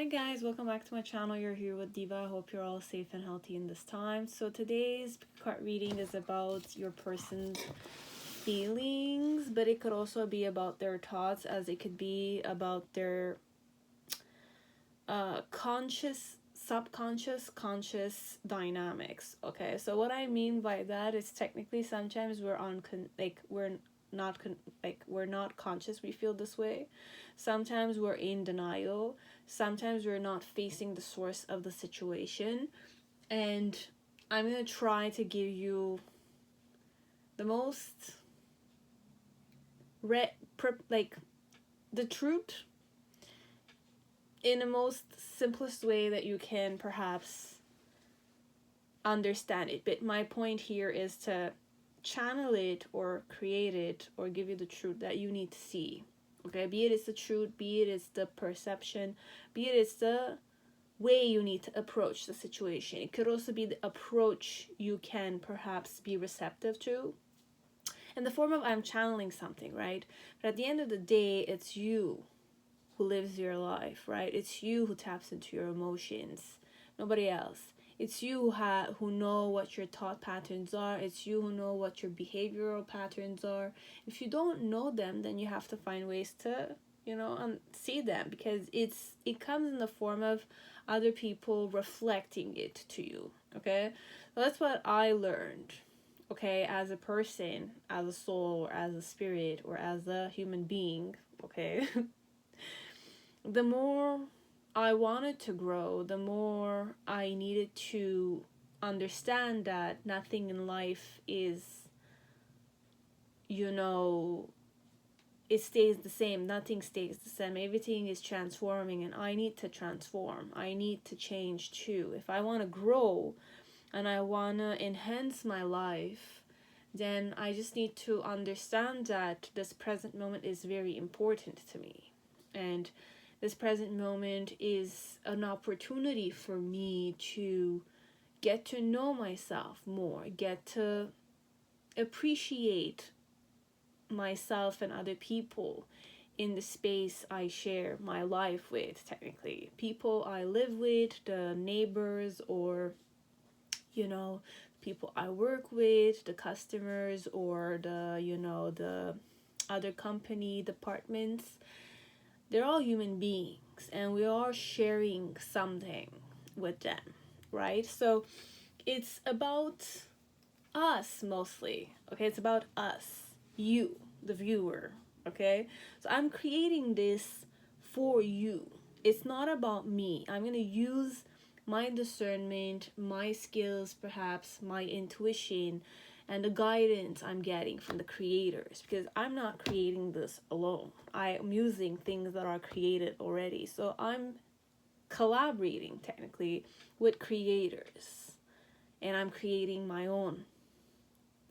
Hi guys, welcome back to my channel. You're here with Diva. I hope you're all safe and healthy in this time. So today's card reading is about your person's feelings, but it could also be about their thoughts, as it could be about their conscious, subconscious, conscious dynamics. Okay, so what I mean by that is technically sometimes we're not conscious, we feel this way. Sometimes we're in denial. Sometimes we're not facing the source of the situation. And I'm gonna try to give you the most the truth in the most simplest way that you can perhaps understand it. But my point here is to channel it or create it or give you the truth that you need to see. Okay, be it it's the truth, be it it's the perception, be it it's the way you need to approach the situation. It could also be the approach you can perhaps be receptive to in the form of I'm channeling something, right? But at the end of the day, it's you who lives your life, right? It's you who taps into your emotions, nobody else. It's you who know what your thought patterns are. It's you who know what your behavioral patterns are. If you don't know them, then you have to find ways to, see them, because it comes in the form of other people reflecting it to you. Okay, so that's what I learned. Okay, as a person, as a soul, or as a spirit, or as a human being. Okay, the more I wanted to grow, the more I needed to understand that nothing in life is, it stays the same. Nothing stays the same. Everything is transforming, and I need to transform. I need to change too. If I want to grow and I want to enhance my life, then I just need to understand that this present moment is very important to me. And this present moment is an opportunity for me to get to know myself more, get to appreciate myself and other people in the space I share my life with, technically. People I live with, the neighbors, or, people I work with, the customers, or the other company departments. They're all human beings, and we are sharing something with them, right? So it's about us mostly. Okay, it's about us, you, the viewer. Okay, so I'm creating this for you. It's not about me. I'm gonna use my discernment, my skills, perhaps my intuition, and the guidance I'm getting from the creators, because I'm not creating this alone. I am using things that are created already. So I'm collaborating technically with creators, and I'm creating my own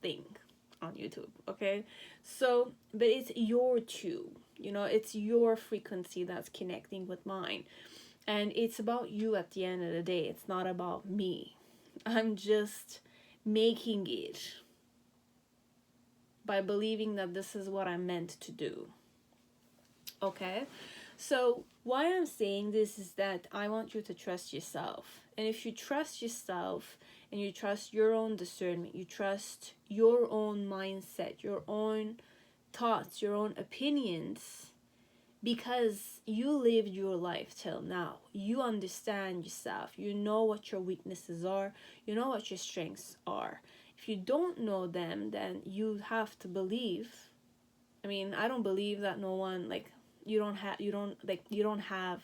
thing on YouTube. Okay, so but it's your tube, it's your frequency that's connecting with mine, and it's about you at the end of the day. It's not about me. I'm just making it by believing that this is what I'm meant to do. Okay, so why I'm saying this is that I want you to trust yourself. And if you trust yourself and you trust your own discernment, you trust your own mindset, your own thoughts, your own opinions, because you lived your life till now, you understand yourself, you know what your weaknesses are, you know what your strengths are. If you don't know them, then you have to believe. I don't believe that no one, you don't have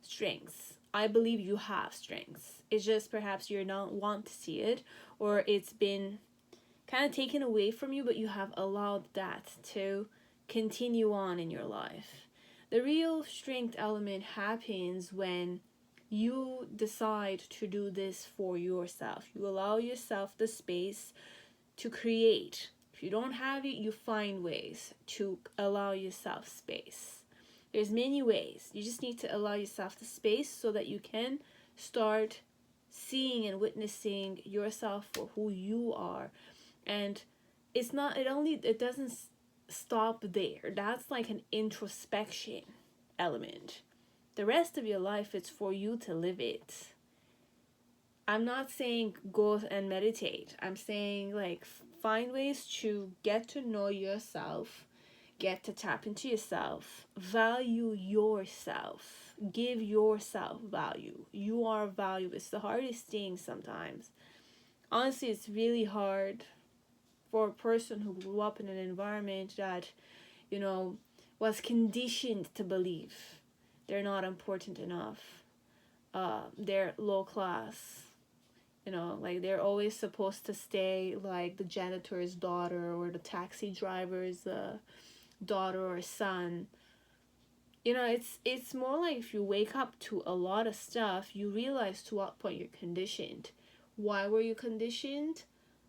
strengths. I believe you have strengths. It's just perhaps you don't want to see it, or it's been kind of taken away from you, but you have allowed that to continue on in your life. The real strength element happens when you decide to do this for yourself. You allow yourself the space to create. If you don't have it, you find ways to allow yourself space. There's many ways. You just need to allow yourself the space so that you can start seeing and witnessing yourself for who you are. And it doesn't stop there. That's like an introspection element. The rest of your life, it's for you to live it. I'm not saying go and meditate. I'm saying like find ways to get to know yourself, get to tap into yourself, value yourself, give yourself value. You are valuable. It's the hardest thing sometimes. Honestly, it's really hard for a person who grew up in an environment that, you know, was conditioned to believe they're not important enough. They're low class. You know, like they're always supposed to stay like the janitor's daughter or the taxi driver's daughter or son. You know, it's more like if you wake up to a lot of stuff, you realize to what point you're conditioned. Why were you conditioned?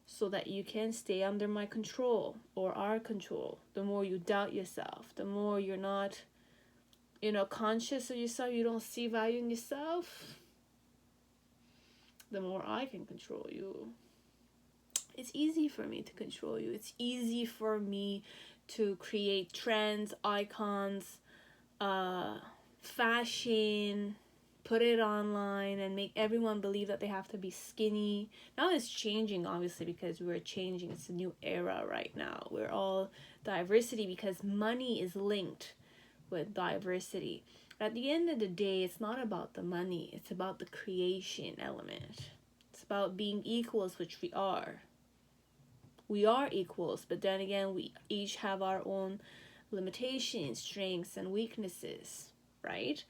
So that you can stay under my control or our control. The more you doubt yourself, the more you're not, you know, conscious of yourself, you don't see value in yourself, the more I can control you. It's easy for me to control you. It's easy for me to create trends, icons, fashion, put it online and make everyone believe that they have to be skinny. Now it's changing, obviously, because we're changing. It's a new era right now. We're all diversity because money is linked with diversity. At the end of the day, it's not about the money. It's about the creation element. It's about being equals, which we are. We are equals, but then again, we each have our own limitations, strengths, and weaknesses, right?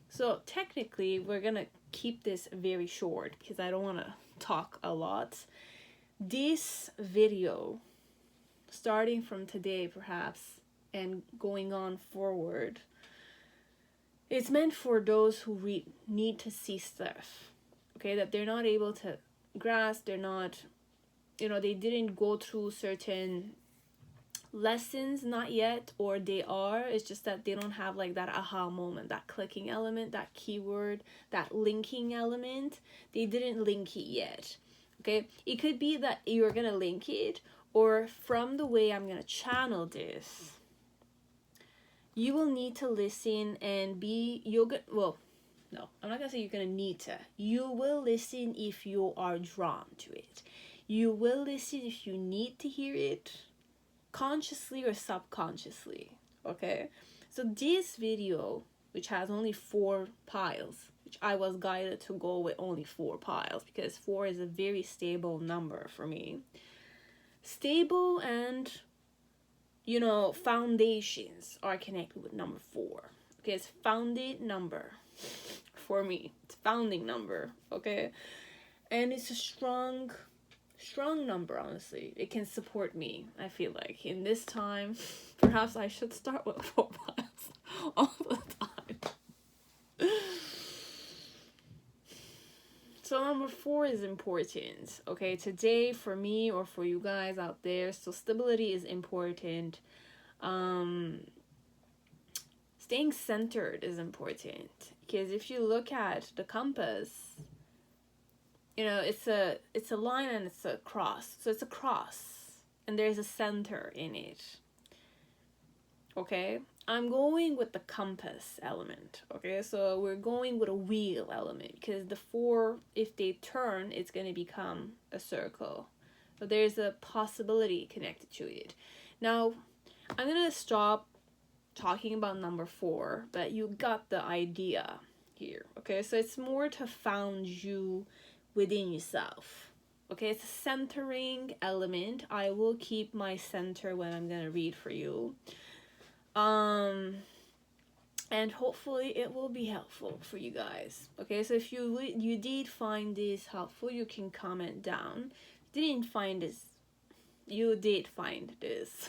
So technically, we're going to keep this very short because I don't want to talk a lot. This video, starting from today perhaps, and going on forward, it's meant for those who need to see stuff, okay, that they're not able to grasp, they're not, you know, they didn't go through certain lessons, not yet, or they are, it's just that they don't have like that aha moment, that clicking element, that keyword, that linking element. They didn't link it yet, okay? It could be that you're gonna link it, or from the way I'm gonna channel this, you will need to listen and be, well, no, I'm not gonna say you're gonna need to. You will listen if you are drawn to it. You will listen if you need to hear it, consciously or subconsciously, okay? So this video, which has only 4 piles, which I was guided to go with only 4 piles because 4 is a very stable number for me. Stable and, you know, foundations are connected with number 4. Okay, it's founded number for me. It's founding number, okay? And it's a strong number, honestly. It can support me, I feel like. In this time, perhaps I should start with 4 piles all the time. So number 4 is important, okay? Today, for me or for you guys out there, so stability is important. Staying centered is important. Because if you look at the compass, you know, it's a line and it's a cross. So it's a cross and there's a center in it. Okay? I'm going with the compass element. Okay? So we're going with a wheel element because the 4, if they turn, it's going to become a circle. So there's a possibility connected to it. Now, I'm going to stop talking about number 4, but you got the idea here. Okay? So it's more to found you within yourself. Okay, it's a centering element. I will keep my center when I'm gonna read for you, and hopefully it will be helpful for you guys. Okay, so if you did find this helpful, you can comment down. Didn't find this, you did find this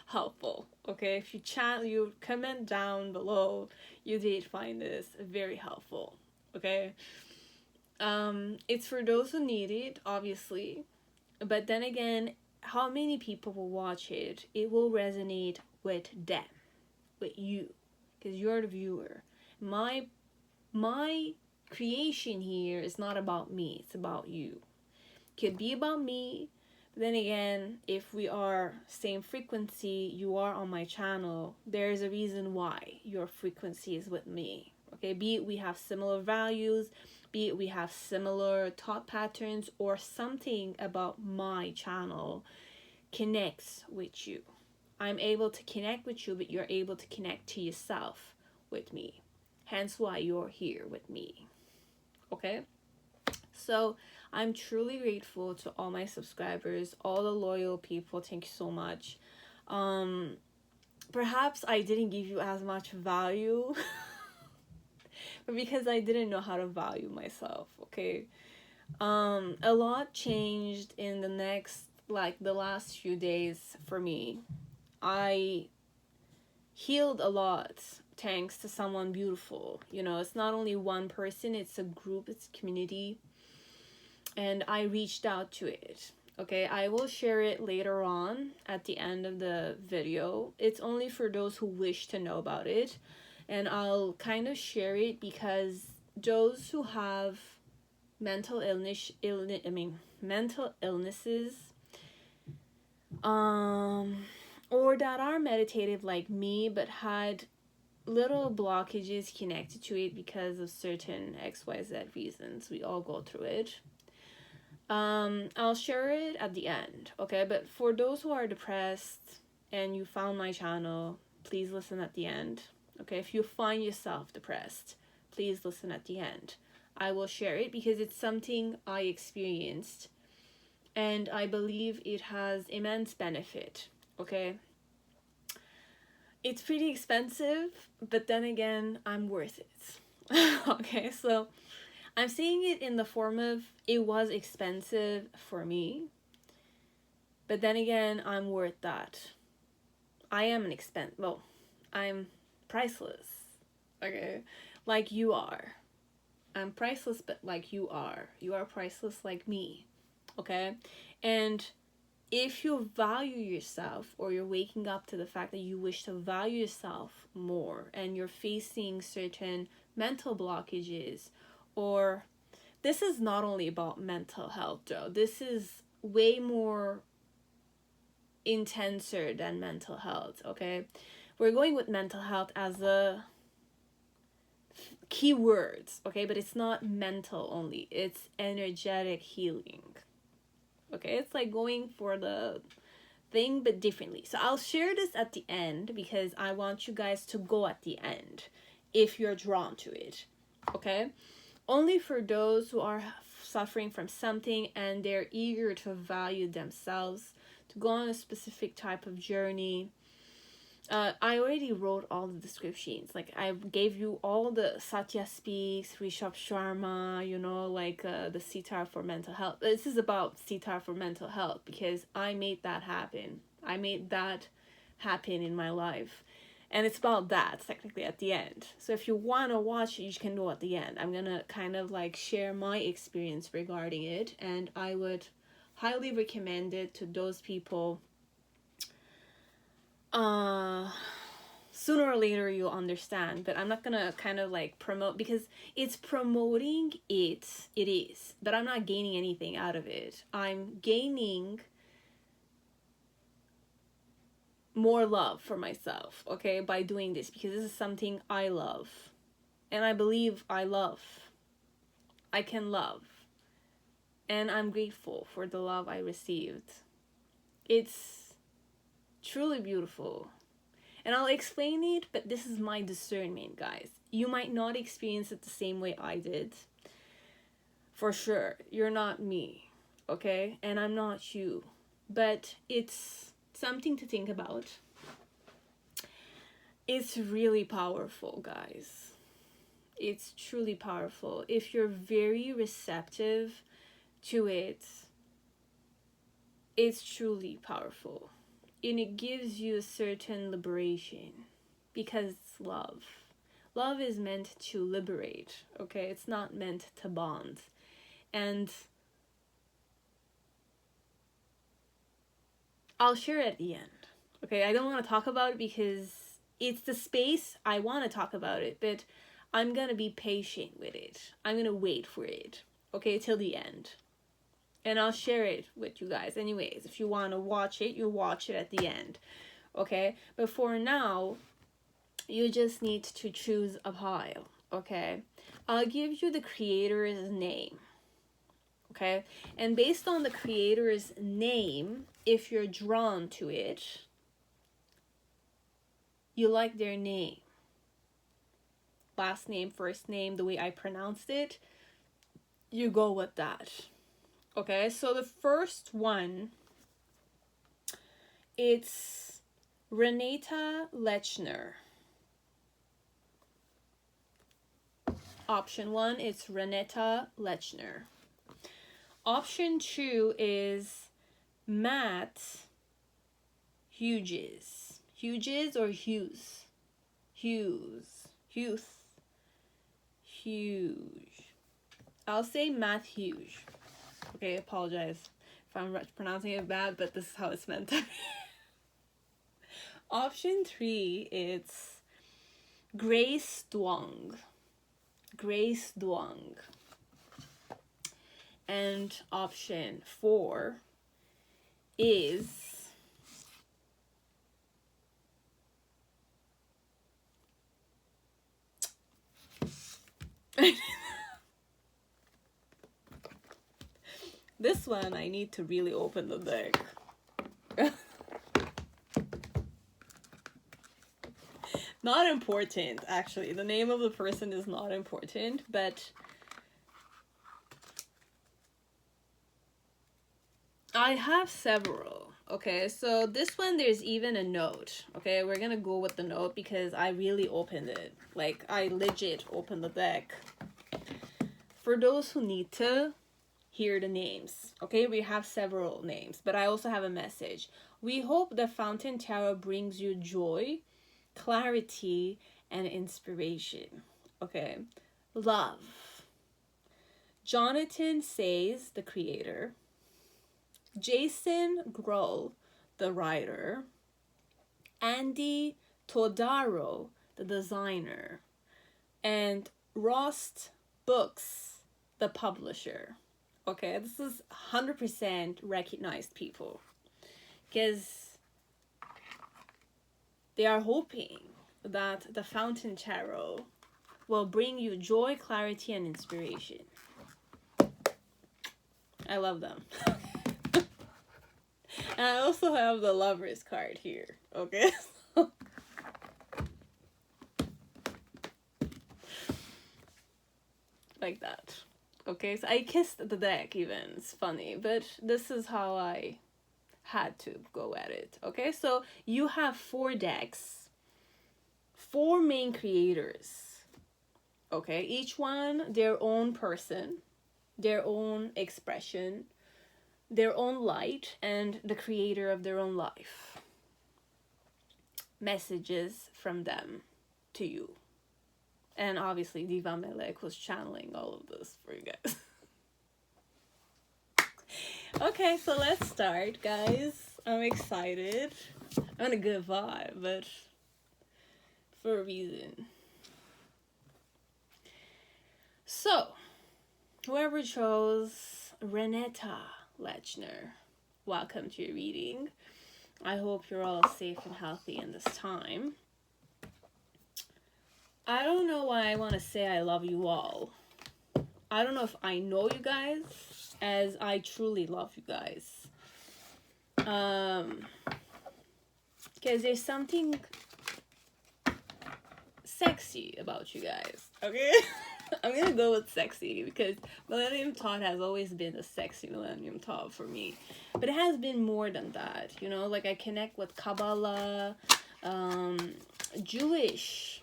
helpful. Okay, if you comment down below, you did find this very helpful. Okay. It's for those who need it, obviously, but then again, how many people will watch it? It will resonate with them, with you, because you're the viewer. My creation here is not about me, it's about you. Could be about me, Then again, if we are same frequency, you are on my channel, there's a reason why your frequency is with me. Okay, be it we have similar values, be it we have similar thought patterns, or something about my channel connects with you. I'm able to connect with you, but you're able to connect to yourself with me. Hence why you're here with me. Okay? So I'm truly grateful to all my subscribers, all the loyal people. Thank you so much. Perhaps I didn't give you as much value but because I didn't know how to value myself. Okay. A lot changed in the last few days for me. I healed a lot thanks to someone beautiful. You know, it's not only one person, it's a group, it's a community. And I reached out to it. Okay, I will share it later on at the end of the video. It's only for those who wish to know about it. And I'll kind of share it because those who have mental illnesses, or that are meditative like me but had little blockages connected to it because of certain XYZ reasons. We all go through it. I'll share it at the end, okay? But for those who are depressed and you found my channel, please listen at the end, okay? If you find yourself depressed, please listen at the end. I will share it because it's something I experienced and I believe it has immense benefit, okay? It's pretty expensive, but then again, I'm worth it. Okay, so I'm seeing it in the form of it was expensive for me, but then again, I'm worth that. I am I'm priceless, okay? Like you are. I'm priceless, but like you are. You are priceless like me, okay? And if you value yourself, or you're waking up to the fact that you wish to value yourself more and you're facing certain mental blockages, or this is not only about mental health though, this is way more intenser than mental health, okay? We're going with mental health as a keywords, okay? But it's not mental only, it's energetic healing. Okay, it's like going for the thing but differently. So I'll share this at the end because I want you guys to go at the end if you're drawn to it. Okay, only for those who are suffering from something and they're eager to value themselves, to go on a specific type of journey. I already wrote all the descriptions. Like I gave you all the Satya Speaks, Rishabh Sharma, you know, like the Sitar for mental health. This is about Sitar for mental health because I made that happen. I made that happen in my life. And it's about that technically at the end. So if you want to watch it, you can go at the end. I'm going to kind of like share my experience regarding it. And I would highly recommend it to those people. Sooner or later you'll understand, but I'm not gonna kind of like promote because it's promoting it is, but I'm not gaining anything out of it. I'm gaining more love for myself, okay, by doing this because this is something I love and I believe I can love, and I'm grateful for the love I received. It's truly beautiful. And I'll explain it, but this is my discernment, guys. You might not experience it the same way I did. For sure. You're not me, okay? And I'm not you. But it's something to think about. It's really powerful, guys. It's truly powerful. If you're very receptive to it, it's truly powerful. And it gives you a certain liberation because it's love. Love is meant to liberate, okay? It's not meant to bond. And I'll share it at the end, okay? I don't want to talk about it because it's the space I want to talk about it, but I'm going to be patient with it. I'm going to wait for it, okay, till the end. And I'll share it with you guys anyways. If you want to watch it, you watch it at the end. Okay? But for now, you just need to choose a pile. Okay? I'll give you the creator's name. Okay? And based on the creator's name, if you're drawn to it, you like their name. Last name, first name, the way I pronounced it, you go with that. Okay, so the first one, it's Renata Lechner. Option 1 is Renata Lechner. Option 2 is Matt Hughes. Hughes or Hughes? Hughes. I'll say Matt Hughes. Okay, apologize if I'm pronouncing it bad, but this is how it's meant to be. Option 3, it's Grace Duong. And option 4 is this one. I need to really open the deck. Not important, actually. The name of the person is not important, but I have several. Okay, so this one, there's even a note. Okay, we're gonna go with the note because I really opened it. Like, I legit opened the deck. For those who need to hear the names. Okay, we have several names, but I also have a message. We hope the Fountain Tarot brings you joy, clarity, and inspiration. Okay, love. Jonathan Says, the creator. Jason Grohl, the writer. Andy Todaro, the designer. And Rost Books, the publisher. Okay, this is 100% recognized people. Because they are hoping that the Fountain Tarot will bring you joy, clarity, and inspiration. I love them. And I also have the Lovers card here, okay? Like that. Okay, so I kissed the deck even. It's funny, but this is how I had to go at it. Okay, so you have 4 decks, 4 main creators. Okay, each one their own person, their own expression, their own light, and the creator of their own life. Messages from them to you. And obviously Diva Melek was channeling all of this for you guys. Okay, so let's start, guys. I'm excited. I'm in a good vibe, but for a reason. So, whoever chose Renata Lechner, welcome to your reading. I hope you're all safe and healthy in this time. I don't know why I want to say I love you all. I don't know if I know you guys as I truly love you guys. Because there's something sexy about you guys, okay? I'm gonna go with sexy because Millennium Thoth has always been a sexy Millennium Thoth for me. But it has been more than that, you know? Like, I connect with Kabbalah, Jewish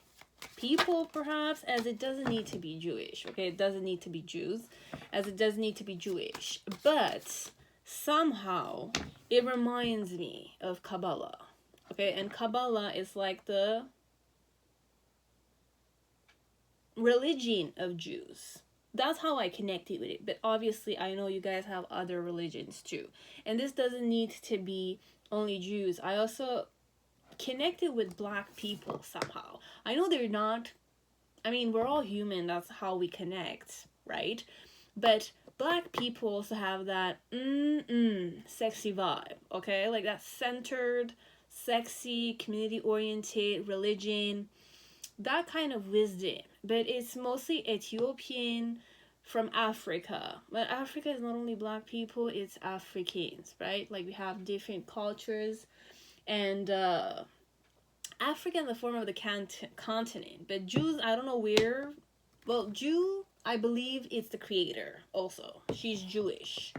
people, perhaps, as it doesn't need to be Jewish, okay? It doesn't need to be Jews, as it does need to be Jewish. But somehow, it reminds me of Kabbalah, okay? And Kabbalah is like the religion of Jews. That's how I connected with it. But obviously, I know you guys have other religions too. And this doesn't need to be only Jews. I also connected with Black people somehow. I know they're not, I mean, we're all human. That's how we connect, right? But black people also have that sexy vibe, okay? Like that centered, sexy, community-oriented religion, that kind of wisdom. But it's mostly Ethiopian, from Africa. But Africa is not only black people, it's Africans, right? Like we have different cultures, and Africa in the form of the continent. But Jews, I don't know where. Well, Jew, I believe it's the creator also. She's Jewish.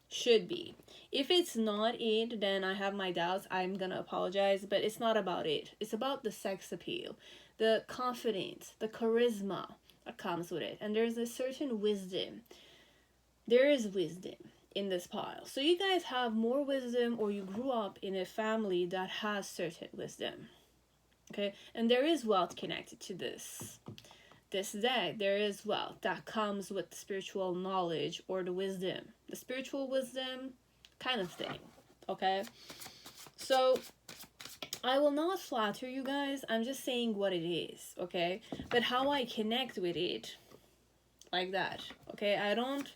Should be. If it's not it, then I have my doubts. I'm gonna apologize, but it's not about it. It's about the sex appeal, the confidence, the charisma that comes with it. And there's a certain wisdom. There is wisdom in this pile. So you guys have more wisdom, or you grew up in a family that has certain wisdom. Okay? And there is wealth connected to this deck. There is wealth that comes with spiritual knowledge or the wisdom, the spiritual wisdom kind of thing. Okay, so I will not flatter you guys. I'm just saying what it is. Okay, but how I connect with it, like that. Okay, I don't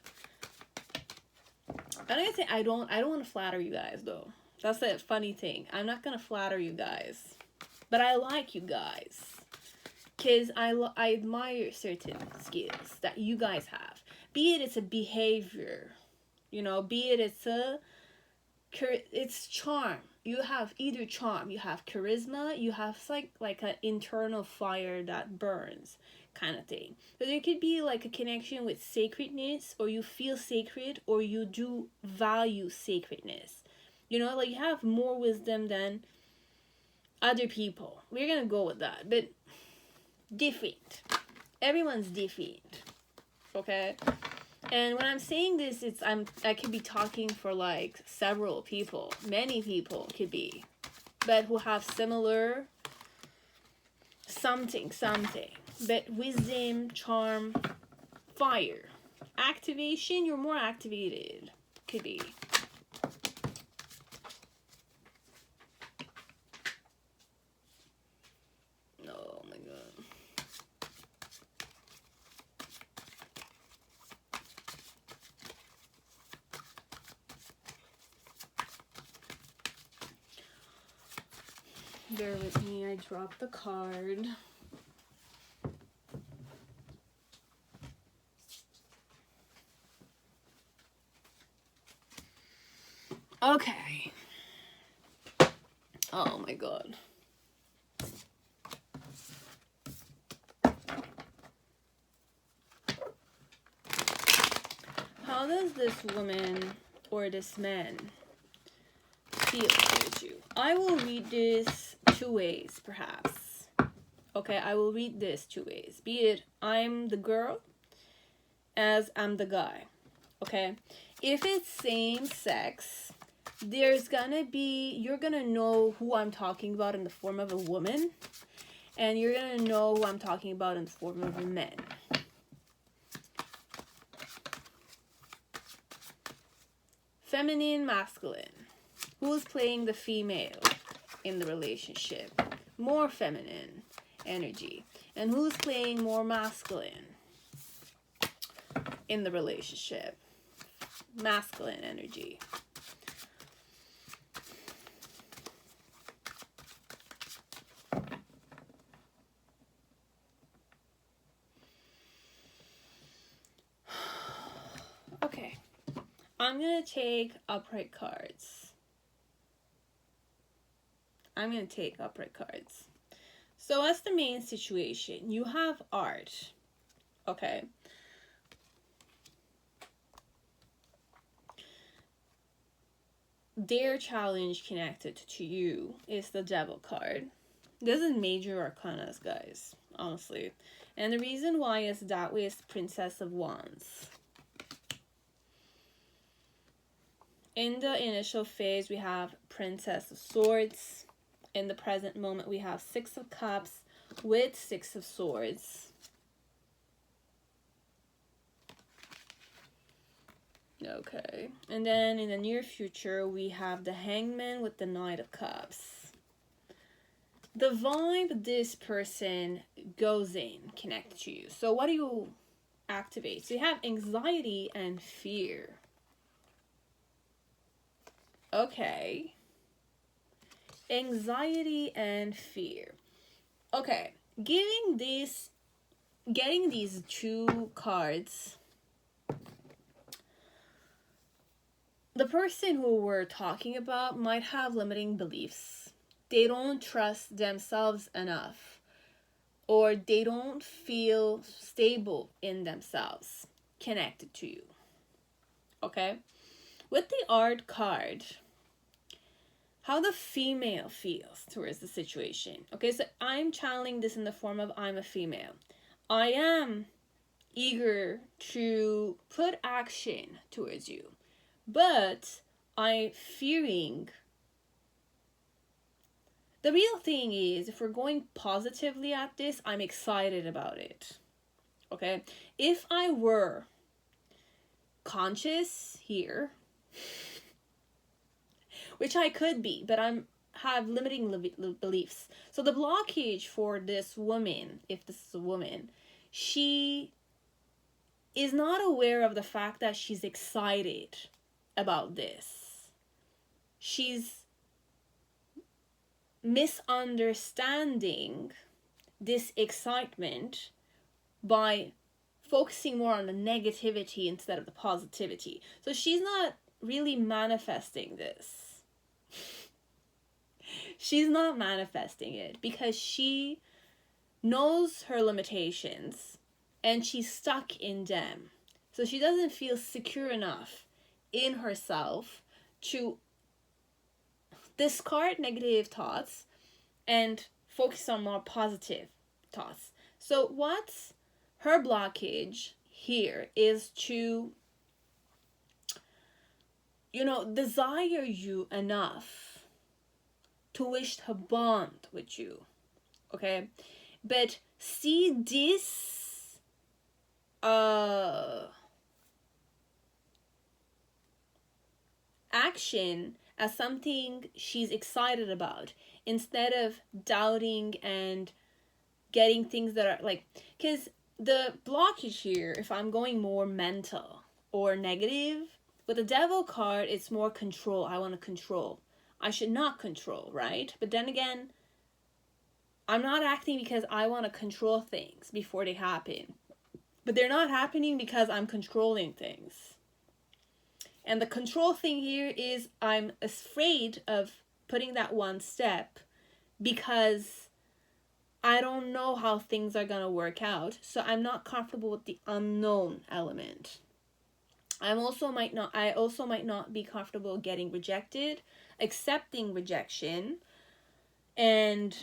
want to flatter you guys though. That's the funny thing. I'm not gonna flatter you guys, but I like you guys. Because I admire certain skills that you guys have. Be it it's a behavior, you know, be it it's charm. You have either charm, you have charisma, you have like an internal fire that burns kind of thing. So there could be like a connection with sacredness, or you feel sacred, or you do value sacredness. You know, like you have more wisdom than other people. We're gonna go with that. But different. Everyone's different. Okay? And when I'm saying this, I could be talking for like several people. Many people could be. But who have similar something. But wisdom, charm, fire. Activation, you're more activated. Could be. Bear with me, I dropped the card. Okay. Oh my god. How does this woman or this man feel towards you? I will read this two ways, perhaps. Okay, I will read this two ways. Be it I'm the girl as I'm the guy. Okay? If it's same sex, there's gonna be, you're gonna know who I'm talking about in the form of a woman, and you're gonna know who I'm talking about in the form of a man. Feminine, masculine. Who's playing the female in the relationship? More feminine energy. And who's playing more masculine in the relationship? Masculine energy. Okay. I'm going to take upright cards. So that's the main situation. You have art. Okay. Their challenge connected to you is the Devil card. This is major arcanas, guys, honestly. And the reason why is that way is Princess of Wands. In the initial phase, we have Princess of Swords. In the present moment, we have Six of Cups with Six of Swords. Okay. And then in the near future, we have the Hangman with the Knight of Cups. The vibe this person goes in connected to you. So what do you activate. So you have anxiety and fear. Okay. Anxiety and fear. Okay. Getting these two cards, the person who we're talking about might have limiting beliefs. They don't trust themselves enough, or they don't feel stable in themselves, connected to you. Okay? With the art card, how the female feels towards the situation. Okay, so I'm channeling this in the form of I'm a female. I am eager to put action towards you, but I'm fearing. The real thing is, if we're going positively at this, I'm excited about it. Okay? If I were conscious here, which I could be, but have limiting beliefs. So the blockage for this woman, if this is a woman, she is not aware of the fact that she's excited about this. She's misunderstanding this excitement by focusing more on the negativity instead of the positivity. So she's not really manifesting this. She's not manifesting it because she knows her limitations and she's stuck in them. So she doesn't feel secure enough in herself to discard negative thoughts and focus on more positive thoughts. So what's her blockage here is to, desire you enough to wish to bond with you. Okay? But see this action as something she's excited about, instead of doubting and getting things that are like, because the blockage here, if I'm going more mental or negative, with the devil card, it's more control. I want to control. I should not control, right? But then again, I'm not acting because I want to control things before they happen. But they're not happening because I'm controlling things. And the control thing here is I'm afraid of putting that one step because I don't know how things are going to work out. So I'm not comfortable with the unknown element. I also might not be comfortable getting rejected, accepting rejection, and,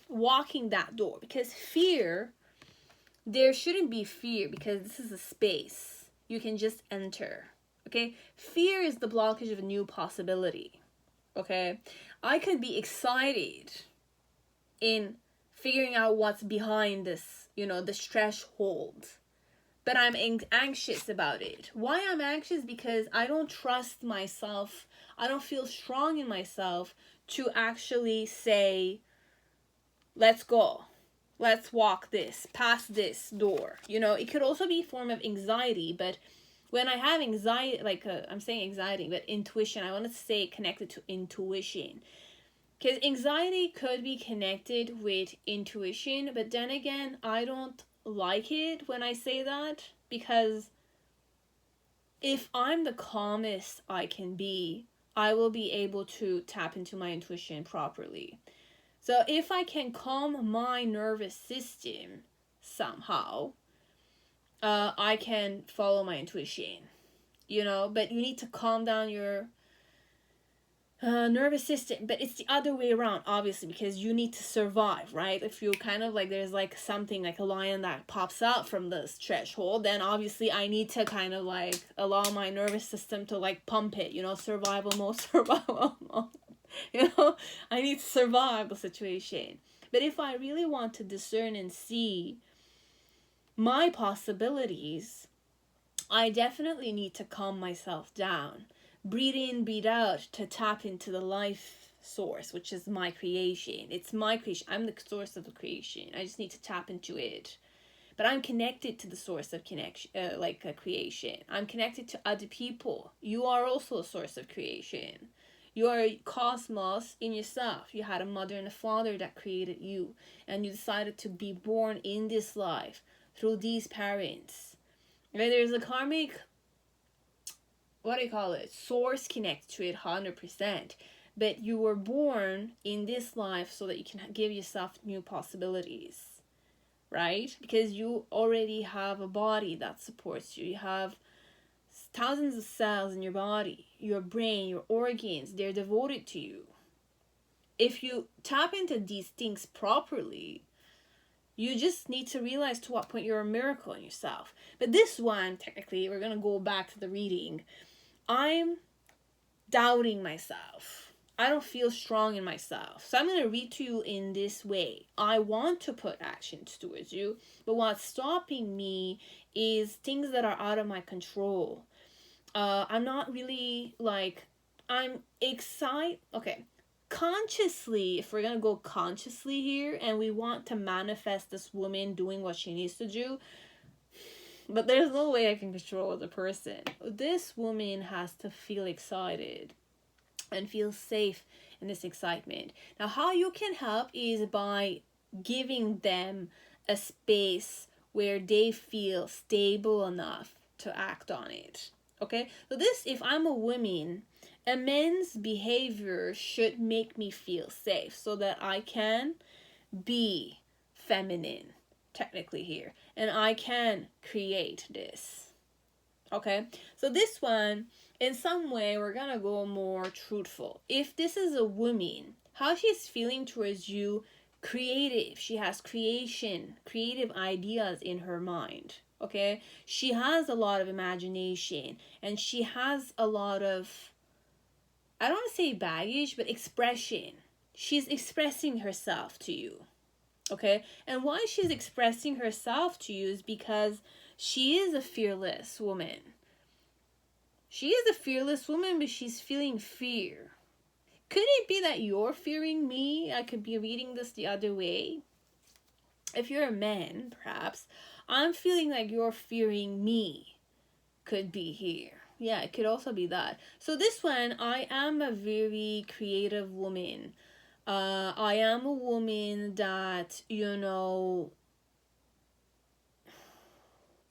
walking that door. Because fear, there shouldn't be fear because this is a space. You can just enter. Okay? Fear is the blockage of a new possibility. Okay? I could be excited in figuring out what's behind this, this threshold. But I'm anxious about it. Why I'm anxious? Because I don't trust myself. I don't feel strong in myself to actually say, let's go. Let's walk this, past this door. It could also be a form of anxiety. But when I have anxiety, I'm saying anxiety, but intuition, I want to say connected to intuition. Because anxiety could be connected with intuition. But then again, I don't like it when I say that, because if I'm the calmest I can be, I will be able to tap into my intuition properly. So if I can calm my nervous system somehow, I can follow my intuition, but you need to calm down your nervous system. But it's the other way around, obviously, because you need to survive, right? If you kind of there's something like a lion that pops out from this threshold, then obviously I need to kind of allow my nervous system to pump it, survival mode. I need to survive the situation. But if I really want to discern and see my possibilities, I definitely need to calm myself down. Breathe in, breathe out to tap into the life source, which is my creation. It's my creation. I'm the source of the creation. I just need to tap into it. but I'm connected to the source of connection, creation. I'm connected to other people. You are also a source of creation. You are a cosmos in yourself. You had a mother and a father that created you, and you decided to be born in this life through these parents. Okay, there's a karmic, what do you call it, source connected to it 100%. But you were born in this life so that you can give yourself new possibilities, right? Because you already have a body that supports you. You have thousands of cells in your body, your brain, your organs, they're devoted to you. If you tap into these things properly, you just need to realize to what point you're a miracle in yourself. But this one, technically, we're going to go back to the reading. I'm doubting myself. I don't feel strong in myself. So I'm going to read to you in this way. I want to put actions towards you, but what's stopping me is things that are out of my control. I'm not really I'm excited. Okay. Consciously, if we're going to go consciously here and we want to manifest this woman doing what she needs to do, but there's no way I can control the person. This woman has to feel excited and feel safe in this excitement. Now, how you can help is by giving them a space where they feel stable enough to act on it. Okay? So this, if I'm a woman, a man's behavior should make me feel safe so that I can be feminine, technically here. And I can create this. Okay? So this one, in some way, we're gonna go more truthful. If this is a woman, how she's feeling towards you, creative. She has creative ideas in her mind. Okay? She has a lot of imagination. And she has a lot of, I don't want to say baggage, but expression. She's expressing herself to you. Okay? And why she's expressing herself to you is because she is a fearless woman. She is a fearless woman, but she's feeling fear. Could it be that you're fearing me? I could be reading this the other way. If you're a man, perhaps, I'm feeling like you're fearing me. Could be here. Yeah, it could also be that. So this one, I am a very creative woman. I am a woman that,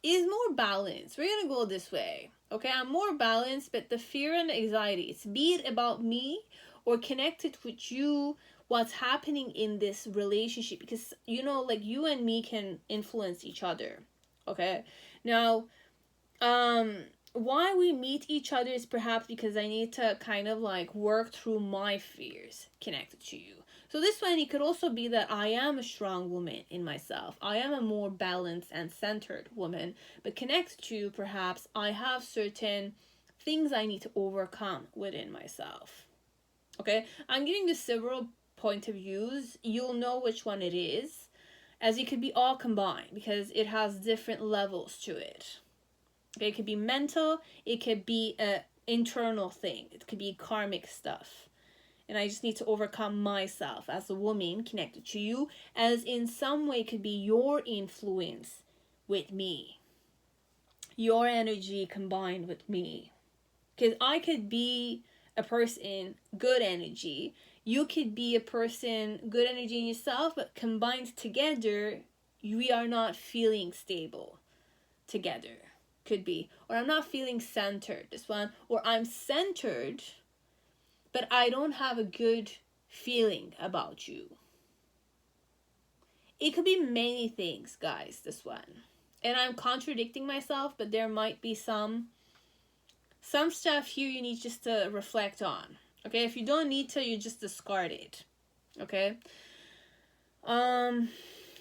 is more balanced. We're going to go this way. Okay, I'm more balanced, but the fear and anxiety, it's be it about me or connected with you, what's happening in this relationship. Because, you and me can influence each other. Okay, now, why we meet each other is perhaps because I need to kind of work through my fears connected to you. So this one, it could also be that I am a strong woman in myself. I am a more balanced and centered woman. But connected to, perhaps, I have certain things I need to overcome within myself. Okay? I'm giving you several point of views. You'll know which one it is, as it could be all combined because it has different levels to it. Okay? It could be mental. It could be an internal thing. It could be karmic stuff. And I just need to overcome myself as a woman connected to you, as in some way could be your influence with me. Your energy combined with me. Because I could be a person, good energy. You could be a person, good energy in yourself, but combined together, we are not feeling stable together. Could be. Or I'm not feeling centered, this one. Or I'm centered, but I don't have a good feeling about you. It could be many things, guys, this one. And I'm contradicting myself, but there might be some stuff here you need just to reflect on. Okay, if you don't need to, you just discard it. Okay?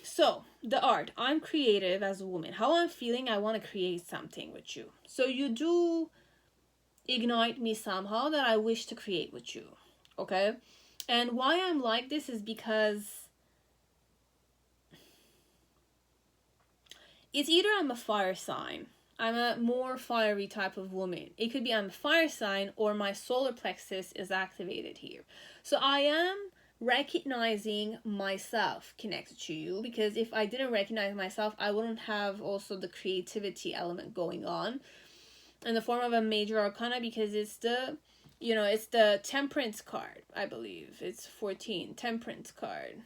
So, the art. I'm creative as a woman. How I'm feeling, I want to create something with you. So you do ignite me somehow that I wish to create with you. Okay? And why I'm like this is because it's either I'm a fire sign. I'm a more fiery type of woman. It could be I'm a fire sign or my solar plexus is activated here. So I am recognizing myself connected to you, because if I didn't recognize myself, I wouldn't have also the creativity element going on in the form of a major arcana, because it's the, you know, it's the temperance card, I believe. It's 14, temperance card.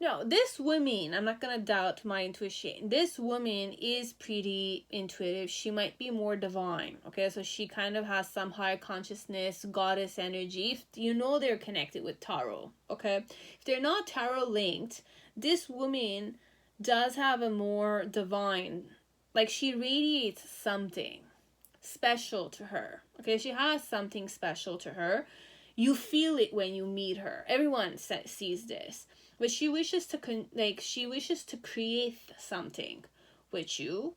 No, this woman, I'm not gonna doubt my intuition. This woman is pretty intuitive. She might be more divine. Okay, so she kind of has some higher consciousness, goddess energy. If you know they're connected with tarot, okay? If they're not tarot linked, this woman does have a more divine, like she radiates something special to her. Okay, she has something special to her. You feel it when you meet her. Everyone sees this. But she wishes to she wishes to create something with you,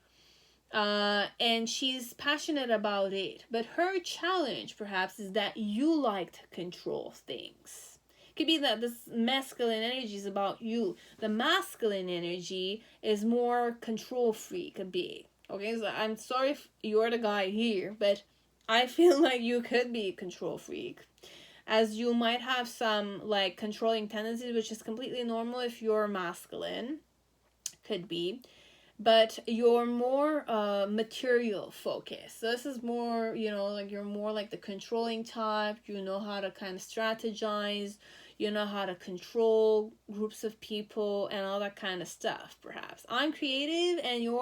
and she's passionate about it. But her challenge, perhaps, is that you like to control things. It could be that this masculine energy is about you. The masculine energy is more control freak, a bit. Okay, so I'm sorry if you're the guy here, but I feel like you could be a control freak, as you might have some like controlling tendencies, which is completely normal if you're masculine, could be, but you're more material focused. So this is more, you know, like you're more like the controlling type. You know how to kind of strategize, you know how to control groups of people and all that kind of stuff. Perhaps I'm creative and you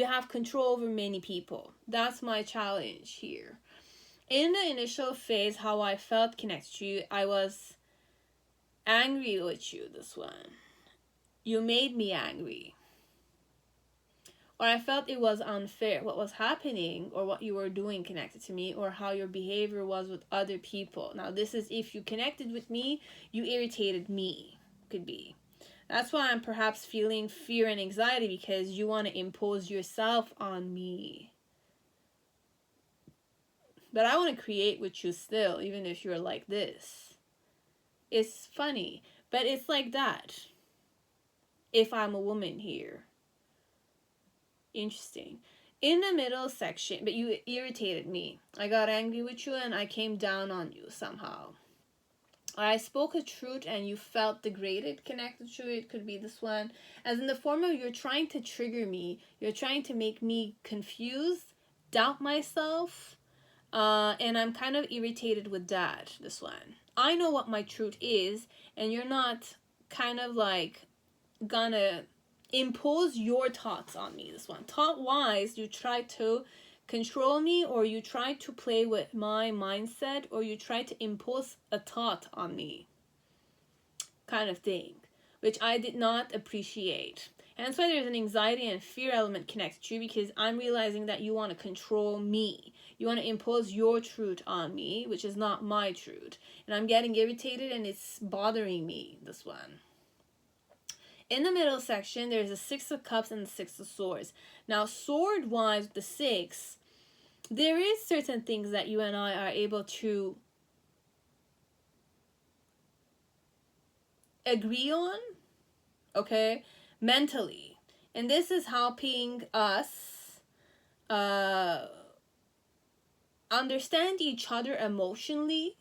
have control over many people. That's my challenge here. In the initial phase, how I felt connected to you, I was angry with you, this one. You made me angry. Or I felt it was unfair, what was happening, or what you were doing connected to me, or how your behavior was with other people. Now, this is if you connected with me, you irritated me, could be. That's why I'm perhaps feeling fear and anxiety, because you want to impose yourself on me. But I want to create with you still, even if you're like this. It's funny, but it's like that. If I'm a woman here. Interesting. In the middle section, but you irritated me. I got angry with you and I came down on you somehow. I spoke a truth and you felt degraded connected to it. Could be this one. As in the form of you're trying to trigger me. You're trying to make me confused, doubt myself. And I'm kind of irritated with that, this one. I know what my truth is, and you're not kind of like gonna impose your thoughts on me, this one. Thought-wise, you try to control me, or you try to play with my mindset, or you try to impose a thought on me, kind of thing, which I did not appreciate. And that's why there's an anxiety and fear element connected to you, because I'm realizing that you want to control me. You want to impose your truth on me, which is not my truth. And I'm getting irritated and it's bothering me, this one. In the middle section, there's a 6 of Cups and the 6 of Swords. Now, sword-wise, the 6, there is certain things that you and I are able to agree on, okay, mentally. And this is helping us understand each other emotionally,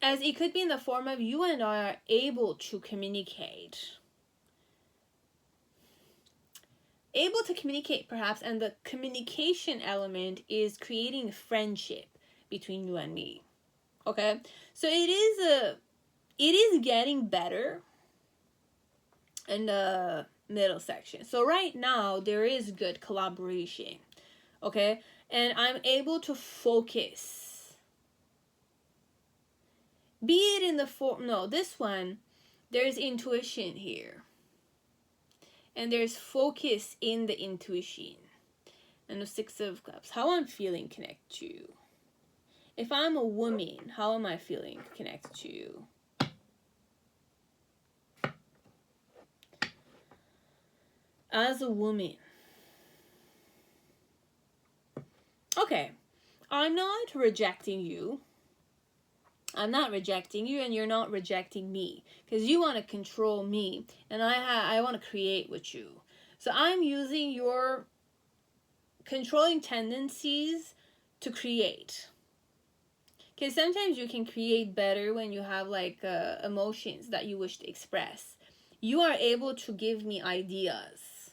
as it could be in the form of you and I are able to communicate. Able to communicate, perhaps, and the communication element is creating friendship between you and me. Okay? So it is getting better in the middle section. So right now, there is good collaboration. Okay? And I'm able to focus. Be it in the form, no, this one, there's intuition here. And there's focus in the intuition. And the 6 of Cups. How I'm feeling connected to you. If I'm a woman, how am I feeling connected to you? As a woman. Okay. I'm not rejecting you. I'm not rejecting you, and you're not rejecting me, because you want to control me, and I want to create with you. So I'm using your controlling tendencies to create. Because sometimes you can create better when you have like emotions that you wish to express. You are able to give me ideas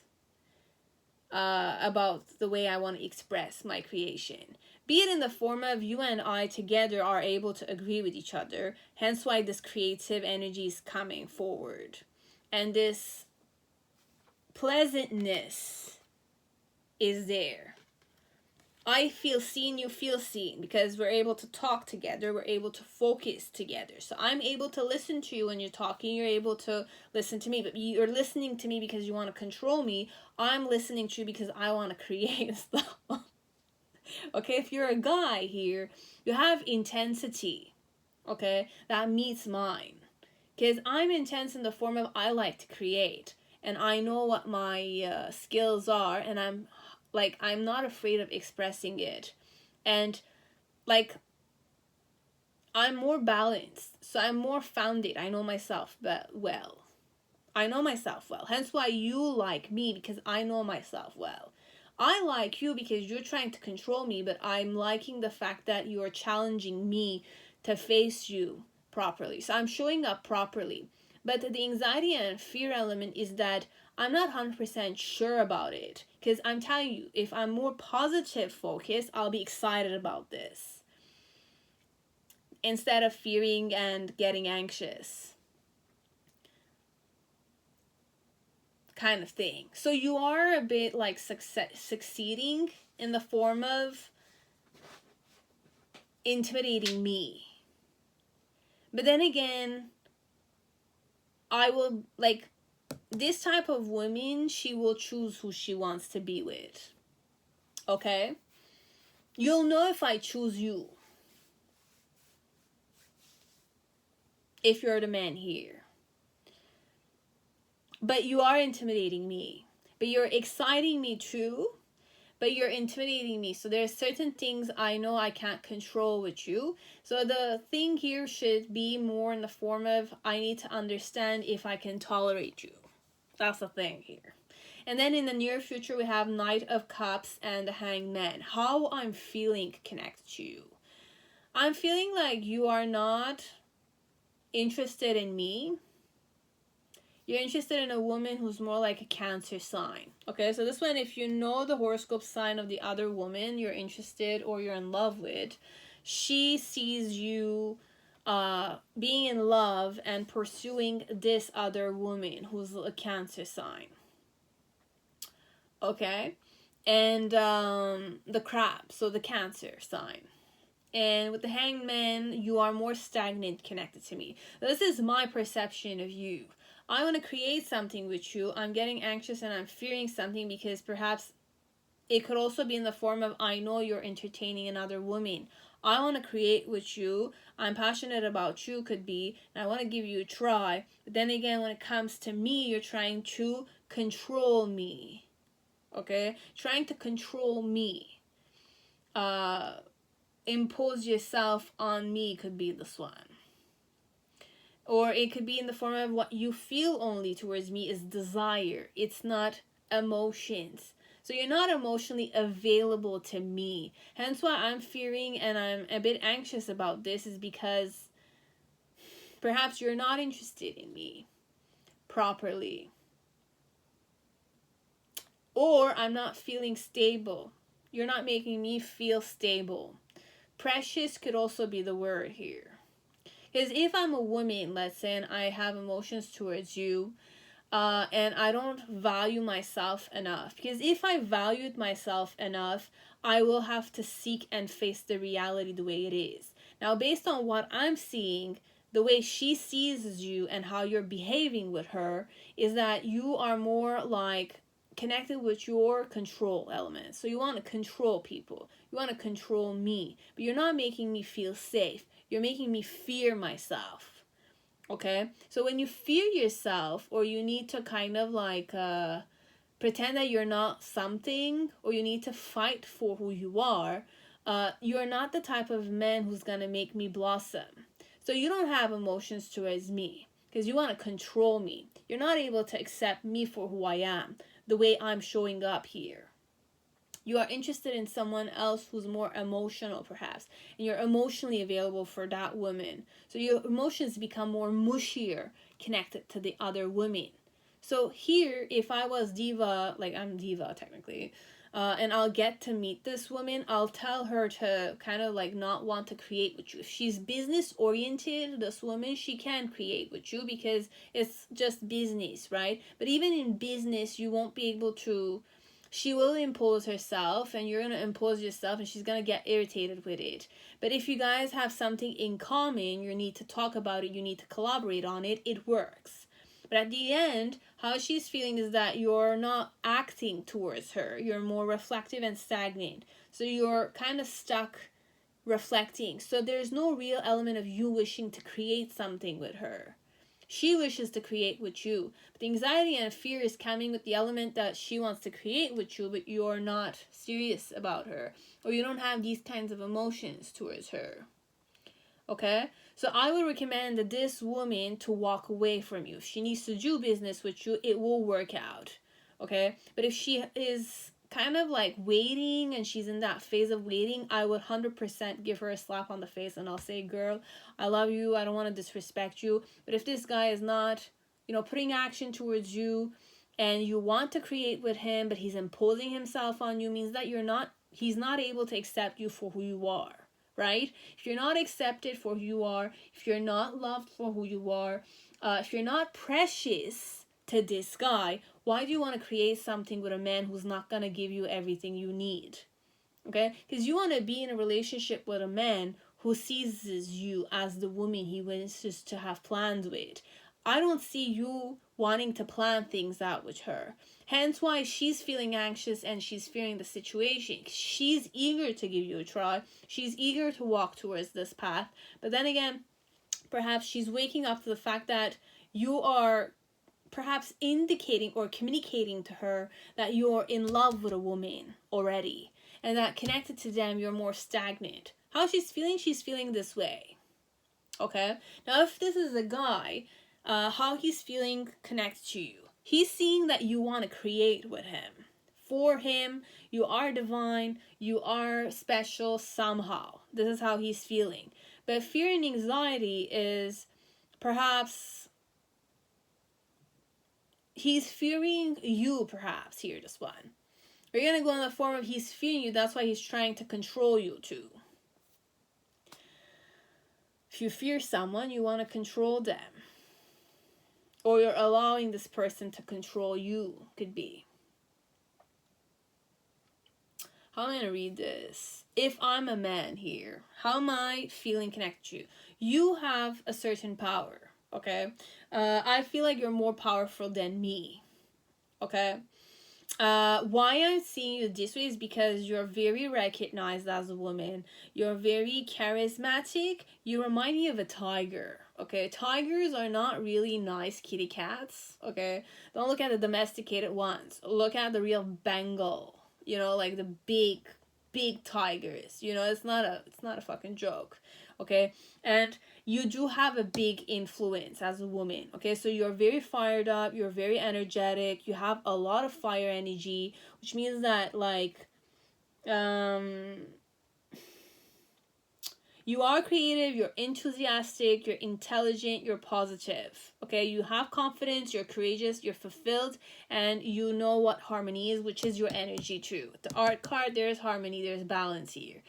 about the way I want to express my creation. Be it in the form of you and I together are able to agree with each other, hence why this creative energy is coming forward. And this pleasantness is there. I feel seen, you feel seen, because we're able to talk together, we're able to focus together. So I'm able to listen to you when you're talking, you're able to listen to me, but you're listening to me because you want to control me. I'm listening to you because I want to create stuff. Okay, if you're a guy here, you have intensity, okay, that meets mine. Because I'm intense in the form of I like to create, and I know what my skills are, and I'm not afraid of expressing it. And like, I'm more balanced, so I'm more founded. I know myself well. I know myself well. Hence why you like me, because I know myself well. I like you because you're trying to control me, but I'm liking the fact that you are challenging me to face you properly. So I'm showing up properly. But the anxiety and fear element is that I'm not 100% sure about it. Because I'm telling you, if I'm more positive focused, I'll be excited about this, instead of fearing and getting anxious. Kind of thing. So you are a bit like succeeding in the form of intimidating me. But then again, I will, like, this type of woman, she will choose who she wants to be with. Okay? You'll know if I choose you, if you're the man here. But you are intimidating me. But you're exciting me too. But you're intimidating me. So there's certain things I know I can't control with you. So the thing here should be more in the form of I need to understand if I can tolerate you. That's the thing here. And then in the near future, we have Knight of Cups and the Hanged Man. How I'm feeling connected to you. I'm feeling like you are not interested in me. You're interested in a woman who's more like a Cancer sign. Okay, so this one, if you know the horoscope sign of the other woman you're interested or you're in love with, she sees you being in love and pursuing this other woman who's a Cancer sign. Okay, and the Crab, so the Cancer sign. And with the Hanged Man, you are more stagnant connected to me. This is my perception of you. I want to create something with you. I'm getting anxious and I'm fearing something because perhaps it could also be in the form of I know you're entertaining another woman. I want to create with you. I'm passionate about you, could be, and I want to give you a try. But then again, when it comes to me, you're trying to control me. Okay? Trying to control me. Impose yourself on me could be this one. Or it could be in the form of what you feel only towards me is desire. It's not emotions. So you're not emotionally available to me. Hence why I'm fearing and I'm a bit anxious about this, is because perhaps you're not interested in me properly. Or I'm not feeling stable. You're not making me feel stable. Precious could also be the word here. Because if I'm a woman, let's say, and I have emotions towards you, and I don't value myself enough. Because if I valued myself enough, I will have to seek and face the reality the way it is. Now, based on what I'm seeing, the way she sees you and how you're behaving with her, is that you are more like connected with your control element. So you want to control people. You want to control me. But you're not making me feel safe. You're making me fear myself. Okay? So when you fear yourself, or you need to kind of like pretend that you're not something, or you need to fight for who you are, you're not the type of man who's going to make me blossom. So you don't have emotions towards me because you want to control me. You're not able to accept me for who I am, the way I'm showing up here. You are interested in someone else who's more emotional, perhaps, and you're emotionally available for that woman. So your emotions become more mushier connected to the other women. So here, if I was Diva, like I'm Diva technically, and I'll get to meet this woman, I'll tell her to kind of like not want to create with you. If she's business oriented, this woman, she can create with you because it's just business, right? But even in business, you won't be able to, she will impose herself and you're going to impose yourself and she's going to get irritated with it. But if you guys have something in common, you need to talk about it, you need to collaborate on it, it works. But at the end, how she's feeling is that you're not acting towards her. You're more reflective and stagnant. So you're kind of stuck reflecting. So there's no real element of you wishing to create something with her. She wishes to create with you. But the anxiety and fear is coming with the element that she wants to create with you, but you're not serious about her. Or you don't have these kinds of emotions towards her. Okay? So I would recommend this woman to walk away from you. If she needs to do business with you, it will work out. Okay? But if she is kind of like waiting and she's in that phase of waiting, I would 100% give her a slap on the face and I'll say, girl, I love you. I don't want to disrespect you. But if this guy is not, putting action towards you and you want to create with him, but he's imposing himself on you, means that he's not able to accept you for who you are. Right? If you're not accepted for who you are, if you're not loved for who you are, if you're not precious to this guy, why do you want to create something with a man who's not going to give you everything you need? Okay? Because you want to be in a relationship with a man who sees you as the woman he wishes to have plans with. I don't see you wanting to plan things out with her. Hence why she's feeling anxious and she's fearing the situation. She's eager to give you a try. She's eager to walk towards this path. But then again, perhaps she's waking up to the fact that you are perhaps indicating or communicating to her that you're in love with a woman already. And that connected to them, you're more stagnant. How she's feeling this way. Okay? Now, if this is a guy, how he's feeling connects to you. He's seeing that you want to create with him. For him, you are divine, you are special somehow. This is how he's feeling. But fear and anxiety is perhaps he's fearing you, perhaps, here, this one. You're going to go in the form of he's fearing you, that's why he's trying to control you too. If you fear someone, you want to control them. Or you're allowing this person to control you, could be. How am I going to read this? If I'm a man here, how am I feeling connected to you? You have a certain power, okay? I feel like you're more powerful than me, okay? Why I'm seeing you this way is because you're very recognized as a woman. You're very charismatic. You remind me of a tiger. Okay, tigers are not really nice kitty cats. Okay, don't look at the domesticated ones. Look at the real Bengal. Like the big tigers. It's not a fucking joke. Okay, and you do have a big influence as a woman. Okay, so you're very fired up, you're very energetic, you have a lot of fire energy, which means that you are creative, you're enthusiastic, you're intelligent, you're positive. Okay, you have confidence, you're courageous, you're fulfilled, and you know what harmony is, which is your energy too. The art card, there's harmony, there's balance here.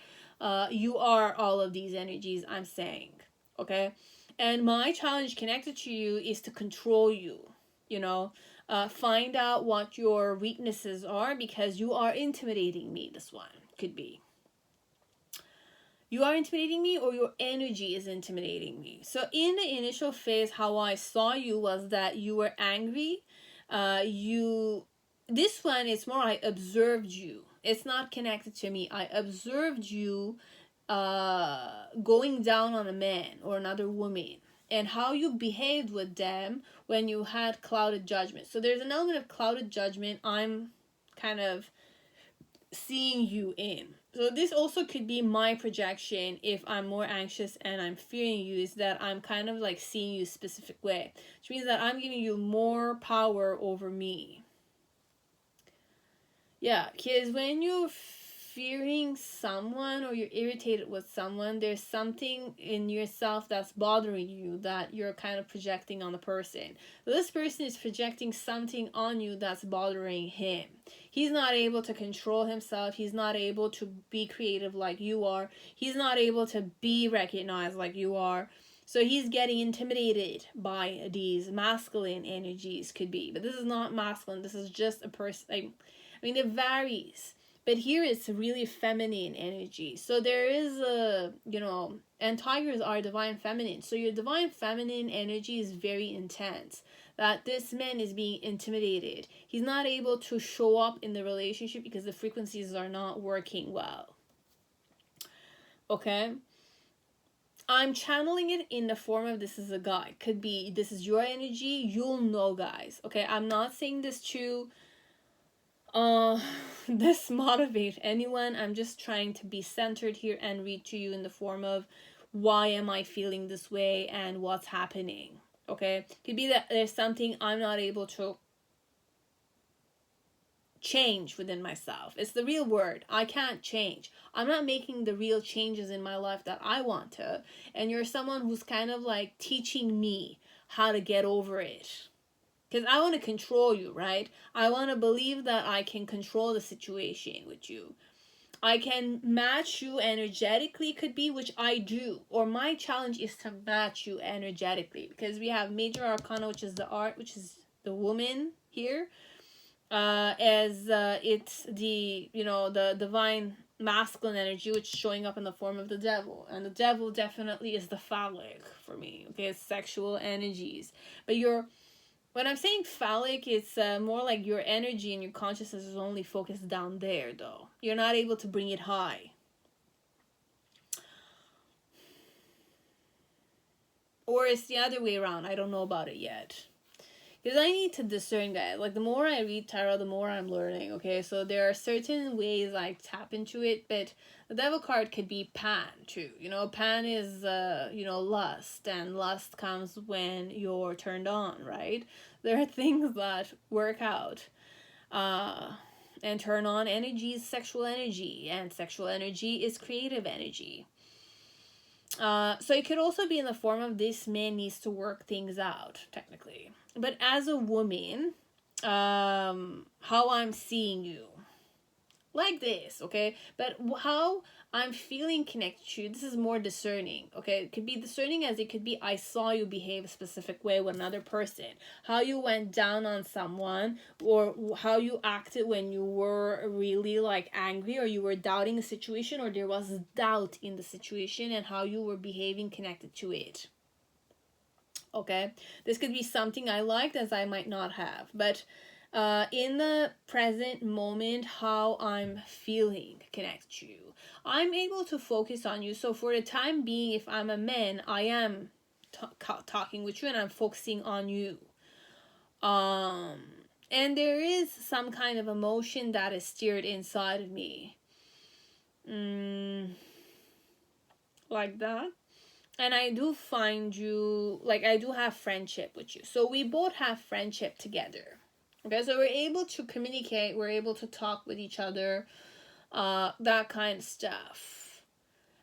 You are all of these energies, I'm saying. Okay, and my challenge connected to you is to control you. Find out what your weaknesses are, because you are intimidating me. This one could be. You are intimidating me, or your energy is intimidating me. So in the initial phase, how I saw you was that you were angry. This one is more, I observed you. It's not connected to me. I observed you going down on a man or another woman, and how you behaved with them when you had clouded judgment. So there's an element of clouded judgment I'm kind of seeing you in. So this also could be my projection. If I'm more anxious and I'm fearing you, is that I'm kind of like seeing you a specific way, which means that I'm giving you more power over me. Yeah, because when you're fearing someone or you're irritated with someone, there's something in yourself that's bothering you that you're kind of projecting on the person. This person is projecting something on you that's bothering him. He's not able to control himself. He's not able to be creative like you are. He's not able to be recognized like you are. So he's getting intimidated by these masculine energies, could be. But this is not masculine. This is just a person. Like, I mean, it varies. But here it's really feminine energy. So there is a, and tigers are divine feminine. So your divine feminine energy is very intense. That this man is being intimidated. He's not able to show up in the relationship because the frequencies are not working well. Okay? I'm channeling it in the form of this is a guy. Could be this is your energy. You'll know, guys. Okay? I'm not saying this to this motivate anyone. I'm just trying to be centered here and read to you in the form of why am I feeling this way and what's happening. Okay? Could be that there's something I'm not able to change within myself. It's the real word. I can't change. I'm not making the real changes in my life that I want to. And you're someone who's kind of like teaching me how to get over it. Because I want to control you, right? I want to believe that I can control the situation with you. I can match you energetically, could be, which I do. Or my challenge is to match you energetically. Because we have major arcana, which is the art, which is the woman here. As it's the, the divine masculine energy, which is showing up in the form of the devil. And the devil definitely is the phallic for me. Okay, it's sexual energies. But when I'm saying phallic, it's more like your energy and your consciousness is only focused down there, though. You're not able to bring it high. Or it's the other way around. I don't know about it yet. Because I need to discern, guys. Like, the more I read tarot, the more I'm learning, okay? So there are certain ways I tap into it, but the devil card could be pan, too. Pan is, lust, and lust comes when you're turned on, right? There are things that work out. And turn on energy is sexual energy, and sexual energy is creative energy. So it could also be in the form of this man needs to work things out, technically. But as a woman, how I'm seeing you, like this, okay? But how I'm feeling connected to you, this is more discerning, okay? It could be discerning as it could be I saw you behave a specific way with another person. How you went down on someone, or how you acted when you were really like angry, or you were doubting a situation, or there was doubt in the situation, and how you were behaving connected to it. Okay? This could be something I liked as I might not have. But in the present moment, how I'm feeling connected to you. I'm able to focus on you. So for the time being, if I'm a man, I am talking with you and I'm focusing on you. And there is some kind of emotion that is stirred inside of me. Like that. And I do find you, like, I do have friendship with you. So we both have friendship together. Okay, so we're able to communicate, we're able to talk with each other, that kind of stuff.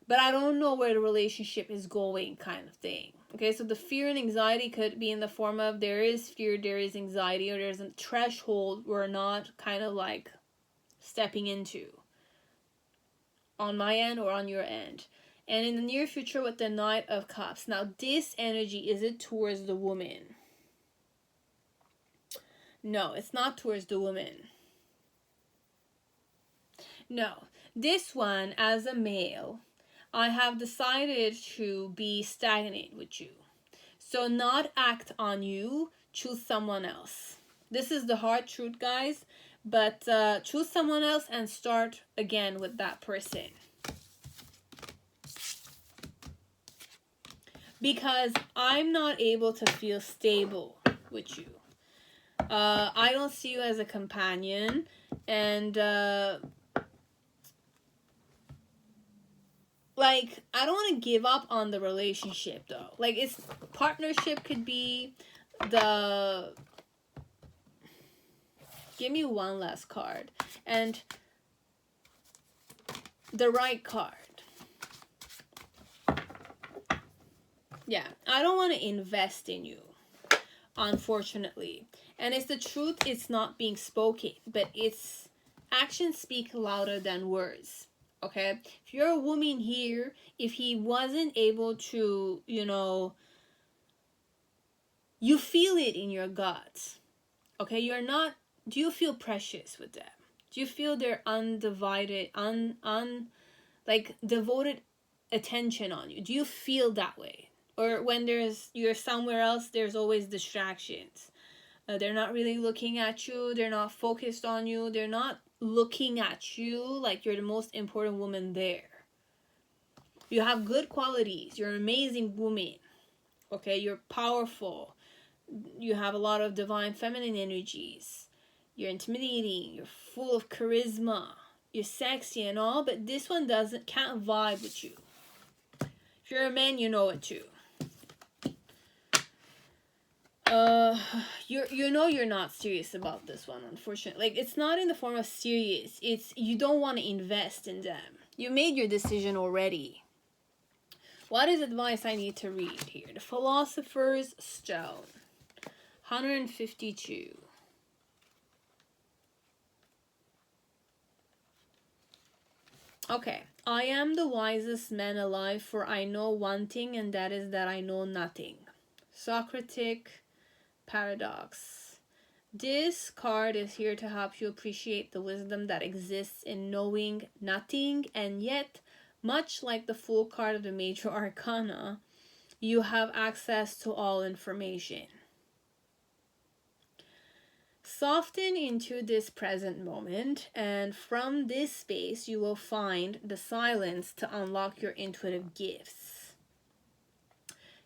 But I don't know where the relationship is going, kind of thing. Okay, so the fear and anxiety could be in the form of there is fear, there is anxiety, or there's a threshold we're not kind of like stepping into on my end or on your end. And in the near future with the Knight of Cups. Now, this energy, is it towards the woman? No, it's not towards the woman. No. This one, as a male, I have decided to be stagnant with you. So not act on you, choose someone else. This is the hard truth, guys. But choose someone else and start again with that person. Because I'm not able to feel stable with you. I don't see you as a companion. And, like, I don't want to give up on the relationship, though. Like, it's partnership could be the... Give me one last card. And the right card. Yeah, I don't want to invest in you, unfortunately. And it's the truth, it's not being spoken, but it's actions speak louder than words. Okay? If you're a woman here, if he wasn't able to, you feel it in your gut. Okay? Do you feel precious with them? Do you feel their undivided, devoted attention on you? Do you feel that way? Or when you're somewhere else, there's always distractions. They're not really looking at you. They're not focused on you. They're not looking at you like you're the most important woman there. You have good qualities. You're an amazing woman. Okay, you're powerful. You have a lot of divine feminine energies. You're intimidating. You're full of charisma. You're sexy and all, but this one can't vibe with you. If you're a man, you know it too. You're not serious about this one, unfortunately. Like, it's not in the form of serious. It's you don't want to invest in them. You made your decision already. What is advice I need to read here? The Philosopher's Stone. 152. Okay. I am the wisest man alive, for I know one thing, and that is that I know nothing. Socratic paradox. This card is here to help you appreciate the wisdom that exists in knowing nothing, and yet, much like the Fool card of the Major Arcana, you have access to all information. Soften into this present moment, and from this space you will find the silence to unlock your intuitive gifts.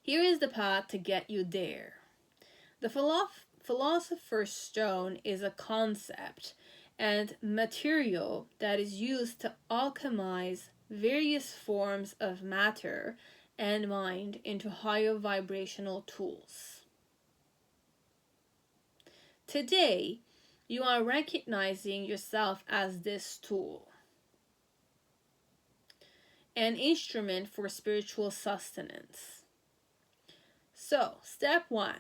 Here is the path to get you there. The Philosopher's Stone is a concept and material that is used to alchemize various forms of matter and mind into higher vibrational tools. Today, you are recognizing yourself as this tool, an instrument for spiritual sustenance. So, step 1.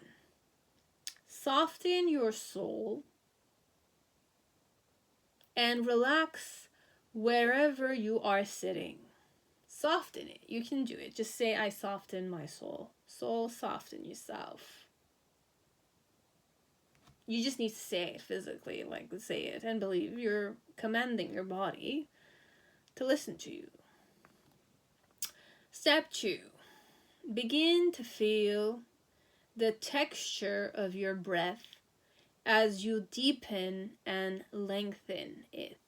Soften your soul and relax wherever you are sitting. Soften it. You can do it. Just say, I soften my soul. Soul, soften yourself. You just need to say it physically, like say it and believe you're commanding your body to listen to you. Step 2. Begin to feel the texture of your breath as you deepen and lengthen it.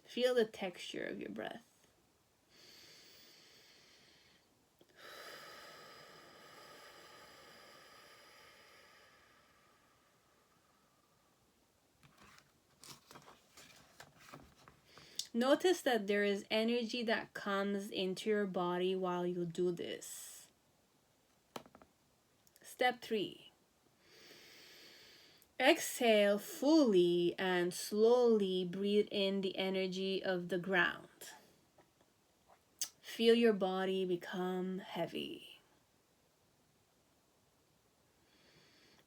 Feel the texture of your breath. Notice that there is energy that comes into your body while you do this. Step 3. Exhale fully and slowly breathe in the energy of the ground. Feel your body become heavy.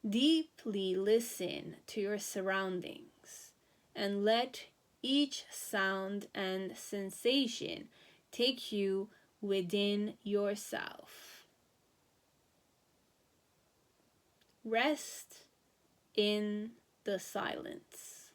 Deeply listen to your surroundings and let each sound and sensation take you within yourself. Rest in the silence.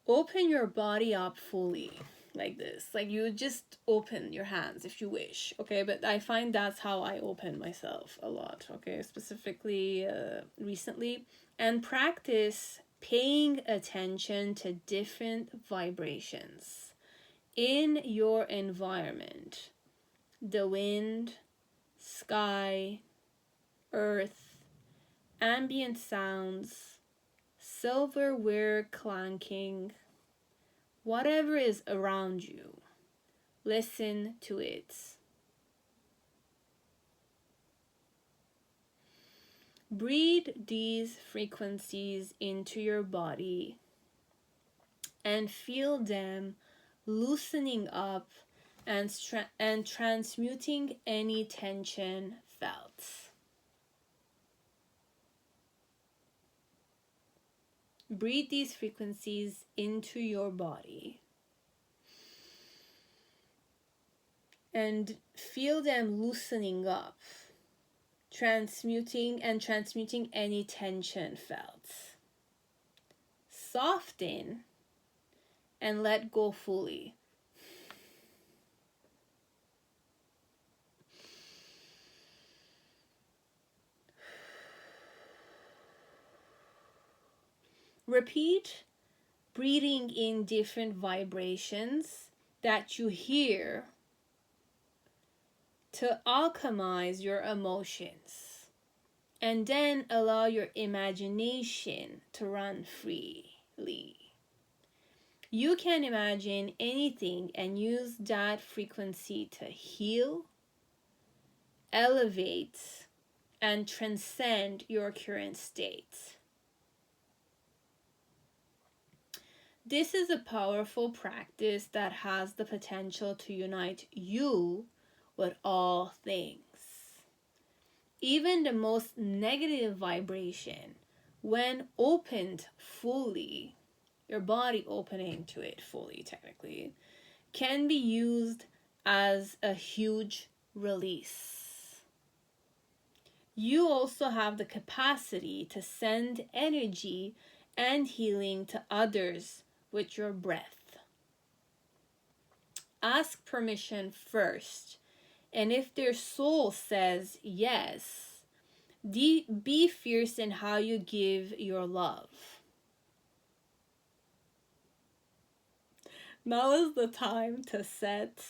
Open your body up fully. Like this, like you just open your hands if you wish, okay? But I find that's how I open myself a lot, okay? Specifically recently. And practice paying attention to different vibrations in your environment. The wind, sky, earth, ambient sounds, silverware clanking, whatever is around you, Listen to it. Breathe these frequencies into your body and feel them loosening up and transmuting any tension felt. Breathe these frequencies into your body and feel them loosening up, transmuting any tension felt. Soften and let go fully. Repeat breathing in different vibrations that you hear to alchemize your emotions, and then allow your imagination to run freely. You can imagine anything and use that frequency to heal, elevate, and transcend your current state. This is a powerful practice that has the potential to unite you with all things. Even the most negative vibration, when opened fully, your body opening to it fully technically, can be used as a huge release. You also have the capacity to send energy and healing to others with your breath. Ask permission first, and if their soul says yes, be fierce in how you give your love. Now is the time to set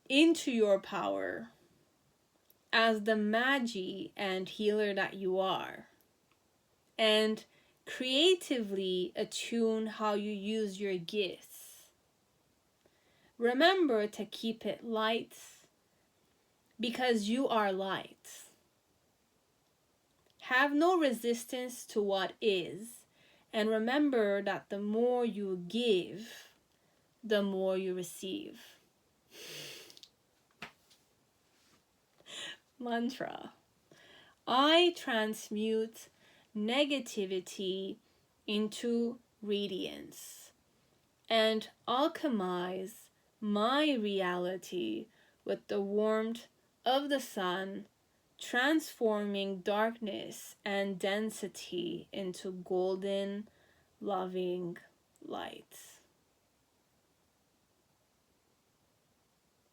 into your power as the magi and healer that you are, and creatively attune how you use your gifts. Remember to keep it light, because you are light. Have no resistance to what is, and remember that the more you give, the more you receive. Mantra. I transmute negativity into radiance and alchemize my reality with the warmth of the sun, transforming darkness and density into golden, loving light.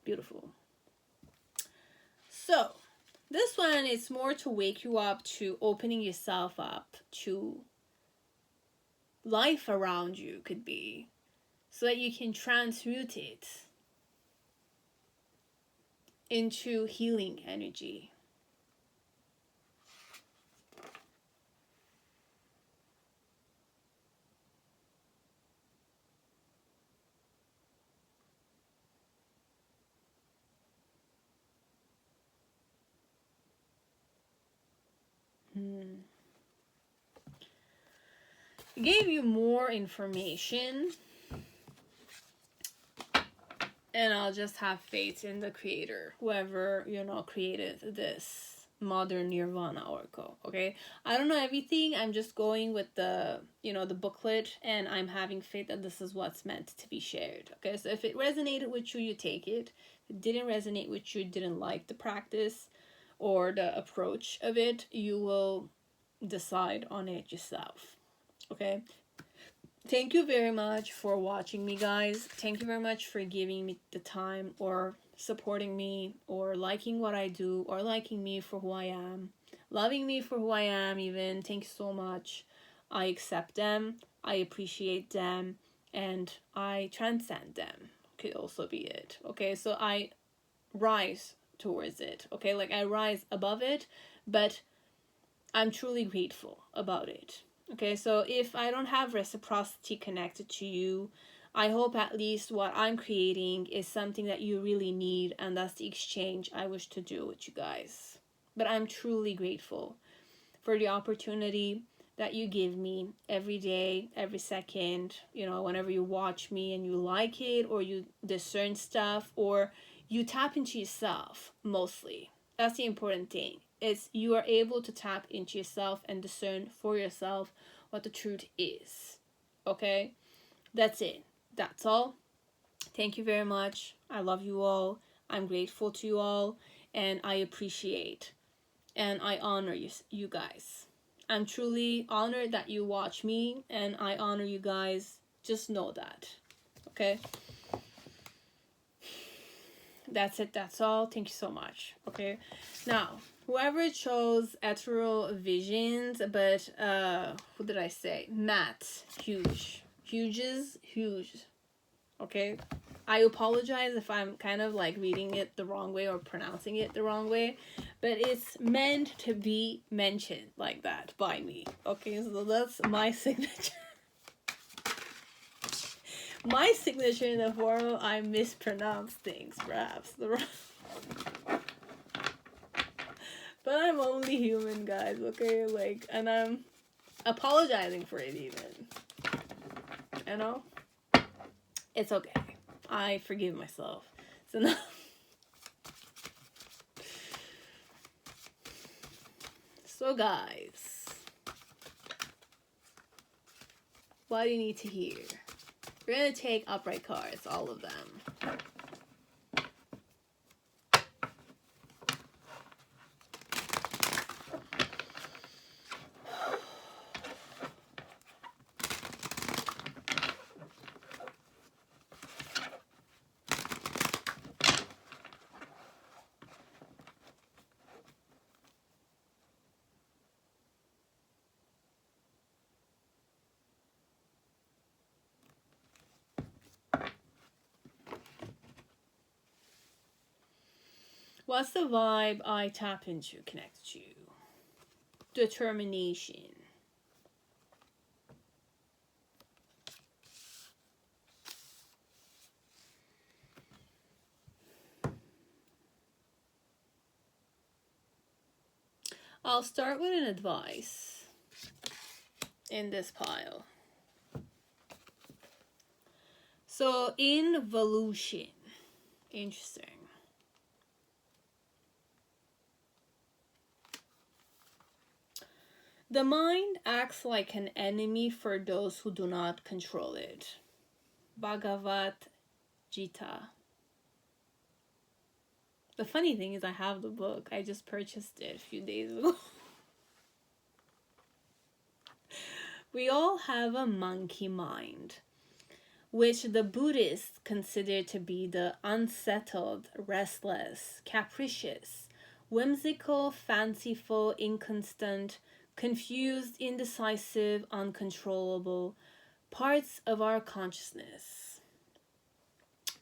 Beautiful. So, this one is more to wake you up to opening yourself up to life around you, could be, so that you can transmute it into healing energy. Gave you more information, and I'll just have faith in the creator, whoever created this modern Nirvana oracle. Okay, I don't know everything. I'm just going with the the booklet, and I'm having faith that this is what's meant to be shared. Okay, so if it resonated with you, you take it. If it didn't resonate with you, didn't like the practice or the approach of it, you will decide on it yourself. Okay, thank you very much for watching me, guys. Thank you very much for giving me the time, or supporting me, or liking what I do, or liking me for who I am, loving me for who I am even. Thank you so much. I accept them, I appreciate them, and I transcend them, could also be it. Okay, so I rise towards it. Okay, like I rise above it, but I'm truly grateful about it. Okay, so if I don't have reciprocity connected to you, I hope at least what I'm creating is something that you really need, and that's the exchange I wish to do with you guys. But I'm truly grateful for the opportunity that you give me every day, every second, whenever you watch me and you like it, or you discern stuff, or you tap into yourself mostly. That's the important thing. Is you are able to tap into yourself and discern for yourself what the truth is. Okay? That's it. That's all. Thank you very much. I love you all. I'm grateful to you all, and I appreciate and I honor you guys. I'm truly honored that you watch me, and I honor you guys. Just know that. Okay? That's it. That's all. Thank you so much. Okay? Now, whoever chose Ethereal Visions, but what did I say? Matt. Huge. Huge. Okay? I apologize if I'm kind of like reading it the wrong way or pronouncing it the wrong way, but it's meant to be mentioned like that by me. Okay, so that's my signature. My signature in the form of I mispronounce things, perhaps. But I'm only human, guys, okay? Like, and I'm apologizing for it even. You know? It's okay. I forgive myself. So now, so guys, what do you need to hear? We're gonna take upright cards, all of them. What's the vibe I tap into, connect to? Determination. I'll start with an advice in this pile. So, involution. Interesting. The mind acts like an enemy for those who do not control it. Bhagavad Gita. The funny thing is I have the book. I just purchased it a few days ago. We all have a monkey mind, which the Buddhists consider to be the unsettled, restless, capricious, whimsical, fanciful, inconstant, confused, indecisive, uncontrollable parts of our consciousness.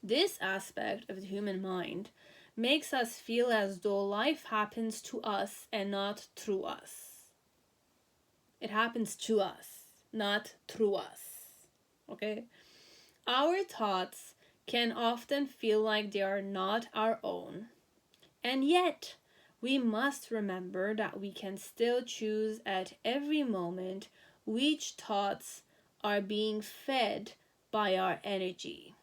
This aspect of the human mind makes us feel as though life happens to us and not through us. It happens to us, not through us. Okay? Our thoughts can often feel like they are not our own, and yet we must remember that we can still choose at every moment which thoughts are being fed by our energy.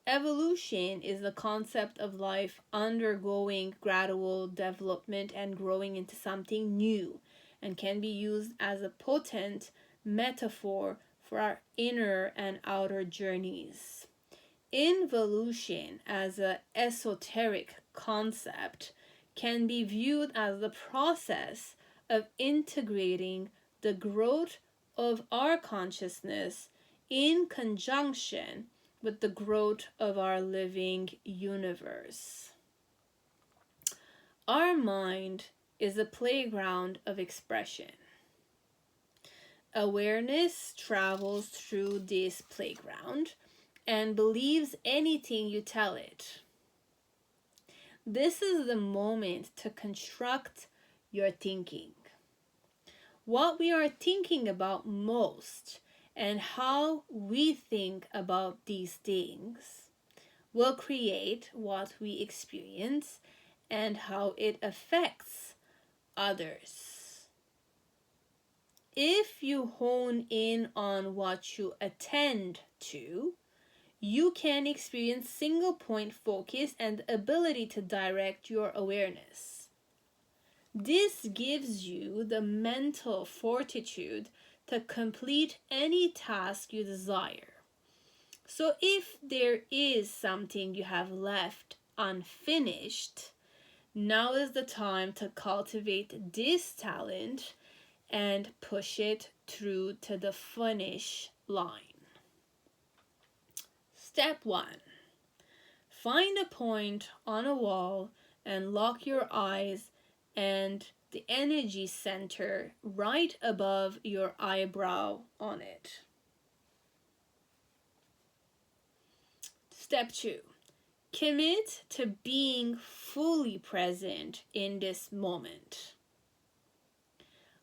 Evolution is the concept of life undergoing gradual development and growing into something new, and can be used as a potent metaphor for our inner and outer journeys. Involution as an esoteric concept can be viewed as the process of integrating the growth of our consciousness in conjunction with the growth of our living universe. Our mind is a playground of expression. Awareness travels through this playground and believes anything you tell it. This is the moment to construct your thinking. What we are thinking about most And how we think about these things will create what we experience and how it affects others. If you hone in on what you attend to, you can experience single point focus and the ability to direct your awareness. This gives you the mental fortitude to complete any task you desire. So if there is something you have left unfinished, now is the time to cultivate this talent and push it through to the finish line. Step 1. Find a point on a wall and lock your eyes and the energy center right above your eyebrow on it. Step 2. Commit to being fully present in this moment.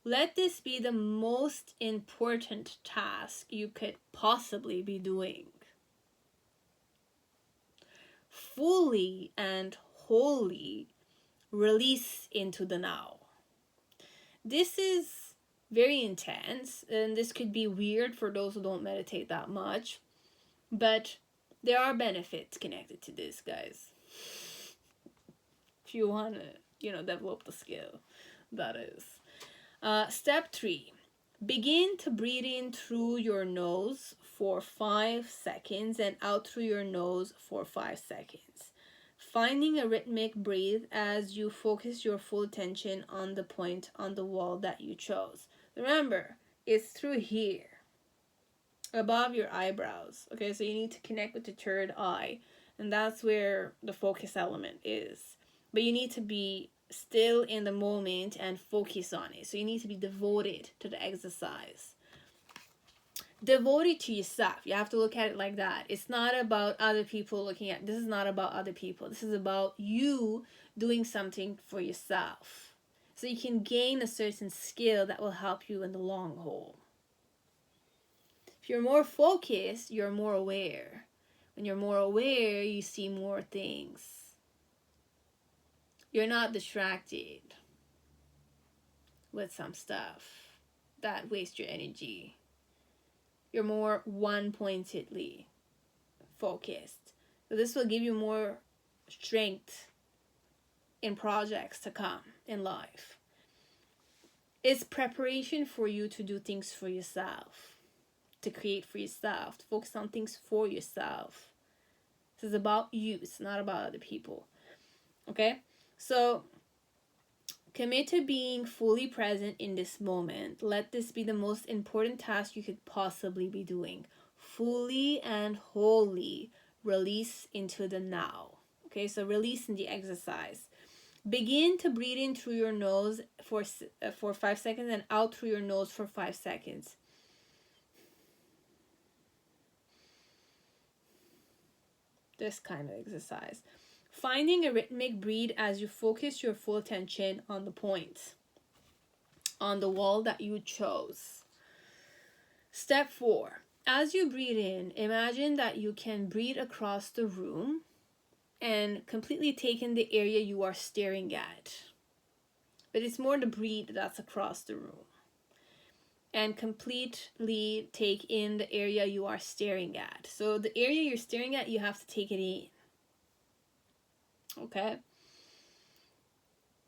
Let this be the most important task you could possibly be doing. Fully and wholly release into the now. This is very intense, and this could be weird for those who don't meditate that much, but there are benefits connected to this, guys. If you want to, develop the skill, that is. Step 3. Begin to breathe in through your nose for 5 seconds and out through your nose for 5 seconds. Finding a rhythmic breathe as you focus your full attention on the point on the wall that you chose. Remember, it's through here, above your eyebrows. Okay, so you need to connect with the third eye, and that's where the focus element is. But you need to be still in the moment and focus on it. So you need to be devoted to the exercise. Devoted to yourself. You have to look at it like that. It's not about other people looking at. This is not about other people. This is about you doing something for yourself. So you can gain a certain skill that will help you in the long haul. If you're more focused, you're more aware. When you're more aware, you see more things. You're not distracted with some stuff that wastes your energy. You're more one-pointedly focused. So this will give you more strength in projects to come in life. It's preparation for you to do things for yourself, to create for yourself, to focus on things for yourself. This is about you. It's not about other people. Okay? So commit to being fully present in this moment. Let this be the most important task you could possibly be doing. Fully and wholly release into the now. Okay, so release in the exercise. Begin to breathe in through your nose for 5 seconds and out through your nose for 5 seconds. This kind of exercise. Finding a rhythmic breathe as you focus your full attention on the point, on the wall that you chose. Step 4. As you breathe in, imagine that you can breathe across the room and completely take in the area you are staring at. But it's more the breathe that's across the room. And completely take in the area you are staring at. So the area you're staring at, you have to take it in. Okay?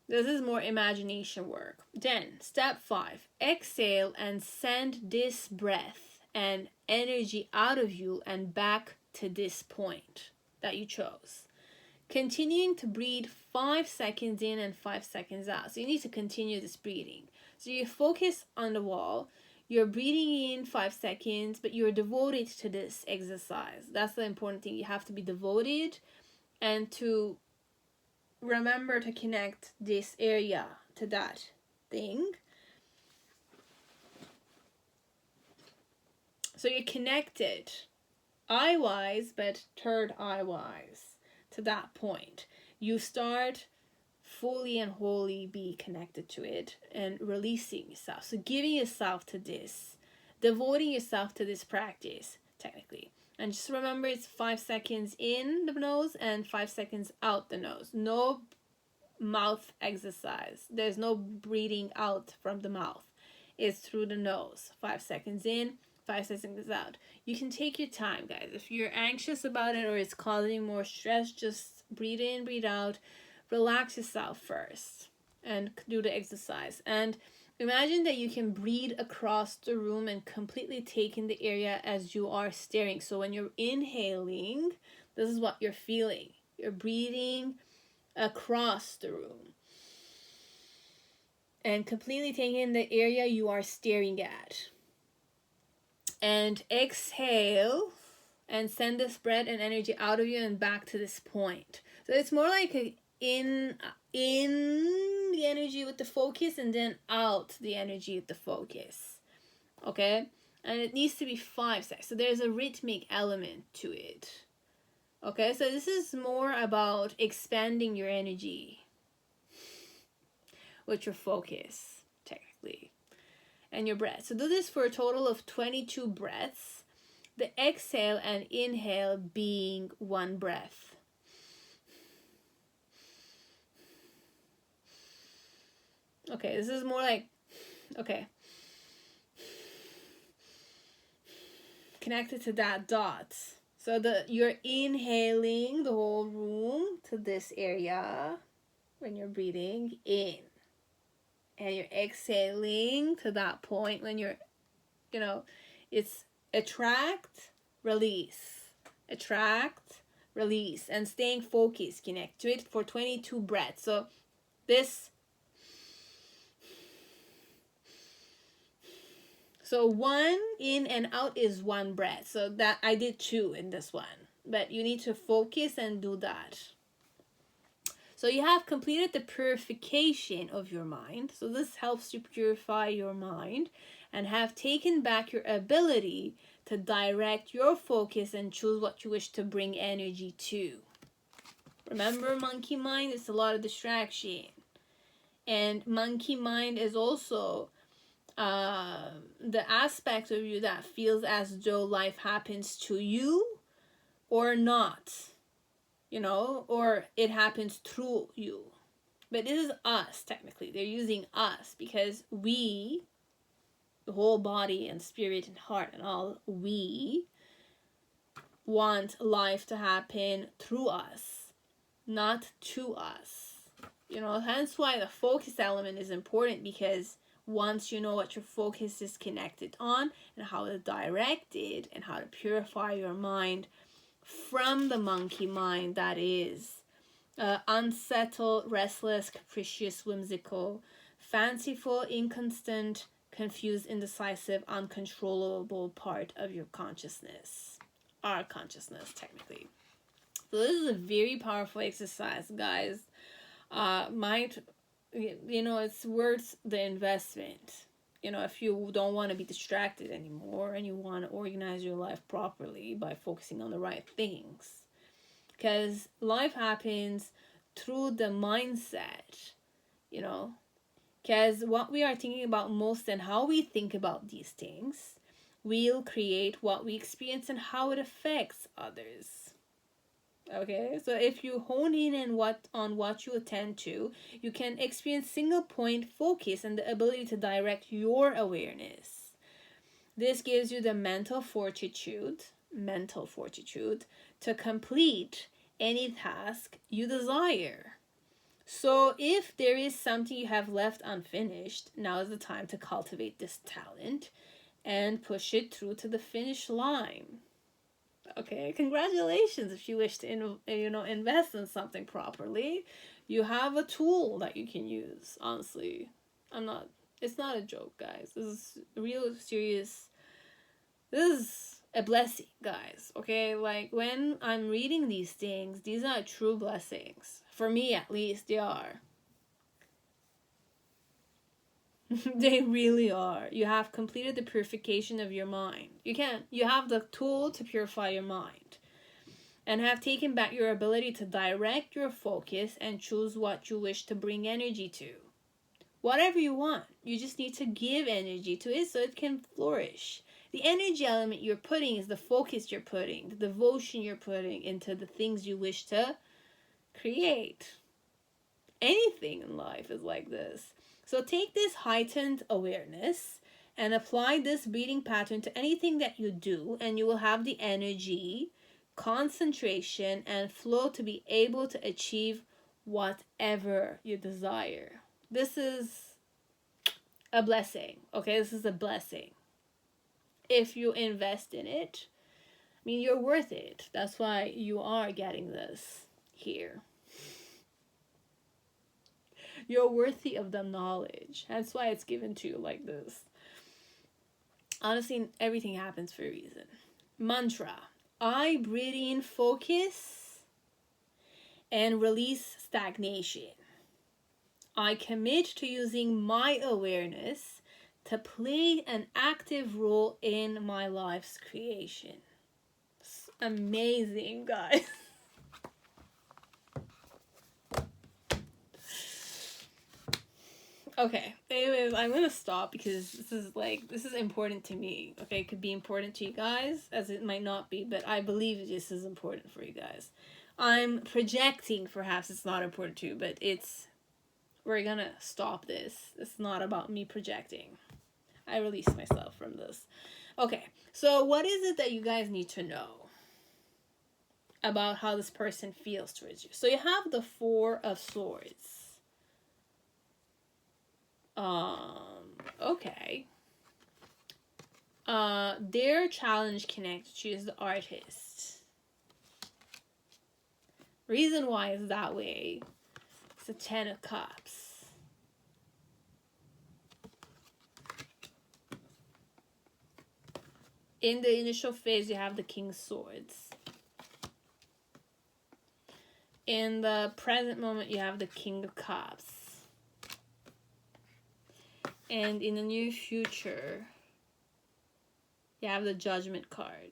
This is more imagination work. Then, step 5. Exhale and send this breath and energy out of you and back to this point that you chose. Continuing to breathe 5 seconds in and 5 seconds out. So you need to continue this breathing. So you focus on the wall. You're breathing in 5 seconds, but you're devoted to this exercise. That's the important thing. You have to be devoted and to remember to connect this area to that thing. So you're connected eye-wise, but third eye-wise to that point. You start fully and wholly be connected to it and releasing yourself. So giving yourself to this, devoting yourself to this practice, technically. And just remember, it's 5 seconds in the nose and 5 seconds out the nose. No mouth exercise. There's no breathing out from the mouth. It's through the nose. 5 seconds in, 5 seconds out. You can take your time, guys. If you're anxious about it or it's causing more stress, just breathe in, breathe out. Relax yourself first and do the exercise. And imagine that you can breathe across the room and completely take in the area as you are staring. So when you're inhaling, this is what you're feeling. You're breathing across the room and completely taking in the area you are staring at. And exhale and send this breath and energy out of you and back to this point. So it's more like in the energy with the focus and then out the energy with the focus. Okay? And it needs to be 5 seconds. So there's a rhythmic element to it. Okay? So this is more about expanding your energy with your focus, technically, and your breath. So do this for a total of 22 breaths. The exhale and inhale being 1 breath. Okay, this is more like, okay, connected to that dot. So you're inhaling the whole room to this area when you're breathing in. And you're exhaling to that point when you're, it's attract, release. Attract, release. And staying focused, connect to it for 22 breaths. So this, so 1 in and out is 1 breath. So that I did 2 in this one. But you need to focus and do that. So you have completed the purification of your mind. So this helps you purify your mind and have taken back your ability to direct your focus and choose what you wish to bring energy to. Remember, monkey mind is a lot of distraction. And monkey mind is also the aspect of you that feels as though life happens to you or not. Or it happens through you. But this is us, technically. They're using us because we, the whole body and spirit and heart and all, we want life to happen through us, not to us. Hence why the focus element is important, because once you know what your focus is connected on and how to direct it and how to purify your mind from the monkey mind that is unsettled, restless, capricious, whimsical, fanciful, inconstant, confused, indecisive, uncontrollable part of your consciousness. Our consciousness, technically. So this is a very powerful exercise, guys. It's worth the investment. If you don't want to be distracted anymore and you want to organize your life properly by focusing on the right things. Because life happens through the mindset, Because what we are thinking about most and how we think about these things will create what we experience and how it affects others. Okay, so if you hone in on what you attend to, you can experience single point focus and the ability to direct your awareness. This gives you the mental fortitude to complete any task you desire. So if there is something you have left unfinished, now is the time to cultivate this talent and push it through to the finish line. Okay, congratulations if you wish to invest in something properly. You have a tool that you can use. Honestly, it's not a joke, guys. This is real serious. This is a blessing, guys. Okay, like when I'm reading these things, these are true blessings. For me, at least, they are. They really are. You have completed the purification of your mind. You have the tool to purify your mind and have taken back your ability to direct your focus and choose what you wish to bring energy to. Whatever you want, you just need to give energy to it so it can flourish The energy element you're putting is the focus you're putting, the devotion you're putting into the things you wish to create. Anything in life is like this. So take this heightened awareness and apply this breathing pattern to anything that you do, and you will have the energy, concentration, and flow to be able to achieve whatever you desire. This is a blessing, okay? This is a blessing. If you invest in it, I mean, you're worth it. That's why you are getting this here. You're worthy of the knowledge. That's why it's given to you like this. Honestly, everything happens for a reason. Mantra. I breathe in focus and release stagnation. I commit to using my awareness to play an active role in my life's creation. It's amazing, guys. Okay, anyways, I'm gonna stop because this is important to me. Okay, it could be important to you guys, as it might not be, but I believe this is important for you guys. I'm projecting, perhaps it's not important to you, but we're gonna stop this. It's not about me projecting. I release myself from this. Okay, so what is it that you guys need to know about how this person feels towards you? So you have the Four of Swords. Okay. Their challenge connected to you is the artist. Reason why is that way. It's the Ten of Cups. In the initial phase, you have the King of Swords. In the present moment, you have the King of Cups. And in the near future, you have the Judgment card.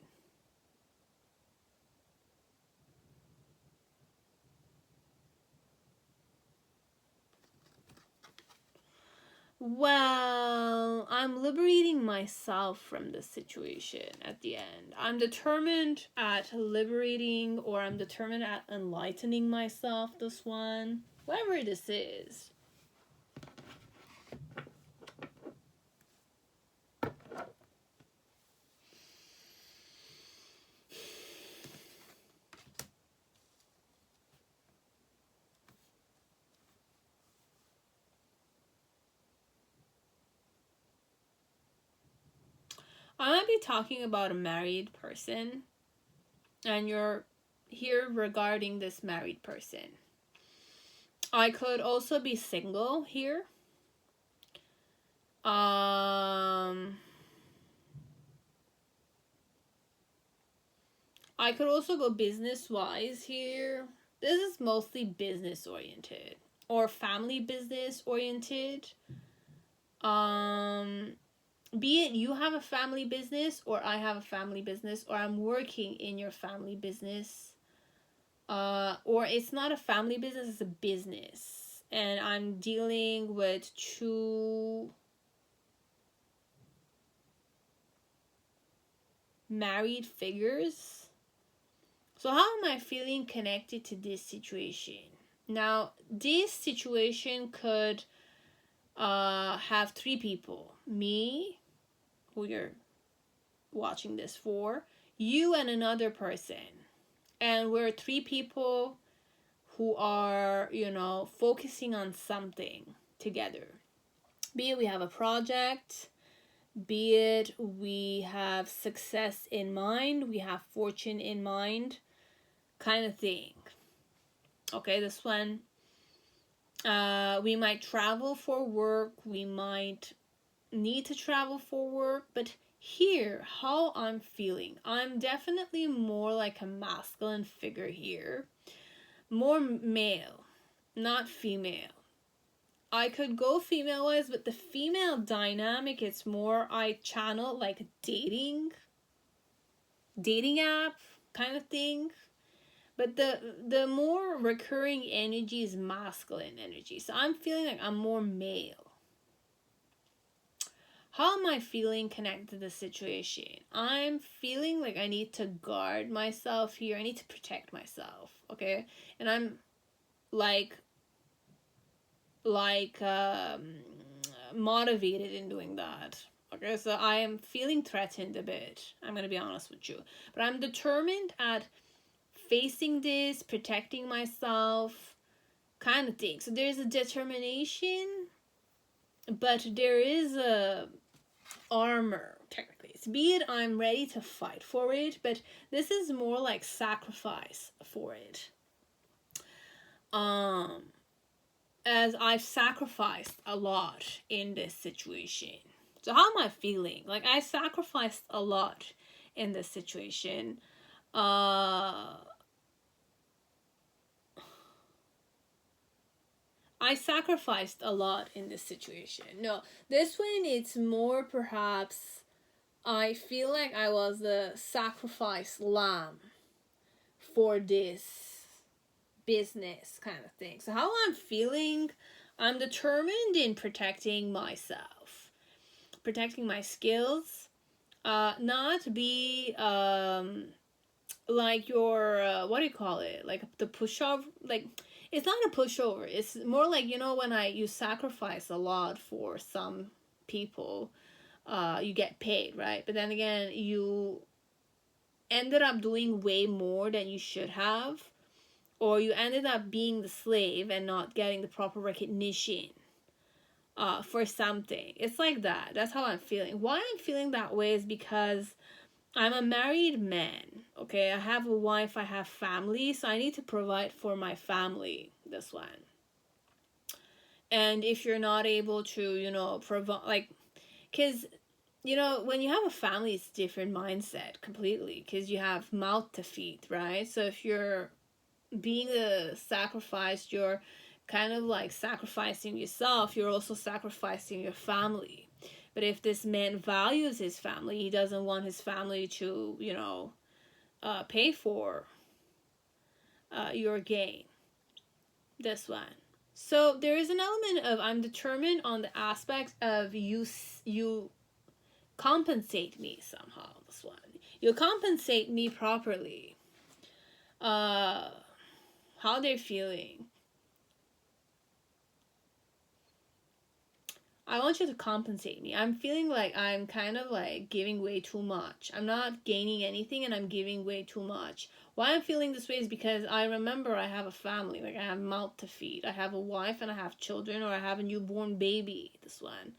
Well, I'm liberating myself from this situation at the end. I'm determined at liberating, or I'm determined at enlightening myself, this one. Whatever this is. I might be talking about a married person, and you're here regarding this married person. I could also be single here. I could also go business-wise here. This is mostly business-oriented or family business-oriented. Be it you have a family business, or I have a family business, or I'm working in your family business, or it's not a family business, it's a business, and I'm dealing with two married figures. So how am I feeling connected to this situation? Now, this situation could have three people. Me, who you're watching this for, you and another person. And we're three people who are, focusing on something together. Be it we have a project, be it we have success in mind, we have fortune in mind, kind of thing. Okay, this one, we might travel for work, we might need to travel for work, but here, how I'm feeling, I'm definitely more like a masculine figure here, more male, not female. I could go female wise, but the female dynamic, it's more, I channel like a dating app kind of thing. But the more recurring energy is masculine energy. So I'm feeling like I'm more male. How am I feeling connected to the situation? I'm feeling like I need to guard myself here. I need to protect myself, okay? And I'm like motivated in doing that. Okay, so I am feeling threatened a bit. I'm gonna be honest with you, but I'm determined at facing this, protecting myself, kind of thing. So there's a determination, but there is a armor technically. So be it I'm ready to fight for it, but this is more like sacrifice for it. As I've sacrificed a lot in this situation. So how am I feeling? Like I sacrificed a lot in this situation. I sacrificed a lot in this situation. No, this one it's more perhaps I feel like I was the sacrifice lamb for this business kind of thing. So how I'm feeling, I'm determined in protecting myself, protecting my skills, not be like your what do you call it, like the pushover, like it's not a pushover, it's more like, you know, when you sacrifice a lot for some people, you get paid, right? But then again, you ended up doing way more than you should have, or you ended up being the slave and not getting the proper recognition for something. It's like that. That's how I'm feeling. Why I'm feeling that way is because I'm a married man, okay? I have a wife, I have family, so I need to provide for my family, this one. And if you're not able to, you know, provide, like, because, you know, when you have a family, it's different mindset completely, because you have mouth to feed, right? So if you're being a sacrifice, you're kind of like sacrificing yourself, you're also sacrificing your family. But if this man values his family, he doesn't want his family to, you know, pay for your gain. This one. So there is an element of I'm determined on the aspect of you compensate me somehow. This one. You compensate me properly. How they're feeling. I want you to compensate me. I'm feeling like I'm kind of like giving way too much. I'm not gaining anything and I'm giving way too much. Why I'm feeling this way is because I remember I have a family. Like I have mouth to feed. I have a wife and I have children, or I have a newborn baby. This one.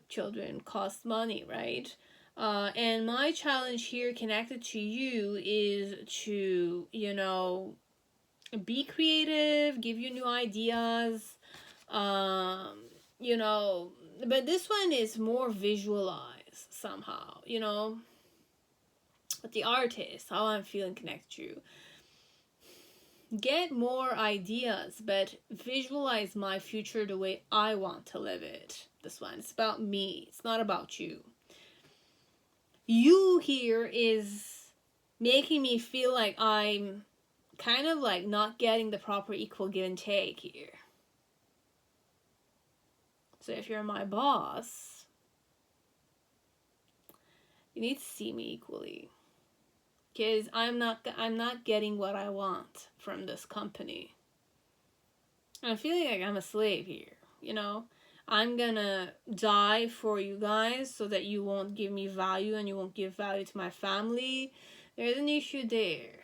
Children cost money, right? And my challenge here connected to you is to, you know, be creative, give you new ideas, you know, but this one is more visualized somehow, you know. But the artist, how I'm feeling connected to you. Get more ideas, but visualize my future the way I want to live it. This one, it's about me. It's not about you. You here is making me feel like I'm kind of like not getting the proper equal give and take here. So if you're my boss, you need to see me equally. Because I'm not getting what I want from this company. I'm feeling like I'm a slave here, you know? I'm gonna die for you guys so that you won't give me value and you won't give value to my family. There's an issue there.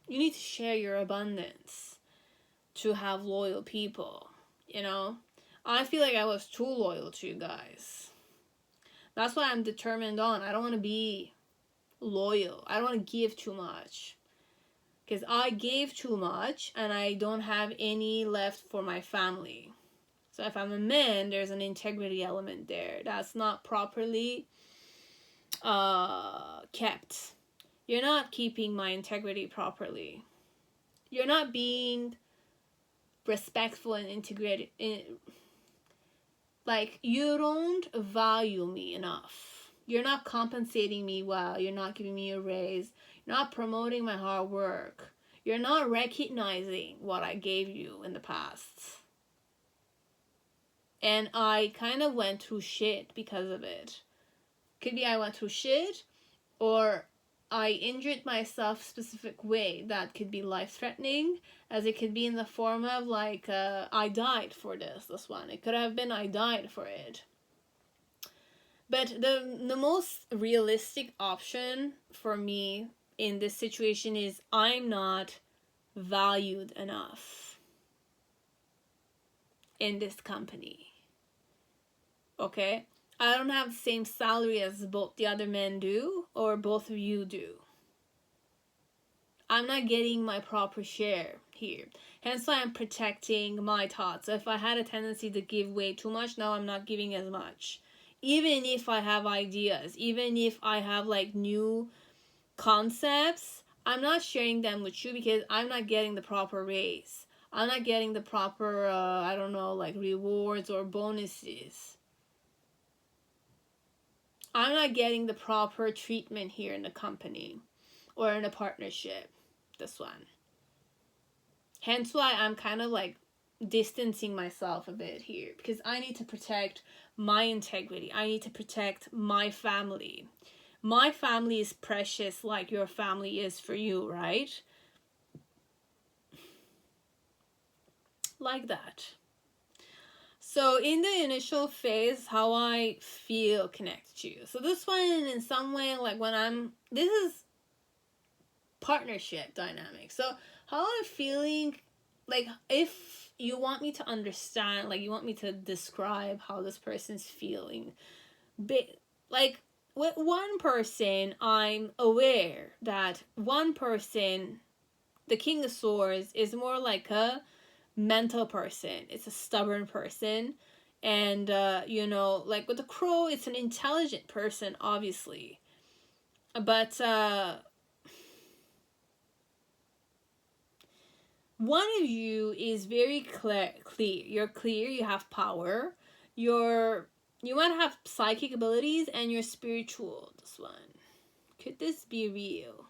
You need to share your abundance to have loyal people, you know? I feel like I was too loyal to you guys. That's what I'm determined on. I don't want to be loyal. I don't want to give too much. Because I gave too much and I don't have any left for my family. So if I'm a man, there's an integrity element there. That's not properly kept. You're not keeping my integrity properly. You're not being respectful and integrated. Like, you don't value me enough. You're not compensating me well. You're not giving me a raise. You're not promoting my hard work. You're not recognizing what I gave you in the past. and I kind of went through shit because of it. Could be I went through shit, or I injured myself specific way that could be life-threatening, as it could be in the form of like I died for this one. It could have been I died for it. But the most realistic option for me in this situation is I'm not valued enough in this company. Okay? I don't have the same salary as both the other men do, or both of you do. I'm not getting my proper share here. Hence why I'm protecting my thoughts. So if I had a tendency to give way too much, now I'm not giving as much. Even if I have ideas, even if I have like new concepts, I'm not sharing them with you because I'm not getting the proper raise. I'm not getting the proper, I don't know, like rewards or bonuses. I'm not getting the proper treatment here in the company or in a partnership. This one. Hence why I'm kind of like distancing myself a bit here, because I need to protect my integrity. I need to protect my family. My family is precious like your family is for you, right? Like that. So in the initial phase, how I feel connected to you. So this one, in some way, like this is partnership dynamic. So how I'm feeling, like if you want me to understand, like you want me to describe how this person's feeling, like with one person, I'm aware that one person, the King of Swords, is more like a mental person. It's a stubborn person. And, like with the Crow, it's an intelligent person, obviously. But, one of you is very clear. You're clear, you have power. You might have psychic abilities and you're spiritual, this one. Could this be real?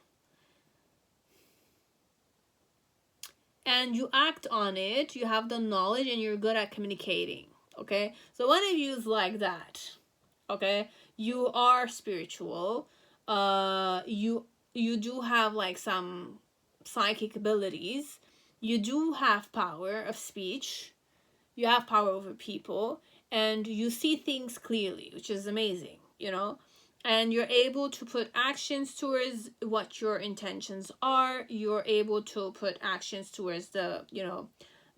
And you act on it, you have the knowledge, and you're good at communicating, okay? So one of you is like that, okay? You are spiritual. You do have like some psychic abilities. You do have power of speech. You have power over people, and you see things clearly, which is amazing, and you're able to put actions towards what your intentions are. You're able to put actions towards the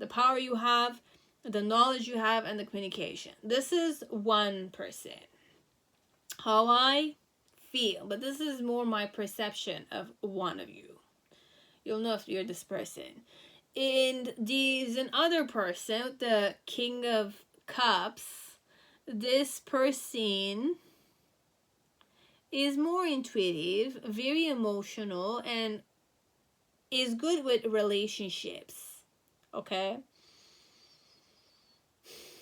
power you have, the knowledge you have, and the communication. This is one person. How I feel, but this is more my perception of one of you. You'll know if you're this person. And there's another person, the King of Cups. This person is more intuitive, very emotional, and is good with relationships, okay?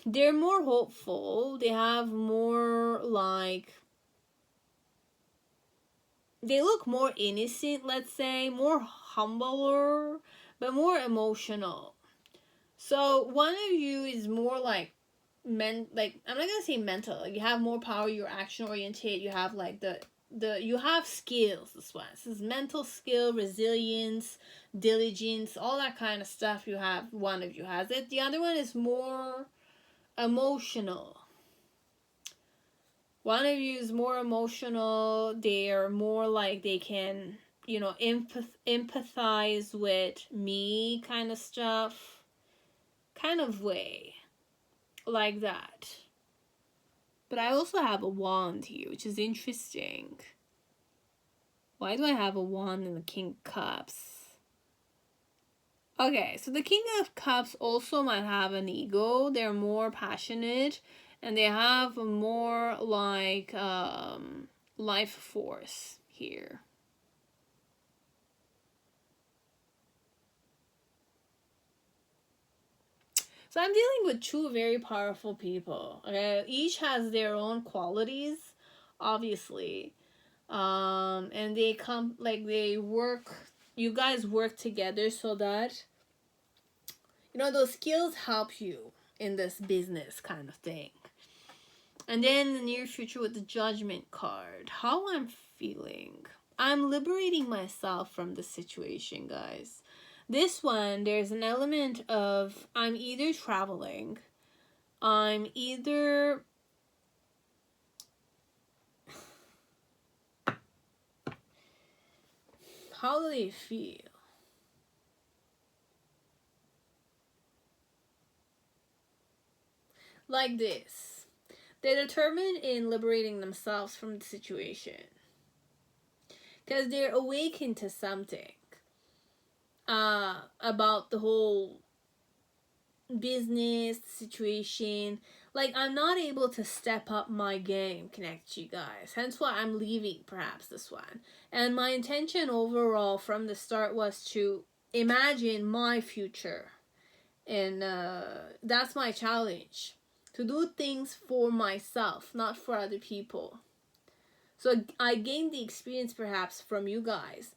They're more hopeful. They have more like, they look more innocent, let's say, more humbler, but more emotional. So one of you is more like I'm not gonna say mental. Like you have more power. You're action oriented. You have like you have skills. This is mental skill, resilience, diligence, all that kind of stuff. You have, one of you has it. The other one is more emotional. One of you is more emotional. They are more like they can, empathize with me, kind of stuff, kind of way. Like that. But I also have a wand here, which is interesting. Why do I have a wand in the King of Cups? Okay, so the King of Cups also might have an ego. They're more passionate, and they have more like life force here. So I'm dealing with two very powerful people. Okay, each has their own qualities, obviously, and they work. You guys work together so that those skills help you. in this business kind of thing. And then in the near future with the Judgment card, how I'm feeling. I'm liberating myself from the situation, guys. This one, there's an element of I'm either traveling, I'm either how do they feel? Like this. They're determined in liberating themselves from the situation. Because they're awakened to something. About the whole business situation. Like, I'm not able to step up my game, connect to you guys. Hence why I'm leaving, perhaps, this one. And my intention overall from the start was to imagine my future. And that's my challenge. To do things for myself, not for other people. So I gained the experience, perhaps, from you guys.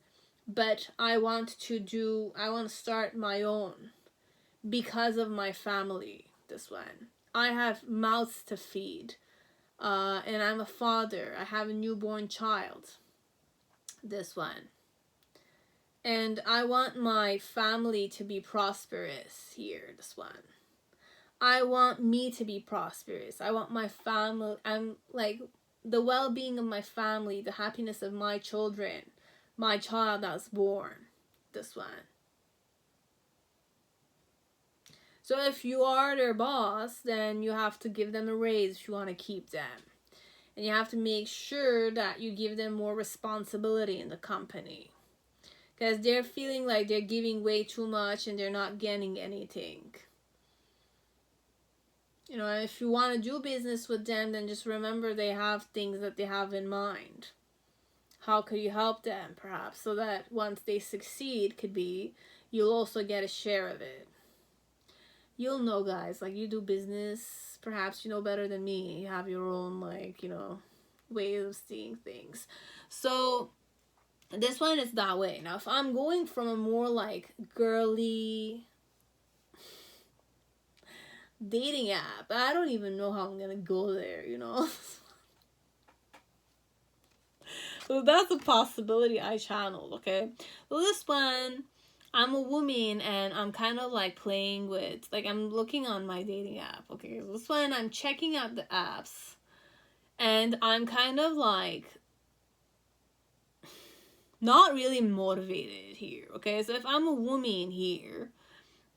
But I want to start my own. Because of my family, this one. I have mouths to feed. And I'm a father. I have a newborn child. This one. And I want my family to be prosperous here, this one. I want me to be prosperous. I want my family, I'm like, the well-being of my family, the happiness of my children, my child that was born, this one. So if you are their boss, then you have to give them a raise if you want to keep them. And you have to make sure that you give them more responsibility in the company. Because they're feeling like they're giving way too much and they're not getting anything. You know, if you want to do business with them, then just remember they have things that they have in mind. How could you help them, perhaps, so that once they succeed, could be, you'll also get a share of it. You'll know, guys, like, you do business, perhaps you know better than me. You have your own, like, you know, way of seeing things. So, this one is that way. Now, if I'm going from a more, like, girly dating app, I don't even know how I'm gonna go there, you know? So, that's a possibility I channeled, okay? So, this one, I'm a woman and I'm kind of like playing with, like, I'm looking on my dating app, okay? So this one, I'm checking out the apps and I'm kind of like not really motivated here, okay? So if I'm a woman here,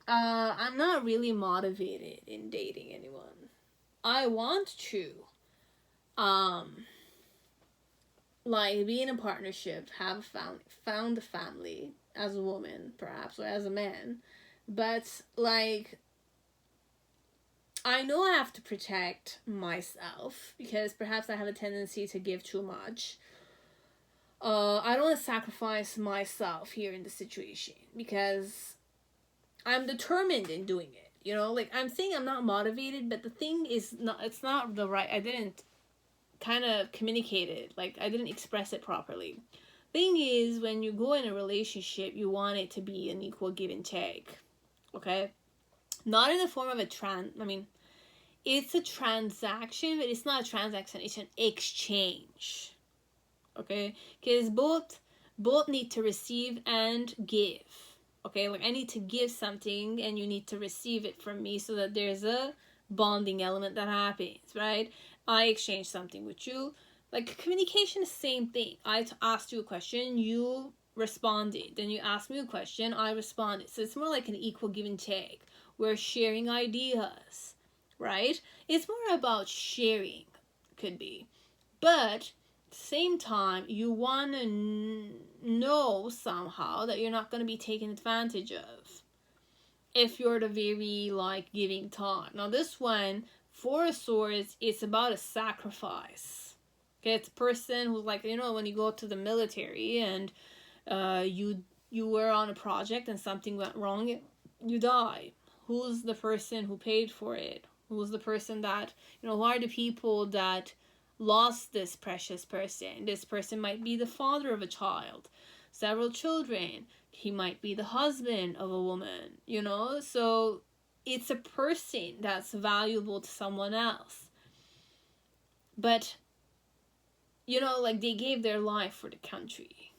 I'm not really motivated in dating anyone. I want to, like, be in a partnership, have found a family, as a woman, perhaps, or as a man. But, like, I know I have to protect myself, because perhaps I have a tendency to give too much. I don't want to sacrifice myself here in the situation, because I'm determined in doing it, you know? Like, I'm saying I'm not motivated, but the thing is, it's not the right, I didn't kind of communicate it, like, I didn't express it properly. Thing is, when you go in a relationship, you want it to be an equal give and take, okay? Not in the form of it's a transaction, but it's not a transaction, it's an exchange, okay? Because both need to receive and give, okay? Like, I need to give something, and you need to receive it from me, so that there's a bonding element that happens, right? I exchange something with you. Like, communication is the same thing. I asked you a question, you responded. Then you asked me a question, I responded. So it's more like an equal give and take. We're sharing ideas, right? It's more about sharing, could be. But at the same time, you want to know somehow that you're not going to be taken advantage of. If you're the very, like, giving type. Now, this one, Four of Swords, it's about a sacrifice. Okay, it's a person who's like, you know, when you go to the military and you were on a project and something went wrong, you die. Who's the person who paid for it? Who's the person that, you know, who are the people that lost this precious person? This person might be the father of a child, several children. He might be the husband of a woman, you know? So it's a person that's valuable to someone else. But, you know, like they gave their life for the country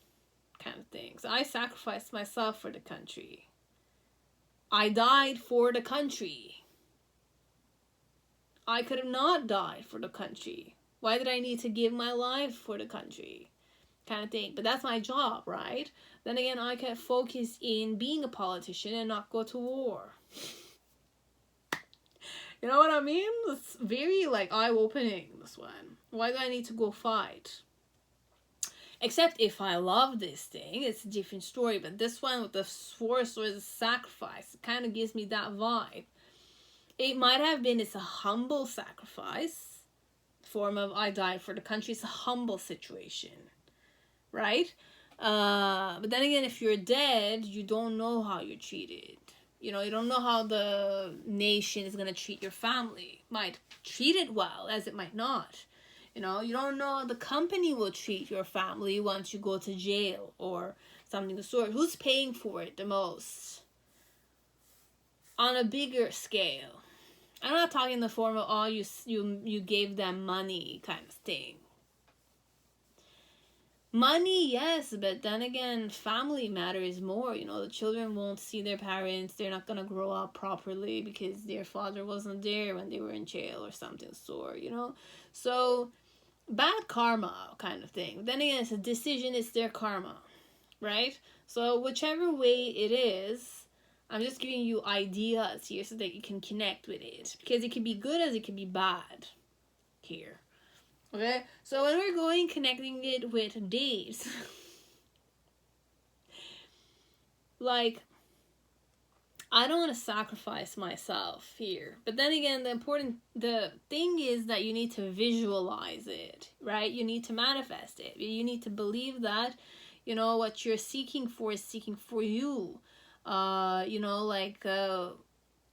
kind of thing. So I sacrificed myself for the country. I died for the country. I could have not died for the country. Why did I need to give my life for the country? Kind of thing. But that's my job, right? Then again, I can focus in being a politician and not go to war. You know what I mean? It's very like eye-opening, this one. Why do I need to go fight? Except if I love this thing, it's a different story. But this one with the force or the sacrifice, it kind of gives me that vibe. It might have been, it's a humble sacrifice. Form of I died for the country. It's a humble situation. Right? But then again, if you're dead, you don't know how you're treated. You know, you don't know how the nation is going to treat your family. Might treat it well, as it might not. You know, you don't know how the company will treat your family once you go to jail or something of the sort. Who's paying for it the most? On a bigger scale. I'm not talking in the form of, oh, you gave them money kind of thing. Money, yes, but then again, family matters more. You know, the children won't see their parents. They're not going to grow up properly because their father wasn't there when they were in jail or something sort, you know. So, bad karma kind of thing. Then again, it's a decision, it's their karma, right? So, whichever way it is, I'm just giving you ideas here so that you can connect with it. Because it can be good as it can be bad here. Okay, so when we're connecting it with dates, like, I don't want to sacrifice myself here. But then again, the thing is that you need to visualize it, right? You need to manifest it. You need to believe that, you know, what you're seeking for is seeking for you. You know, like,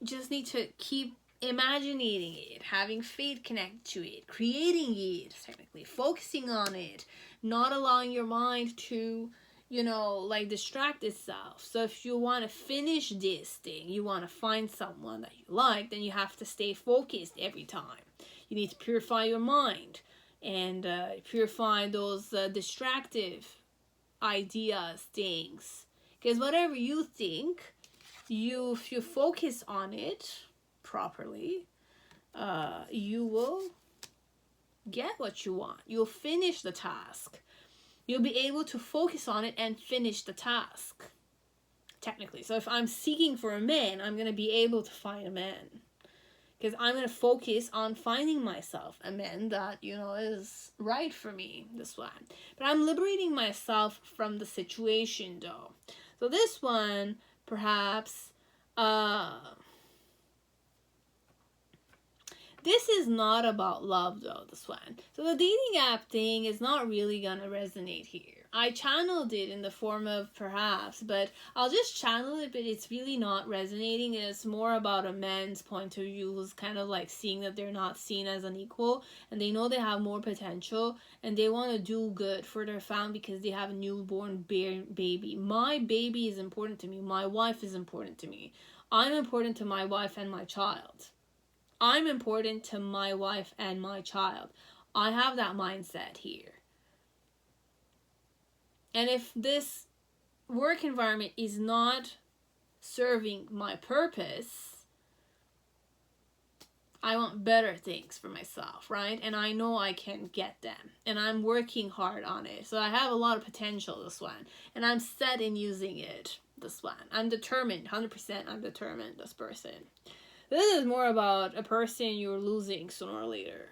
just need to keep imagining it, having faith connect to it, creating it, technically, focusing on it, not allowing your mind to, you know, like distract itself. So if you want to finish this thing, you want to find someone that you like, then you have to stay focused every time. You need to purify your mind and purify those distractive ideas, things. Because whatever you think, if you focus on it properly, you will get what you want. You'll finish the task. You'll be able to focus on it and finish the task, technically. So if I'm seeking for a man, I'm going to be able to find a man. Because I'm going to focus on finding myself a man that, you know, is right for me, this one. But I'm liberating myself from the situation, though. So this one, perhaps, this is not about love, though, this one. So the dating app thing is not really gonna resonate here. I channeled it in the form of perhaps, but I'll just channel it, but it's really not resonating. It's more about a man's point of view who's kind of like seeing that they're not seen as an equal, and they know they have more potential, and they want to do good for their family because they have a newborn baby. My baby is important to me. My wife is important to me. I'm important to my wife and my child. I'm important to my wife and my child. I have that mindset here. And if this work environment is not serving my purpose, I want better things for myself, right? And I know I can get them. And I'm working hard on it. So I have a lot of potential, this one. And I'm set in using it, this one. I'm determined, 100% I'm determined, this person. This is more about a person you're losing sooner or later.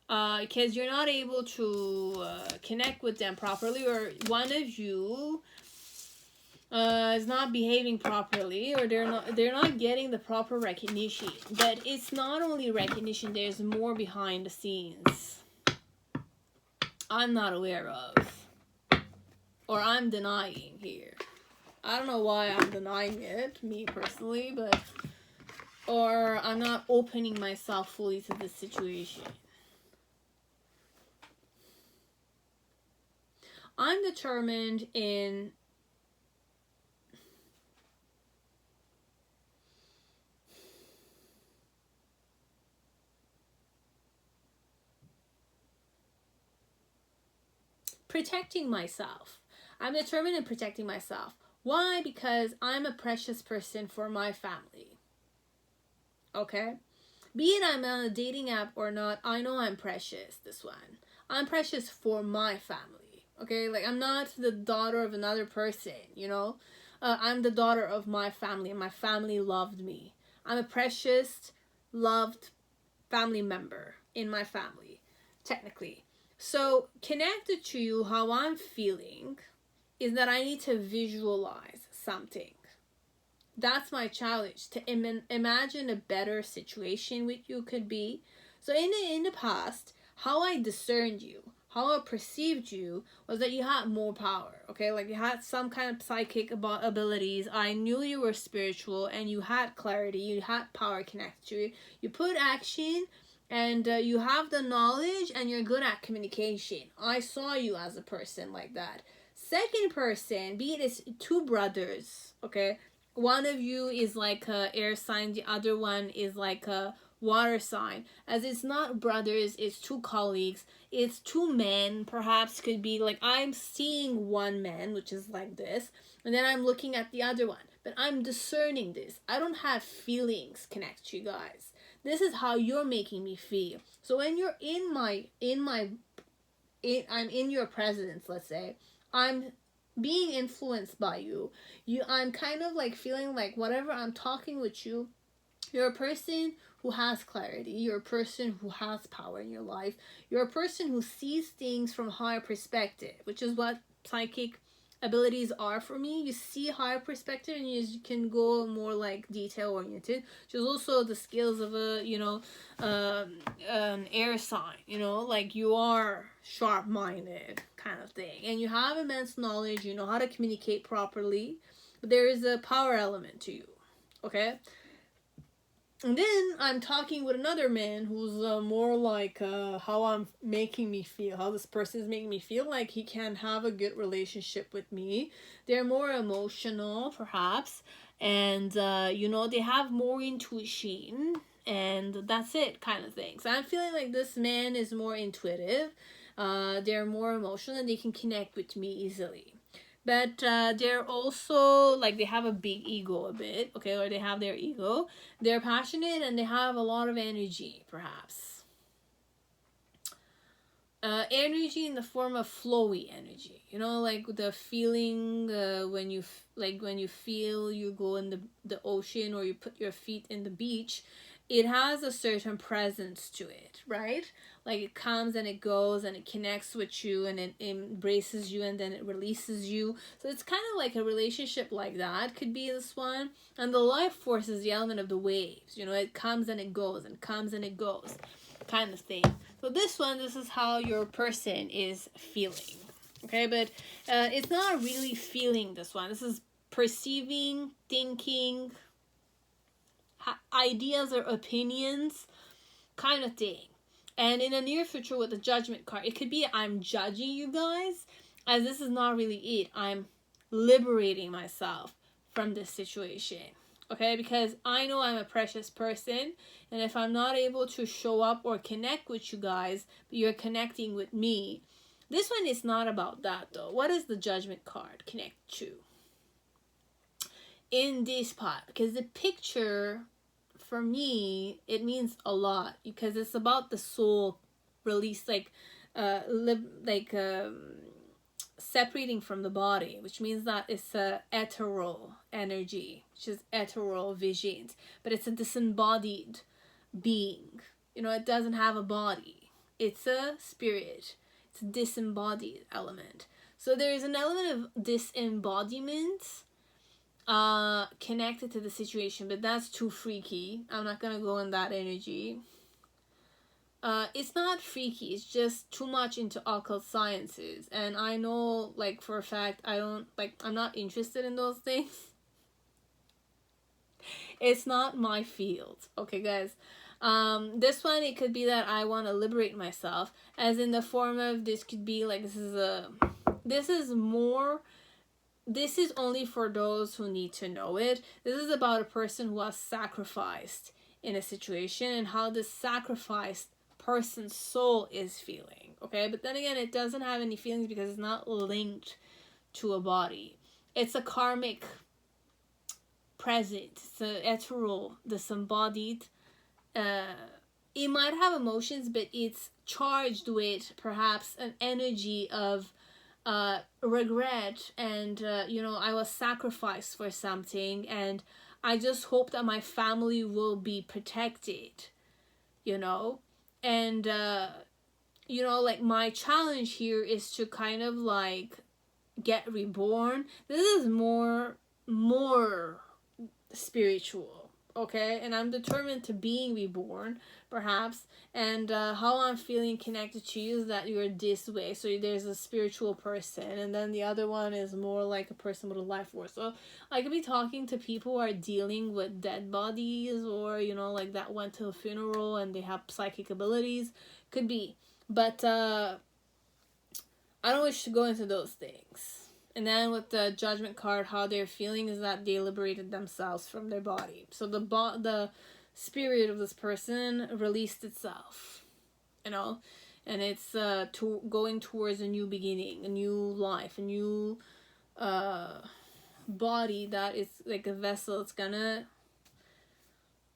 Because you're not able to connect with them properly, or one of you is not behaving properly, or they're not getting the proper recognition. But it's not only recognition, there's more behind the scenes I'm not aware of, or I'm denying here. I don't know why I'm denying it, me personally, but or I'm not opening myself fully to this situation. I'm determined in protecting myself. I'm determined in protecting myself. Why? Because I'm a precious person for my family. Okay? Be it I'm on a dating app or not, I know I'm precious, this one. I'm precious for my family. Okay? Like, I'm not the daughter of another person, you know? I'm the daughter of my family, and my family loved me. I'm a precious, loved family member in my family, technically. So, connected to you, how I'm feeling is that I need to visualize something. That's my challenge, to imagine a better situation with you could be. So in the past, how I discerned you, how I perceived you, was that you had more power, okay? Like, you had some kind of psychic abilities. I knew you were spiritual, and you had clarity, you had power connected to you. You put action, and you have the knowledge, and you're good at communication. I saw you as a person like that. Second person, be it is two brothers, okay? One of you is like a air sign, the other one is like a water sign. As it's not brothers, it's two colleagues, it's two men, perhaps could be like, I'm seeing one man, which is like this, and then I'm looking at the other one. But I'm discerning this. I don't have feelings connect to you guys. This is how you're making me feel. So when you're I'm in your presence, let's say, I'm being influenced by you. I'm kind of like feeling like whatever I'm talking with you, you're a person who has clarity. You're a person who has power in your life. You're a person who sees things from a higher perspective, which is what psychic abilities are for me. You see higher perspective, and you can go more like detail oriented, which is also the skills of a an air sign, like you are sharp minded kind of thing, and you have immense knowledge, you know how to communicate properly, but there is a power element to you. Okay, and then I'm talking with another man who's more like how I'm making me feel, how this person is making me feel like he can have a good relationship with me. They're more emotional, perhaps, and they have more intuition, and that's it, kind of thing. So I'm feeling like this man is more intuitive. They're more emotional, and they can connect with me easily. But they're also, like, they have a big ego a bit, okay, or they have their ego. They're passionate, and they have a lot of energy, perhaps. Energy in the form of flowy energy, like the feeling when you feel you go in the ocean, or you put your feet in the beach. It has a certain presence to it, right? Like, it comes and it goes, and it connects with you, and it embraces you, and then it releases you. So it's kind of like a relationship like that could be this one. And the life force is the element of the waves. It comes and it goes, and comes and it goes, kind of thing. So this is how your person is feeling. Okay, but it's not really feeling this one. This is perceiving, thinking, ideas or opinions, kind of thing. And in the near future with the judgment card, it could be I'm judging you guys, as this is not really it. I'm liberating myself from this situation. Okay, because I know I'm a precious person, and if I'm not able to show up or connect with you guys, but you're connecting with me, this one is not about that though. What is the judgment card connect to? In this part, because the picture, for me, it means a lot, because it's about the soul release, separating from the body, which means that it's a ethereal energy, which is ethereal visions, but it's a disembodied being. It doesn't have a body. It's a spirit. It's a disembodied element. So there is an element of disembodiment connected to the situation, but that's too freaky. I'm not gonna go in that energy. It's not freaky, it's just too much into occult sciences, and I know, like, for a fact, I'm not interested in those things. It's not my field, okay, guys. This one, it could be that I want to liberate myself, as in the form of, this could be like, this is only for those who need to know it. This is about a person who has sacrificed in a situation, and how this sacrifice person's soul is feeling, okay? But then again, it doesn't have any feelings because it's not linked to a body. It's a karmic present. It's an ethereal, disembodied. It might have emotions, but it's charged with perhaps an energy of regret, and I was sacrificed for something, and I just hope that my family will be protected, and like my challenge here is to kind of like get reborn. This is more spiritual, okay? And I'm determined to being reborn, perhaps. And how I'm feeling connected to you is that you're this way. So there's a spiritual person, and then the other one is more like a person with a life force. So I could be talking to people who are dealing with dead bodies, or like that went to a funeral and they have psychic abilities. Could be, but I don't wish to go into those things. And then with the Judgment card, how they're feeling is that they liberated themselves from their body. So the spirit of this person released itself, and it's going towards a new beginning, a new life, a new body that is like a vessel it's gonna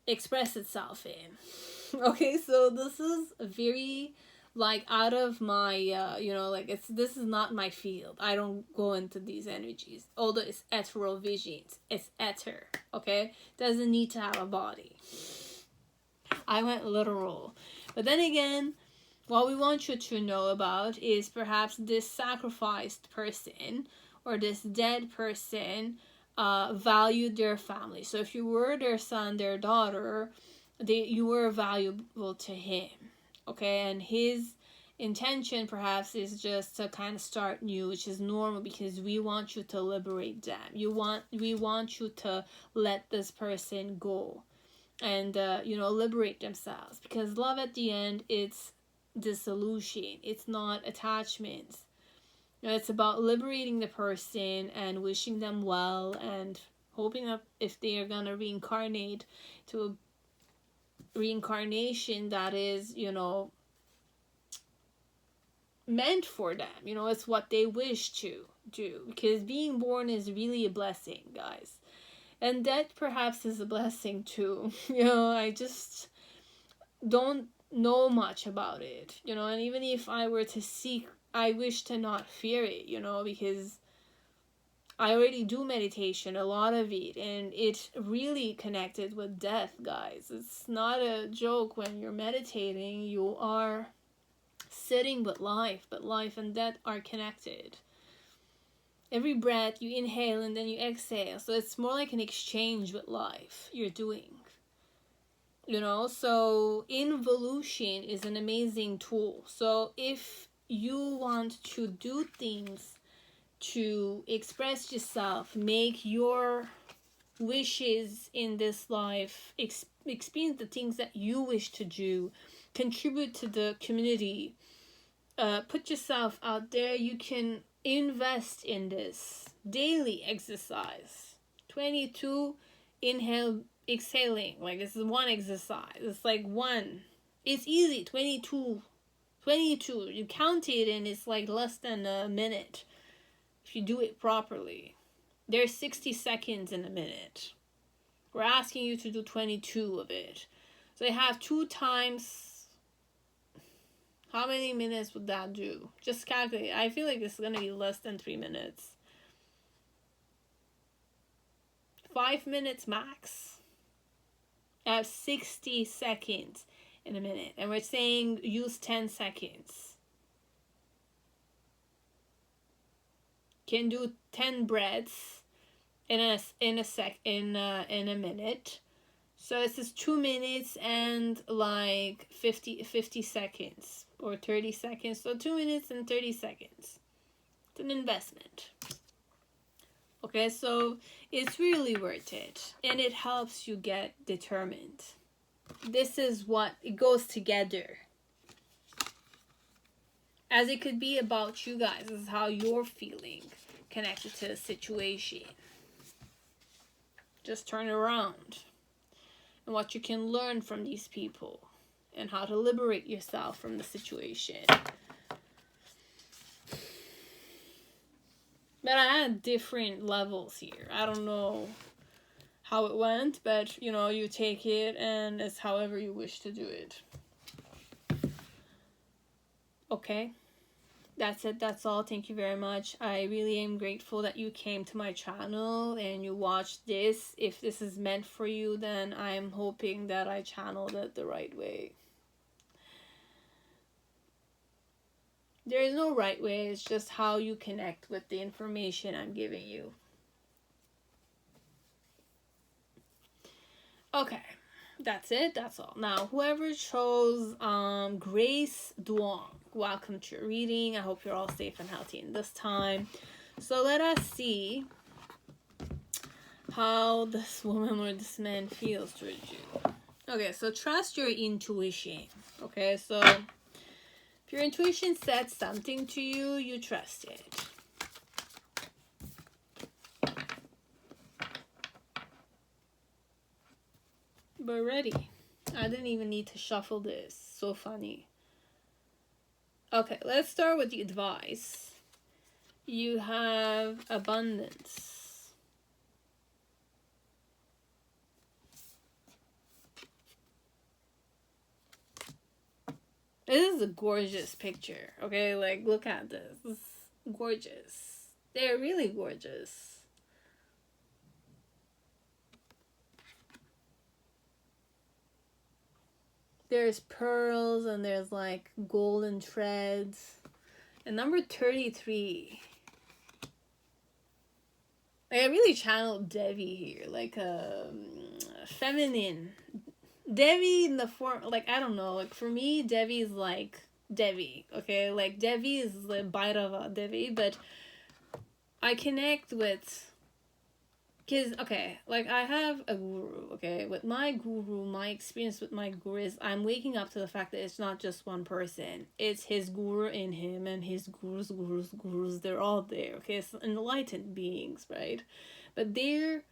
express itself in. Okay, so this is very like out of my this is not my field. I don't go into these energies, although it's ethereal visions. It's ether, okay? Doesn't need to have a body. I went literal. But then again, what we want you to know about is perhaps this sacrificed person or this dead person valued their family. So if you were their son, their daughter, you were valuable to him. Okay, and his intention perhaps is just to kind of start new, which is normal because we want you to liberate them. We want you to let this person go and liberate themselves, because love at the end, it's dissolution. It's not attachments. It's about liberating the person and wishing them well and hoping that if they are gonna reincarnate to a reincarnation that is meant for them, it's what they wish to do, because being born is really a blessing, guys, and that perhaps is a blessing too. I just don't know much about it, and even if I were to seek, I wish to not fear it, because I already do meditation, a lot of it, and it's really connected with death, guys. It's not a joke. When you're meditating, you are sitting with life, but life and death are connected. Every breath you inhale and then you exhale, so it's more like an exchange with life you're doing. So involution is an amazing tool. So if you want to do things to express yourself, make your wishes in this life, experience the things that you wish to do, contribute to the community, put yourself out there, you can invest in this daily exercise. 22 inhale, exhaling, like this is one exercise. It's like one, it's easy. 22 you count it and it's like less than a minute if you do it properly. There's 60 seconds in a minute. We're asking you to do 22 of it. So they have 2 times. How many minutes would that do? Just calculate. I feel like it's going to be less than 3 minutes. 5 minutes max. I have 60 seconds in a minute. And we're saying use 10 seconds. Can do 10 breaths in a minute. So this is 2 minutes and like 50 seconds or 30 seconds. So 2 minutes and 30 seconds. It's an investment. Okay, so it's really worth it. And it helps you get determined. This is what it goes together. As it could be about you guys. This is how you're feeling connected to the situation. Just turn around. And what you can learn from these people. and how to liberate yourself from the situation. But I had different levels here. I don't know how it went, but you know, you take it and it's however you wish to do it. Okay, that's it, that's all. Thank you very much. I really am grateful that you came to my channel and you watched this. If this is meant for you, then I'm hoping that I channeled it the right way. There is no right way, it's just how you connect with the information I'm giving you. Okay, that's it, that's all. Now, whoever chose Grace Duong, welcome to your reading. I hope you're all safe and healthy in this time. So let us see how this woman or this man feels towards you. Okay, so trust your intuition. Okay, so if your intuition said something to you, you trust it. But ready. I didn't even need to shuffle this. So funny. Okay, let's start with the advice. You have abundance. This is a gorgeous picture, okay? Like, look at this. It's gorgeous. They're really gorgeous. There's pearls and there's like golden threads. And number 33. Like, I really channeled Devi here. Like feminine. Devi in the form, like, I don't know. Like, for me, Devi is like Devi. Okay? Like, Devi is the Bhairava Devi. But I connect with... Because, okay, like, I have a guru, okay? With my guru, my experience with my guru is I'm waking up to the fact that it's not just one person. It's his guru in him and his gurus. They're all there, okay? It's enlightened beings, right? But their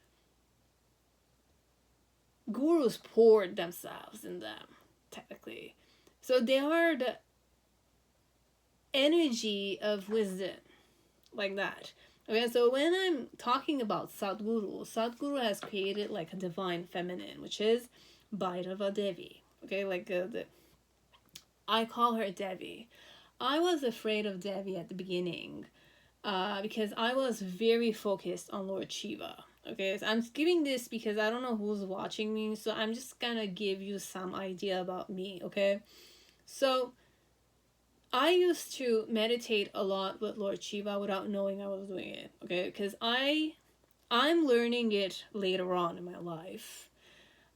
gurus poured themselves in them, technically. So they are the energy of wisdom, like that. Okay, so when I'm talking about Sadhguru has created like a divine feminine, which is Bhairava Devi. Okay, like I call her Devi. I was afraid of Devi at the beginning because I was very focused on Lord Shiva. Okay, so I'm giving this because I don't know who's watching me, so I'm just gonna give you some idea about me, okay? So I used to meditate a lot with Lord Shiva without knowing I was doing it, okay? Because I'm learning it later on in my life.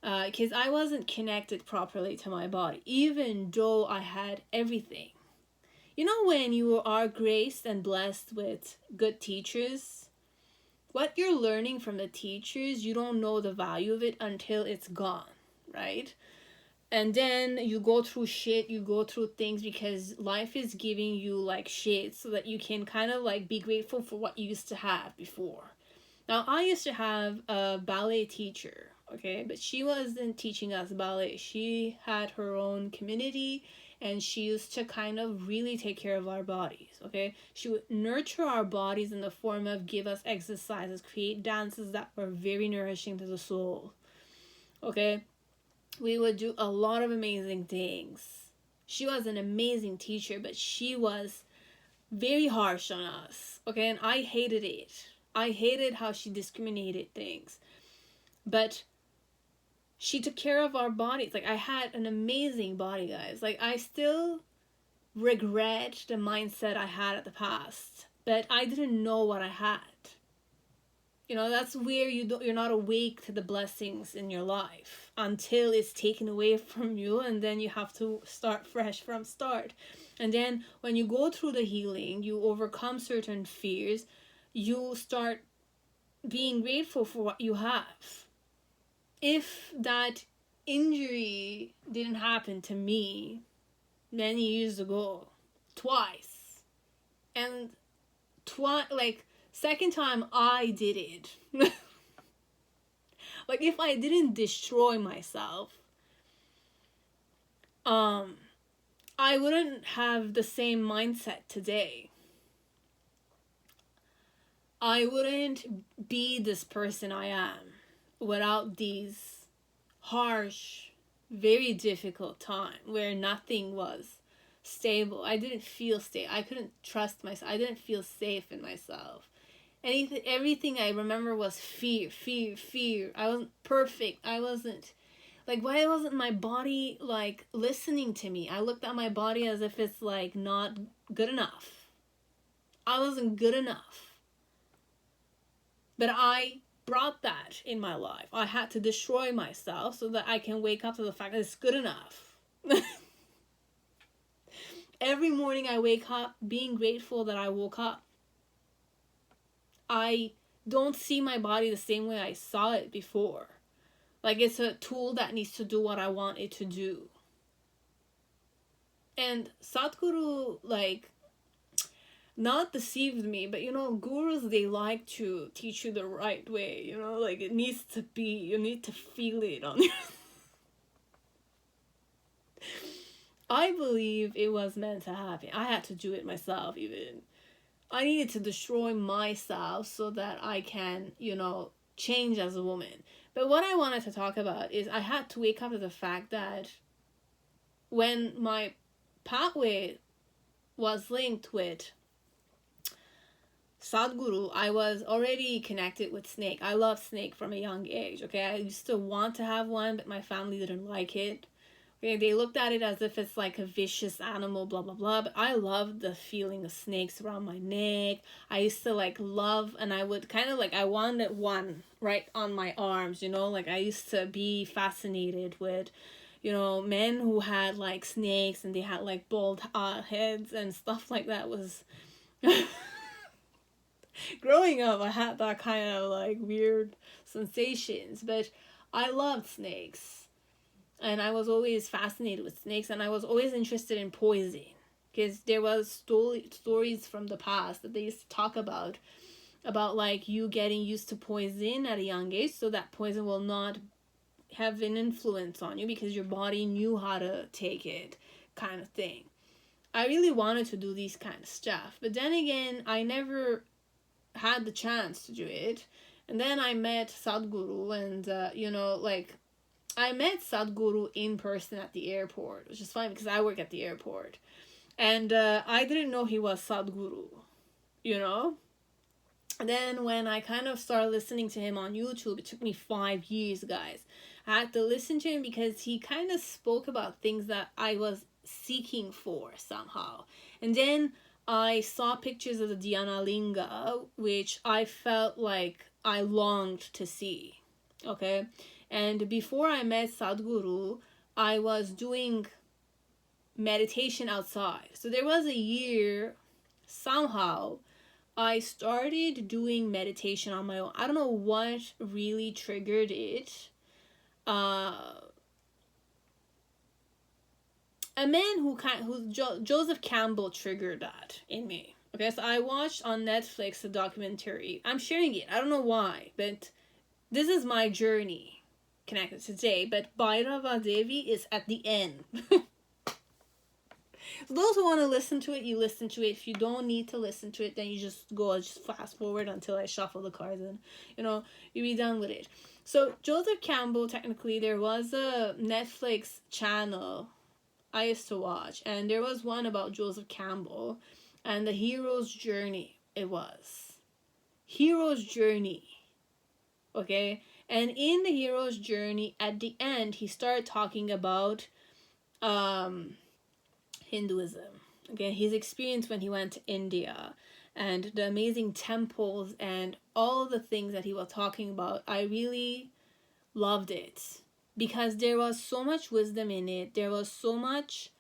Because I wasn't connected properly to my body, even though I had everything. You know, when you are graced and blessed with good teachers, what you're learning from the teachers, you don't know the value of it until it's gone, right? And then you go through shit, you go through things because life is giving you like shit so that you can kind of like be grateful for what you used to have before. Now, I used to have a ballet teacher, okay? But she wasn't teaching us ballet. She had her own community and she used to kind of really take care of our bodies, okay? She would nurture our bodies in the form of give us exercises, create dances that were very nourishing to the soul, okay? We would do a lot of amazing things. She was an amazing teacher, but she was very harsh on us, okay? And I hated it. I hated how she discriminated things. But she took care of our bodies. Like, I had an amazing body, guys. Like, I still regret the mindset I had at the past, but I didn't know what I had. You know, that's where you're not awake to the blessings in your life until it's taken away from you, and then you have to start fresh from start. And then when you go through the healing, you overcome certain fears, you start being grateful for what you have. If that injury didn't happen to me many years ago, twice, and like, second time I did it. Like, if I didn't destroy myself, I wouldn't have the same mindset today. I wouldn't be this person I am without these harsh, very difficult time where nothing was stable. I didn't feel stable. I couldn't trust myself. I didn't feel safe in myself. Everything I remember was fear, fear, fear. I wasn't perfect. I wasn't like, why wasn't my body like listening to me? I looked at my body as if it's like not good enough. I wasn't good enough. But I brought that in my life. I had to destroy myself so that I can wake up to the fact that it's good enough. Every morning I wake up being grateful that I woke up. I don't see my body the same way I saw it before. Like it's a tool that needs to do what I want it to do. And Sadhguru, like, not deceived me, but you know, gurus, they like to teach you the right way, you know, like it needs to be, you need to feel it on your... I believe it was meant to happen. I had to do it myself even. I needed to destroy myself so that I can, you know, change as a woman. But what I wanted to talk about is I had to wake up to the fact that when my pathway was linked with Sadhguru, I was already connected with snake. I loved snake from a young age, okay? I used to want to have one, but my family didn't like it. Okay, they looked at it as if it's like a vicious animal, blah, blah, blah. But I loved the feeling of snakes around my neck. I used to like love, and I would kind of like, I wanted one right on my arms, you know? Like I used to be fascinated with, you know, men who had like snakes and they had like bald heads and stuff like that was... Growing up, I had that kind of like weird sensations, but I loved snakes. And I was always fascinated with snakes, and I was always interested in poison. Because there was stories from the past that they used to talk about like you getting used to poison at a young age so that poison will not have an influence on you because your body knew how to take it, kind of thing. I really wanted to do these kind of stuff. But then again, I never had the chance to do it. And then I met Sadhguru, and you know, like I met Sadhguru in person at the airport, which is fine because I work at the airport. And I didn't know he was Sadhguru, you know? And then when I kind of started listening to him on YouTube, it took me 5 years, guys. I had to listen to him because he kind of spoke about things that I was seeking for somehow. And then I saw pictures of the Dhyana Linga, which I felt like I longed to see, okay? And before I met Sadhguru, I was doing meditation outside. So there was a year, somehow, I started doing meditation on my own. I don't know what really triggered it. A man Joseph Campbell triggered that in me. Okay, so I watched on Netflix a documentary. I'm sharing it. I don't know why, but this is my journey connected today. But Bhairava Devi is at the end. So those who want to listen to it, you listen to it. If you don't need to listen to it, then you just fast forward until I shuffle the cards and, you know, you'll be done with it. So Joseph Campbell, technically, there was a Netflix channel I used to watch, and there was one about Joseph Campbell and the hero's journey. It was hero's journey, okay? And in the hero's journey, at the end, he started talking about Hinduism, okay? His experience when he went to India and the amazing temples and all the things that he was talking about. I really loved it because there was so much wisdom in it. There was so much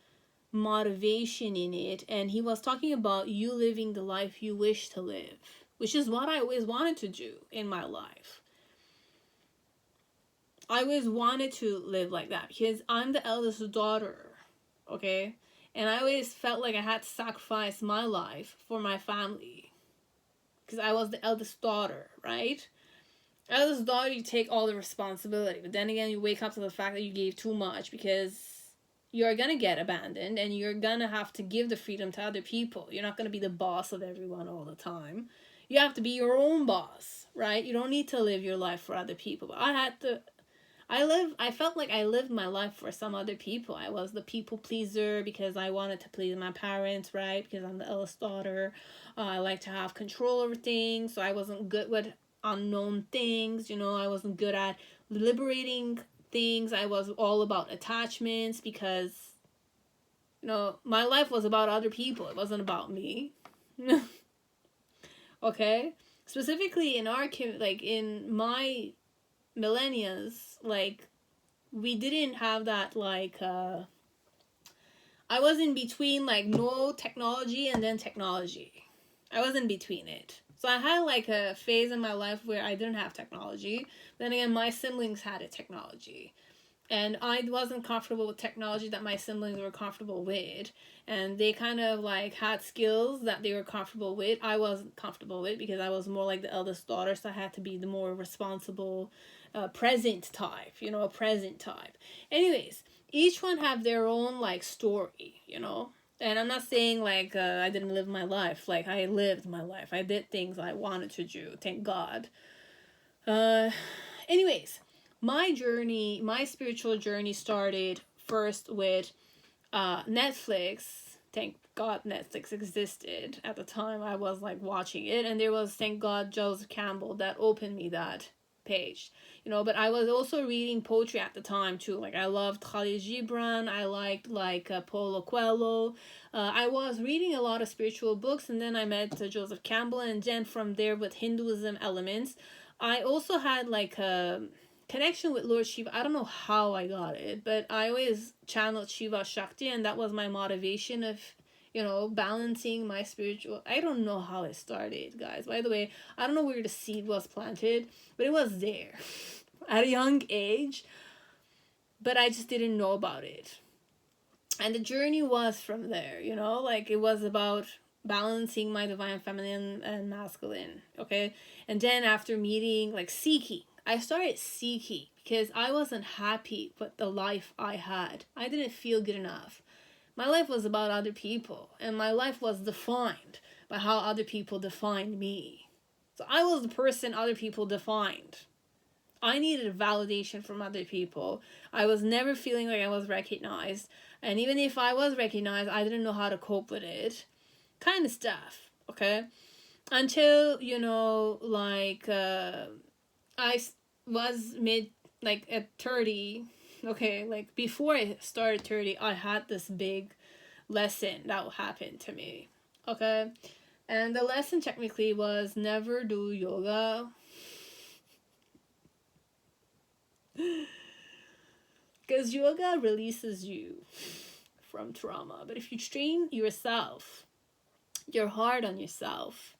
motivation in it. And he was talking about you living the life you wish to live, which is what I always wanted to do in my life. I always wanted to live like that because I'm the eldest daughter, okay? And I always felt like I had to sacrifice my life for my family because I was the eldest daughter, right? Eldest daughter, you take all the responsibility. But then again, you wake up to the fact that you gave too much because you're gonna get abandoned, and you're gonna have to give the freedom to other people. You're not gonna be the boss of everyone all the time. You have to be your own boss, right? You don't need to live your life for other people. But I felt like I lived my life for some other people. I was the people pleaser because I wanted to please my parents, right? Because I'm the eldest daughter. I like to have control over things. So I wasn't good with unknown things. I wasn't good at liberating things. I was all about attachments because, my life was about other people. It wasn't about me. Okay? Specifically in in my millennials, we didn't have that, I was in between, no technology and then technology. I was in between it. So I had a phase in my life where I didn't have technology. Then again, my siblings had a technology. And I wasn't comfortable with technology that my siblings were comfortable with. And they kind of had skills that they were comfortable with. I wasn't comfortable with because I was more like the eldest daughter. So I had to be the more responsible, present type, a present type. Anyways, each one have their own story, And I'm not saying I didn't live my life. I lived my life. I did things I wanted to do. Thank God. Anyways, my spiritual journey started first with Netflix. Thank God Netflix existed at the time I was watching it, and there was, thank God, Joseph Campbell that opened me that page. But I was also reading poetry at the time too. I loved Khalil Gibran. I liked Paulo Coelho. I was reading a lot of spiritual books, and then I met Joseph Campbell, and then from there with Hinduism elements. I also had a connection with Lord Shiva. I don't know how I got it, but I always channeled Shiva Shakti, and that was my motivation of balancing my spiritual. I don't know how it started, guys. By the way, I don't know where the seed was planted, but it was there at a young age, but I just didn't know about it. And the journey was from there, it was about balancing my divine feminine and masculine, okay? And then after meeting, seeking, I started seeking because I wasn't happy with the life I had. I didn't feel good enough. My life was about other people, and my life was defined by how other people defined me. So I was the person other people defined. I needed validation from other people. I was never feeling like I was recognized. And even if I was recognized, I didn't know how to cope with it. Kind of stuff, okay? Until, I was at 30, okay? Before I started 30, I had this big lesson that happened to me, okay? And the lesson technically was never do yoga. Because yoga releases you from trauma. But if you train yourself, you're hard on yourself,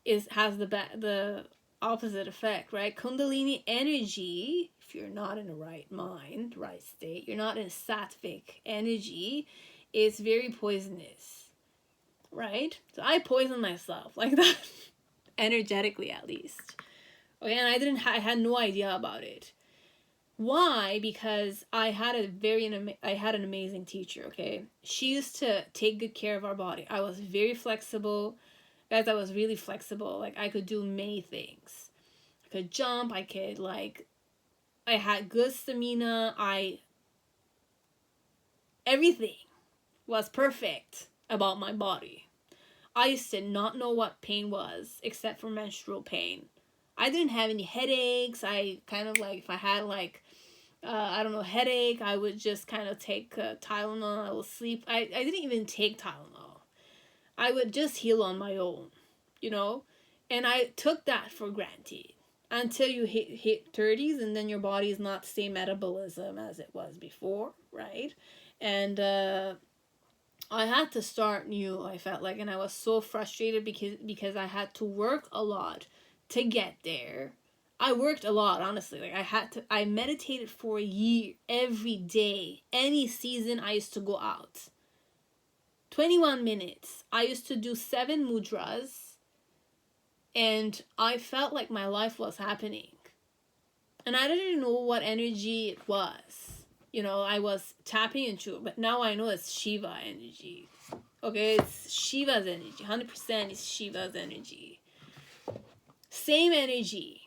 has the opposite effect, right? Kundalini energy, if you're not in the right mind, right state, you're not in sattvic energy, is very poisonous, right? So I poisoned myself like that, energetically at least. Okay, and I had no idea about it. Why? Because I had an amazing teacher, okay? She used to take good care of our body. I was very flexible. Guys, I was really flexible. I could do many things. I could jump. I had good stamina. Everything was perfect about my body. I used to not know what pain was except for menstrual pain. I didn't have any headaches. I kind of if I had headache, I would just kind of take Tylenol. I would sleep. I didn't even take Tylenol. I would just heal on my own, and I took that for granted until you hit 30s, and then your body is not the same metabolism as it was before, right? And I had to start new, I felt like, and I was so frustrated because I had to work a lot to get there. I worked a lot, honestly. I meditated for a year, every day. Any season, I used to go out. 21 minutes. I used to do 7 mudras, and I felt like my life was happening. And I didn't know what energy it was. I was tapping into, but now I know it's Shiva energy. Okay, it's Shiva's energy. 100% is Shiva's energy. Same energy.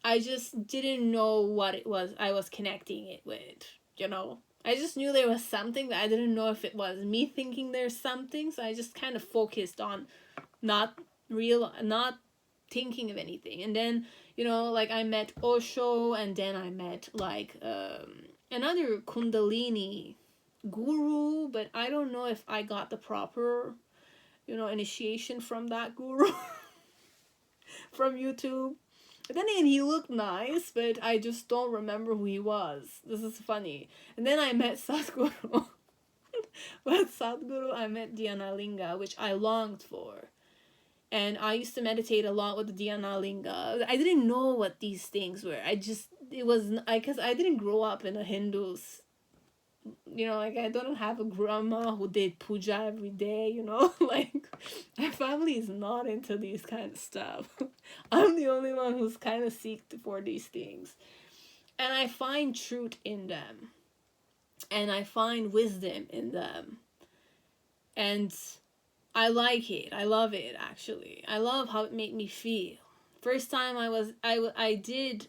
I just didn't know what it was I was connecting it with, I just knew there was something, but I didn't know if it was me thinking there's something, so I just kind of focused on not thinking of anything. And then, I met Osho, and then I met, another Kundalini guru, but I don't know if I got the proper, initiation from that guru from YouTube. But then again, he looked nice, but I just don't remember who he was. This is funny. And then I met Sadhguru. With Sadhguru, I met Dhyana Linga, which I longed for. And I used to meditate a lot with the Dhyana Linga. I didn't know what these things were. Because I didn't grow up in a Hindu's, I don't have a grandma who did puja every day, my family is not into these kind of stuff. I'm the only one who's kind of seeked for these things. And I find truth in them. And I find wisdom in them. And I like it. I love it, actually. I love how it made me feel. First time I did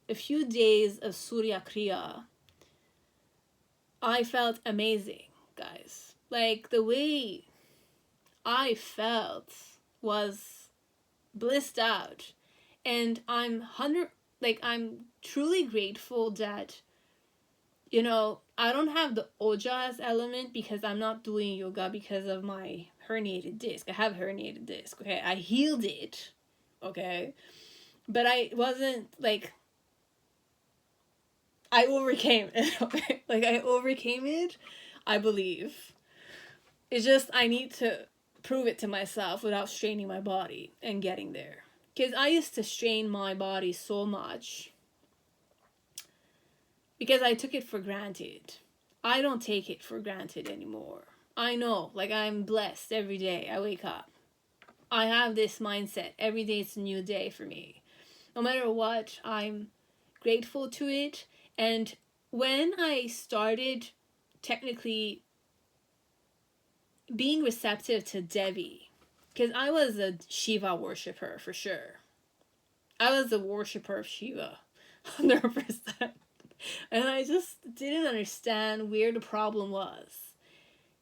a few days of Surya Kriya. I felt amazing, guys. The way I felt was blissed out. And I'm truly grateful that, I don't have the ojas element because I'm not doing yoga because of my herniated disc. I have herniated disc, okay? I healed it, okay? But I wasn't, I overcame it, okay? I overcame it, I believe. It's just I need to prove it to myself without straining my body and getting there. Because I used to strain my body so much because I took it for granted. I don't take it for granted anymore. I know, I'm blessed every day I wake up. I have this mindset. Every day it's a new day for me. No matter what, I'm grateful to it. And when I started technically being receptive to Devi, because I was a Shiva worshiper for sure. I was a worshiper of Shiva, 100%. And I just didn't understand where the problem was.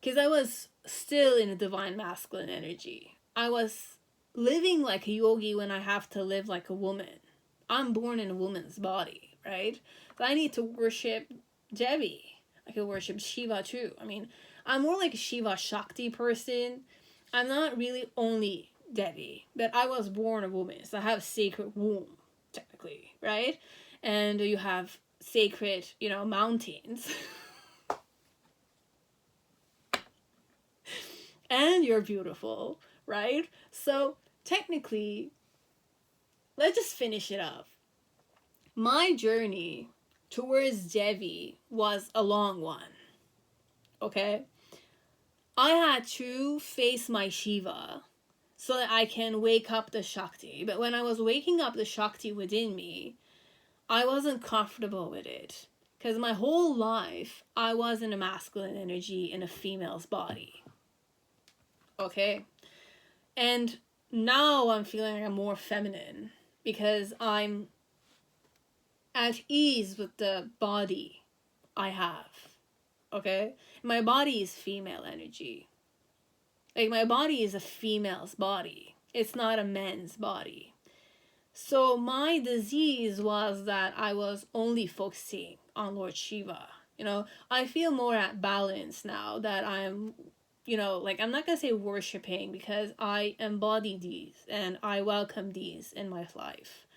Because I was still in a divine masculine energy. I was living like a yogi when I have to live like a woman. I'm born in a woman's body, right? So I need to worship Devi. I can worship Shiva too. I'm more like a Shiva Shakti person. I'm not really only Devi, but I was born a woman, so I have a sacred womb, technically, right? And you have sacred, mountains. And you're beautiful, right? So technically, let's just finish it up. My journey towards Devi was a long one, okay? I had to face my Shiva so that I can wake up the Shakti. But when I was waking up the Shakti within me, I wasn't comfortable with it. Because my whole life, I was in a masculine energy in a female's body. Okay? And now I'm feeling I'm more feminine because I'm at ease with the body I have. Okay? My body is female energy. My body is a female's body. It's not a man's body. So my disease was that I was only focusing on Lord Shiva. I feel more at balance now that I'm, I'm not going to say worshipping because I embody these and I welcome these in my life.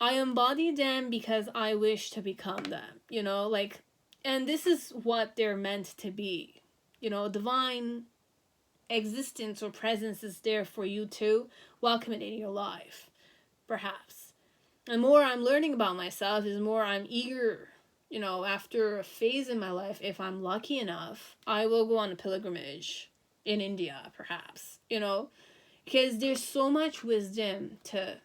I embody them because I wish to become them, and this is what they're meant to be. Divine existence or presence is there for you to welcome it in your life, perhaps. And more I'm learning about myself is more I'm eager, after a phase in my life, if I'm lucky enough, I will go on a pilgrimage in India, perhaps, because there's so much wisdom to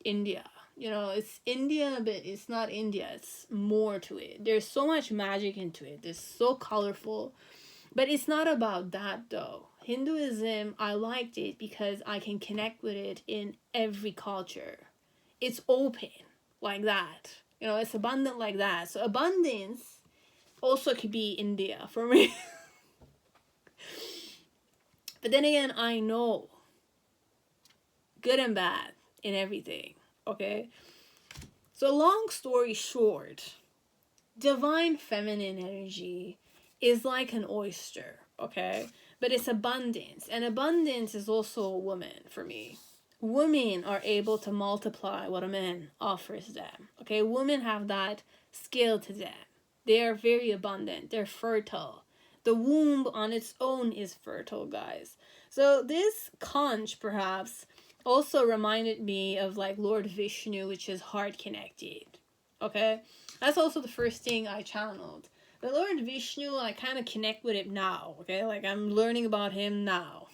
India. You know, it's India, but it's not India. It's more to it. There's so much magic into it. It's so colorful. But it's not about that though. Hinduism, I liked it because I can connect with it in every culture. It's open like that. You know, it's abundant like that. So abundance also could be India for me. But then again, I know good and bad in everything. Okay? So long story short, divine feminine energy is like an oyster, okay? But it's abundance. And abundance is also a woman for me. Women are able to multiply what a man offers them. Okay, women have that skill to them. They are very abundant. They're fertile. The womb on its own is fertile, guys. So this conch perhaps also reminded me of like Lord Vishnu, which is heart connected. Okay, that's also the first thing I channeled. But Lord Vishnu, I kind of connect with it now. Okay, like I'm learning about him now.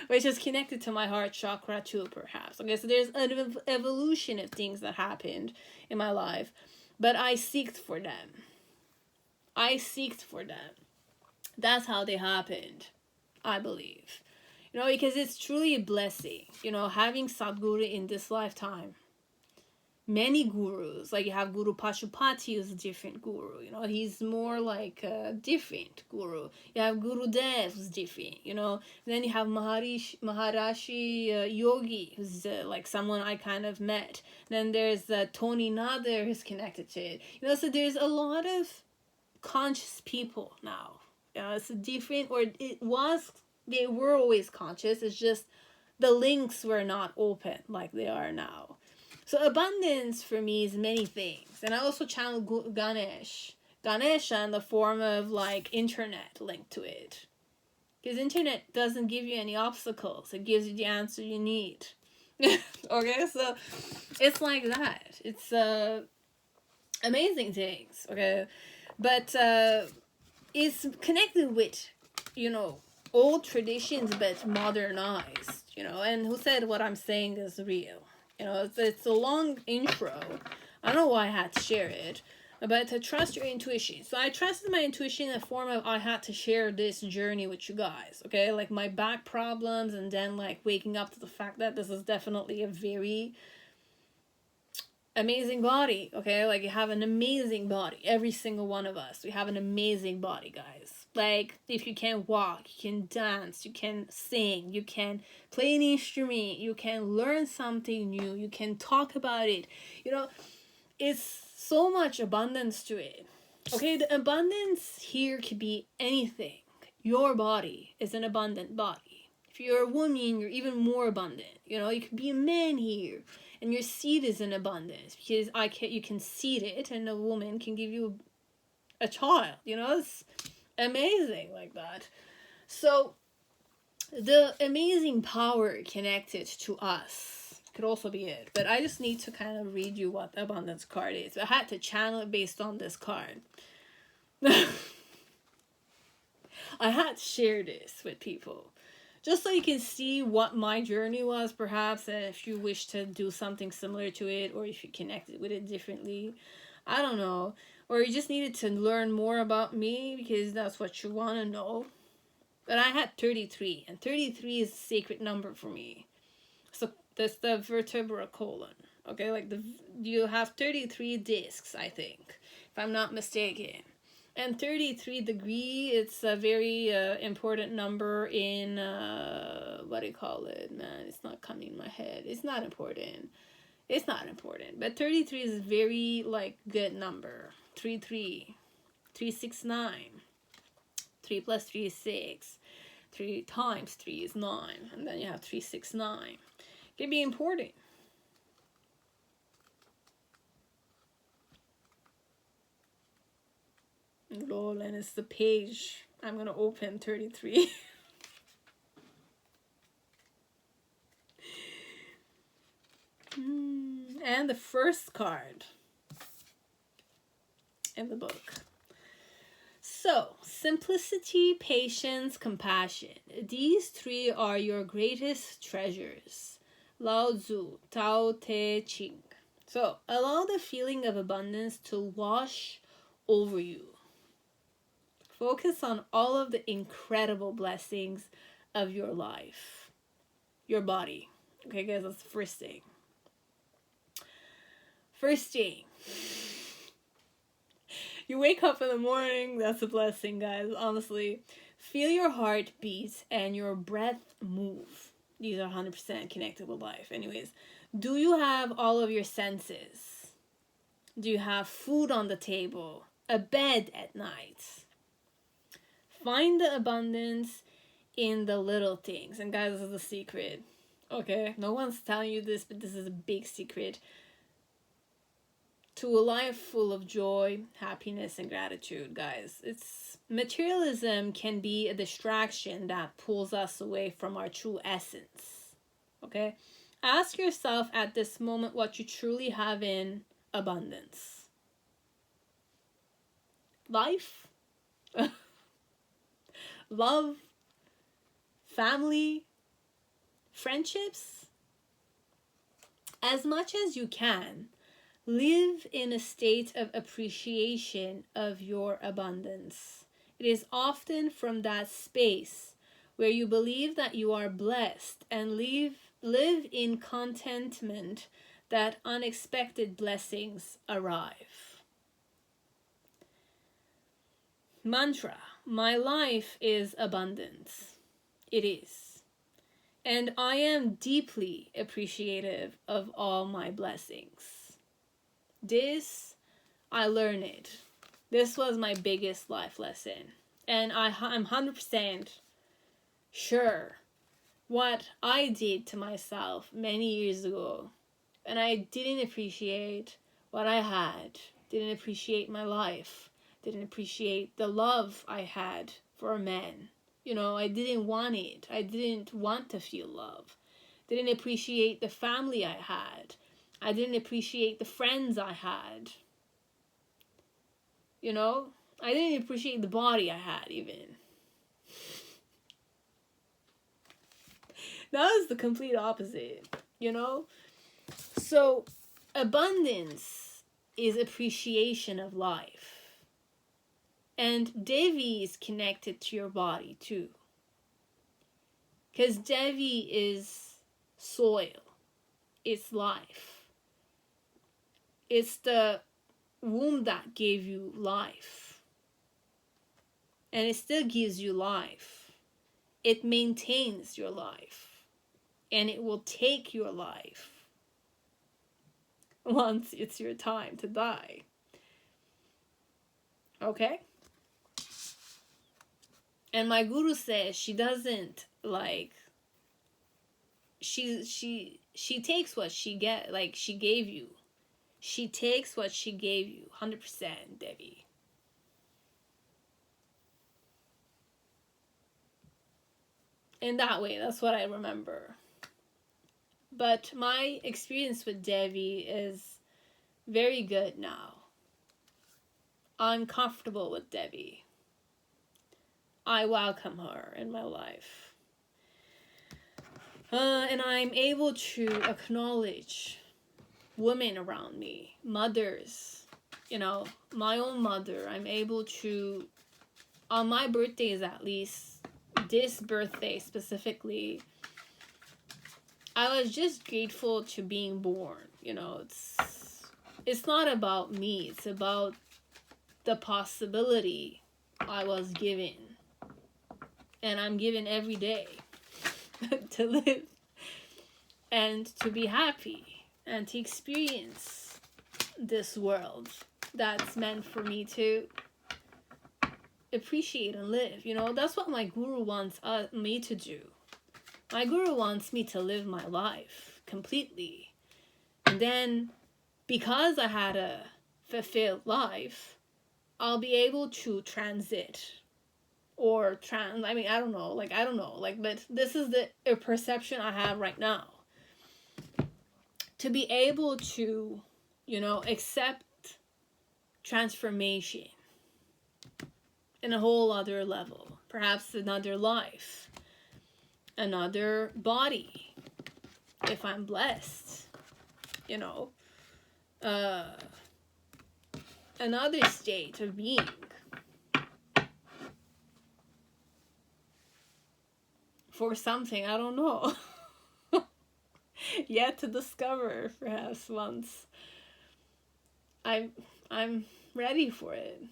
Which is connected to my heart chakra too, perhaps. Okay, so there's an evolution of things that happened in my life, but I seeked for them. That's how they happened, I believe. You know, because it's truly a blessing, you know, having Sadhguru in this lifetime. Many gurus, like you have Guru Pashupati, who's a different guru, you know, he's more like a different guru. You have Guru Dev, who's different, you know. And then you have Maharashi Yogi, who's like someone I kind of met. Then there's Tony Nader, who's connected to it. You know, so there's a lot of conscious people now. You know, it's a different, or they were always conscious, it's just the links were not open like they are now. So abundance for me is many things. And I also channel Ganesha in the form of like internet linked to it. Because internet doesn't give you any obstacles. It gives you the answer you need. Okay, so it's like that. It's amazing things. Okay, but it's connected with, you know, old traditions but modernized. You know, and who said what I'm saying is real? You know, it's a long intro. I don't know why I had to share it, but to trust your intuition. So I trusted my intuition in the form of I had to share this journey with you guys, okay? Like my back problems, and then like waking up to the fact that this is definitely a very amazing body, okay? Like you have an amazing body. Every single one of us, we have an amazing body, guys. Like, if you can walk, you can dance, you can sing, you can play an instrument, you can learn something new, you can talk about it. You know, it's so much abundance to it. Okay, the abundance here could be anything. Your body is an abundant body. If you're a woman, you're even more abundant. You know, you could be a man here, and your seed is in abundance because you can seed it, and a woman can give you a child. You know, it's amazing like that. So the amazing power connected to us could also be it, but I just need to kind of read you what the abundance card is. I had to channel it based on this card. I had to share this with people just so you can see what my journey was, perhaps, and if you wish to do something similar to it, or if you connected with it differently, I don't know. Or you just needed to learn more about me because that's what you want to know. But I had 33, and 33 is a sacred number for me. So that's the vertebral colon. Okay, like you have 33 discs, I think, if I'm not mistaken. And 33 degree, it's a very important number in, what do you call it? Man, it's not coming in my head. It's not important. But 33 is a very, like, good number. 3, 369. 3 plus 3 is 6. 3 times 3 is 9. And then you have 369. It can be important. Lol, and it's the page I'm going to open 33. And the first card in the book. So, simplicity, patience, compassion. These three are your greatest treasures. Lao Tzu, Tao Te Ching. So allow the feeling of abundance to wash over you. Focus on all of the incredible blessings of your life. Your body. Okay, guys, that's the first thing. First thing. You wake up in the morning, that's a blessing, guys, honestly. Feel your heart beat and your breath move. These are 100% connected with life. Anyways, do you have all of your senses? Do you have food on the table? A bed at night? Find the abundance in the little things. And guys, this is a secret. Okay? No one's telling you this, but this is a big secret. To a life full of joy, happiness, and gratitude, guys. Materialism can be a distraction that pulls us away from our true essence. Okay? Ask yourself at this moment what you truly have in abundance. Life, love, family, friendships. As much as you can, live in a state of appreciation of your abundance. It is often from that space where you believe that you are blessed and live in contentment that unexpected blessings arrive. Mantra: my life is abundance. It is. And I am deeply appreciative of all my blessings. This, I learned it. This was my biggest life lesson. And I'm 100% sure what I did to myself many years ago. And I didn't appreciate what I had. Didn't appreciate my life. Didn't appreciate the love I had for men. You know, I didn't want it. I didn't want to feel love. Didn't appreciate the family I had. I didn't appreciate the friends I had. You know, I didn't appreciate the body I had even. That was the complete opposite, you know? So, abundance is appreciation of life. And Devi is connected to your body too. Because Devi is soil. It's life. It's the womb that gave you life. And it still gives you life. It maintains your life. And it will take your life once it's your time to die. Okay? And my guru says she doesn't she takes what she gave you. She takes what she gave you. 100%, Devi. In that way, that's what I remember. But my experience with Devi is very good now. I'm comfortable with Devi. I welcome her in my life. And I'm able to acknowledge women around me, mothers, you know, my own mother. I'm able to, on my birthdays at least, this birthday specifically, I was just grateful to being born. You know, it's not about me. It's about the possibility I was given. And I'm given every day to live and to be happy and to experience this world that's meant for me to appreciate and live. You know, that's what my guru wants me to do. My guru wants me to live my life completely. And then, because I had a fulfilled life, I'll be able to transit. Or I don't know. But this is the perception I have right now. To be able to, you know, accept transformation in a whole other level. Perhaps another life. Another body. if I'm blessed, you know, another state of being. For something, I don't know. Yet to discover, perhaps once I'm ready for it.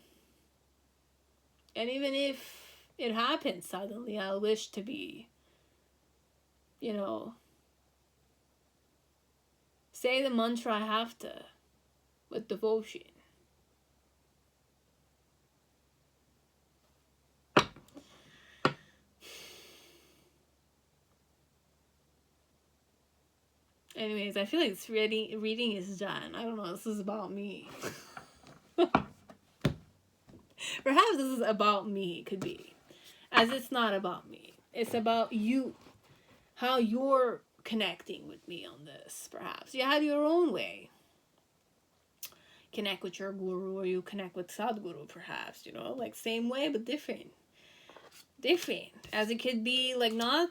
And even if it happens suddenly, I'll wish to be, you know, say the mantra I have to with devotion. Anyways, I feel like it's reading is done. I don't know, this is about me. Perhaps this is about me, could be. As it's not about me. It's about you. How you're connecting with me on this, perhaps. You had your own way. Connect with your guru, or you connect with Sadhguru, perhaps, you know? Like, same way, but different. Different. As it could be, like, not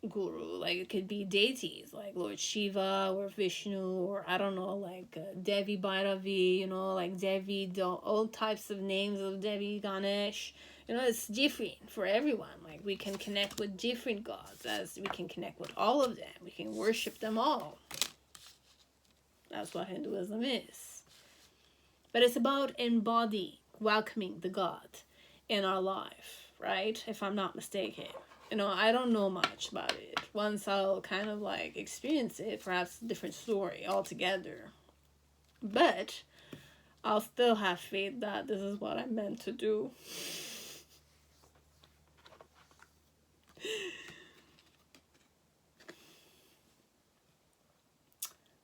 guru, like it could be deities like Lord Shiva or Vishnu, or I don't know, like Devi Bhairavi, you know, like Devi, all types of names of Devi, Ganesh, you know, it's different for everyone. Like we can connect with different gods, as we can connect with all of them, we can worship them all. That's what Hinduism is. But it's about welcoming the god in our life, right? If I'm not mistaken. You know, I don't know much about it. Once I'll kind of like experience it, perhaps a different story altogether. But I'll still have faith that this is what I'm meant to do.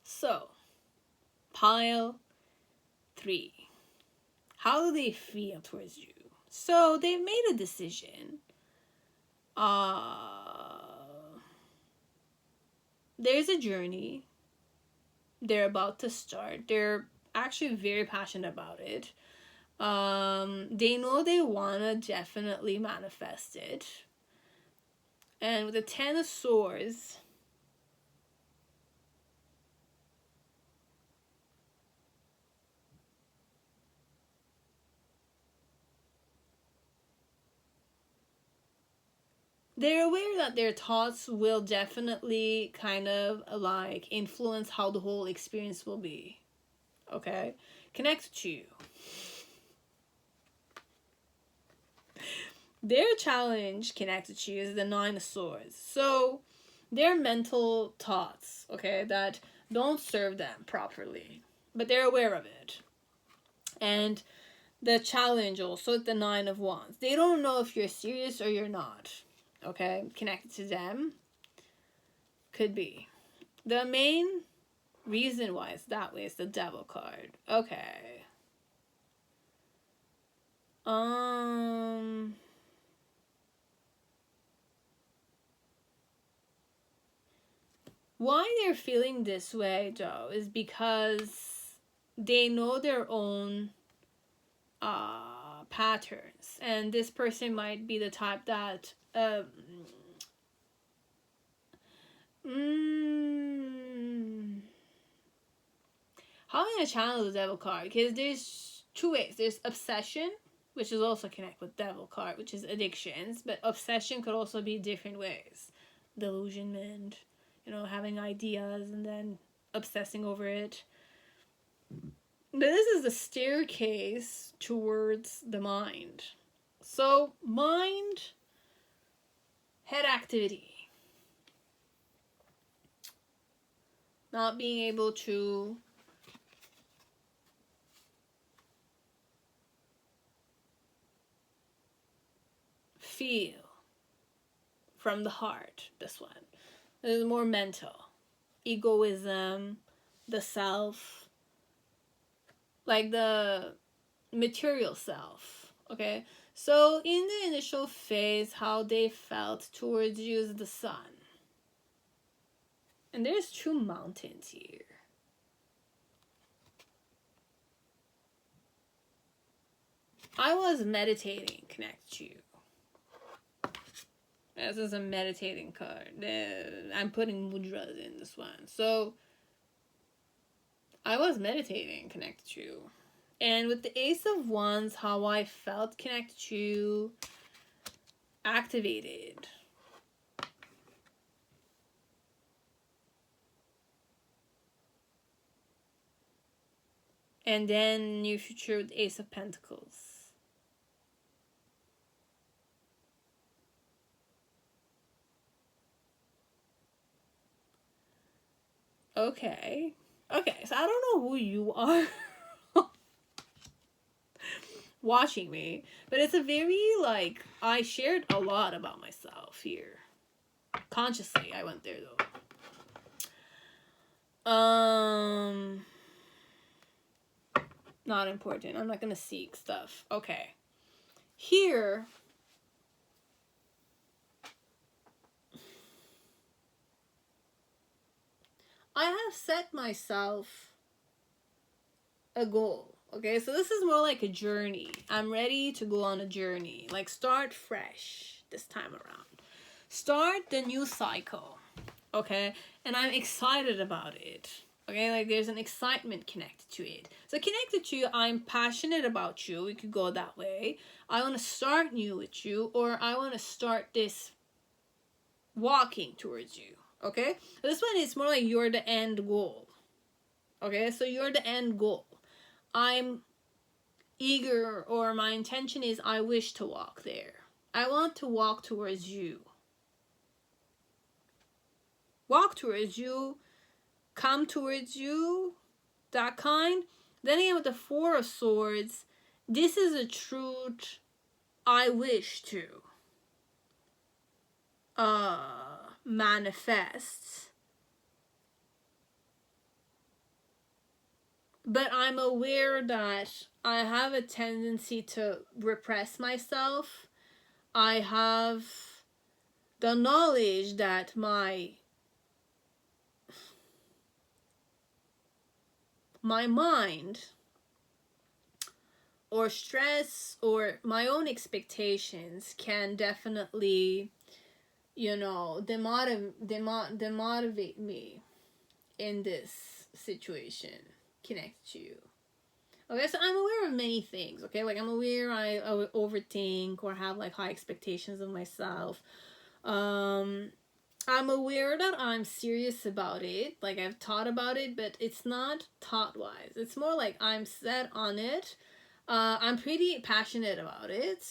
So, pile 3. How do they feel towards you? So, they've made a decision. There's a journey they're about to start. They're actually very passionate about it. They know they want to definitely manifest it. And with the 10 of Swords, they're aware that their thoughts will definitely kind of like influence how the whole experience will be. Okay? Connect to you. Their challenge connected to you is the 9 of Swords. So, their mental thoughts, okay, that don't serve them properly. But they're aware of it. And the challenge also is the 9 of Wands. They don't know if you're serious or you're not. Okay, connected to them. Could be. The main reason why it's that way is the Devil card. Okay. Why they're feeling this way, though, is because they know their own patterns. And this person might be the type that how am I gonna channel the Devil card? Because there's 2 ways. There's obsession, which is also connect with Devil card, which is addictions, but obsession could also be different ways. Delusionment, you know, having ideas and then obsessing over it. But this is the staircase towards the mind. So, mind, head activity. Not being able to feel from the heart, this one. This is more mental. Egoism, the self, like the material self, okay? So in the initial phase, how they felt towards you is the sun. And there's 2 mountains here. I was meditating connect to you. This is a meditating card. I'm putting mudras in this one. So I was meditating connected to you. And with the Ace of Wands, how I felt connected to you, activated. And then your future with Ace of Pentacles. Okay. Okay, so I don't know who you are watching me, but it's a very, like, I shared a lot about myself here. Consciously, I went there, though. Not important. I'm not gonna seek stuff. Okay. Here, I have set myself a goal. Okay, so this is more like a journey. I'm ready to go on a journey. Like, start fresh this time around. Start the new cycle. Okay, and I'm excited about it. Okay, like there's an excitement connected to it. So connected to you, I'm passionate about you. We could go that way. I want to start new with you, or I want to start this walking towards you. Okay, this one is more like you're the end goal. Okay, so you're the end goal. I'm eager, or my intention is I wish to walk there. I want to walk towards you. Walk towards you, come towards you, that kind. Then again with the Four of Swords, this is a truth I wish to manifest. But I'm aware that I have a tendency to repress myself. I have the knowledge that my mind or stress or my own expectations can definitely, demotivate me in this situation connected to you. Okay, so I'm aware of many things, okay? Like, I'm aware I overthink or have, like, high expectations of myself. I'm aware that I'm serious about it. Like, I've thought about it, but it's not thought-wise. It's more like I'm set on it. I'm pretty passionate about it.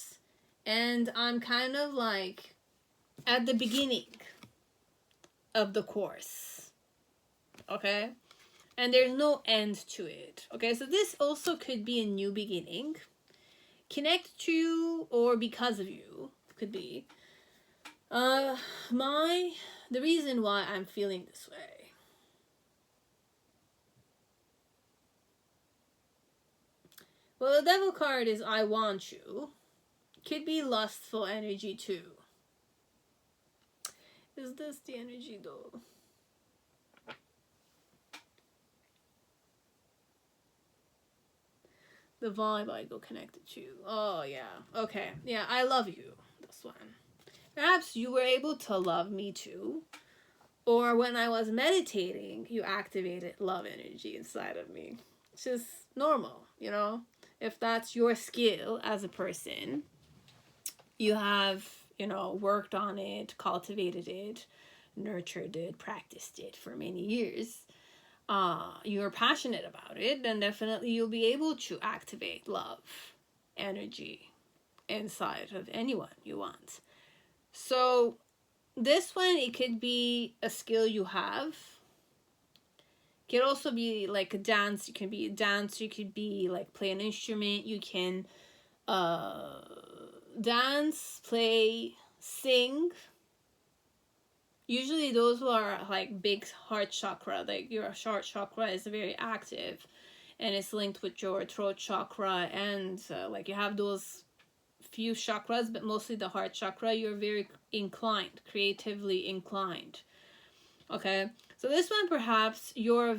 And I'm kind of, like, at the beginning of the course. Okay? And there's no end to it. Okay, so this also could be a new beginning. Connect to or because of you. Could be. The reason why I'm feeling this way. Well, the Devil card is I want you. Could be lustful energy too. Is this the energy though? The vibe I go connected to. Oh, yeah. Okay. Yeah, I love you. This one. Perhaps you were able to love me too. Or when I was meditating, you activated love energy inside of me. It's just normal, If that's your skill as a person, you have, worked on it, cultivated it, nurtured it, practiced it for many years. You're passionate about it, then definitely you'll be able to activate love energy inside of anyone you want. So this one, it could be a skill you have. It could also be like a dance. You can be a dancer. You could be like play an instrument. You can dance, play, sing. Usually those who are like big heart chakra, like your heart chakra is very active and it's linked with your throat chakra, and like you have those few chakras, but mostly the heart chakra, you're very inclined, creatively inclined. Okay, so this one, perhaps your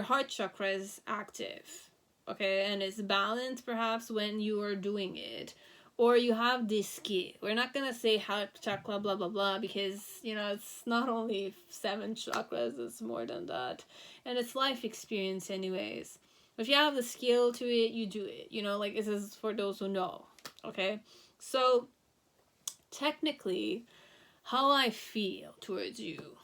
heart chakra is active, okay, and it's balanced perhaps when you are doing it, or you have this skill. We're not gonna say heart chakra, blah blah blah, because it's not only 7 chakras, it's more than that, and it's life experience anyways. If you have the skill to it, you do it. Like, this is for those who know. Okay, so technically, how I feel towards you.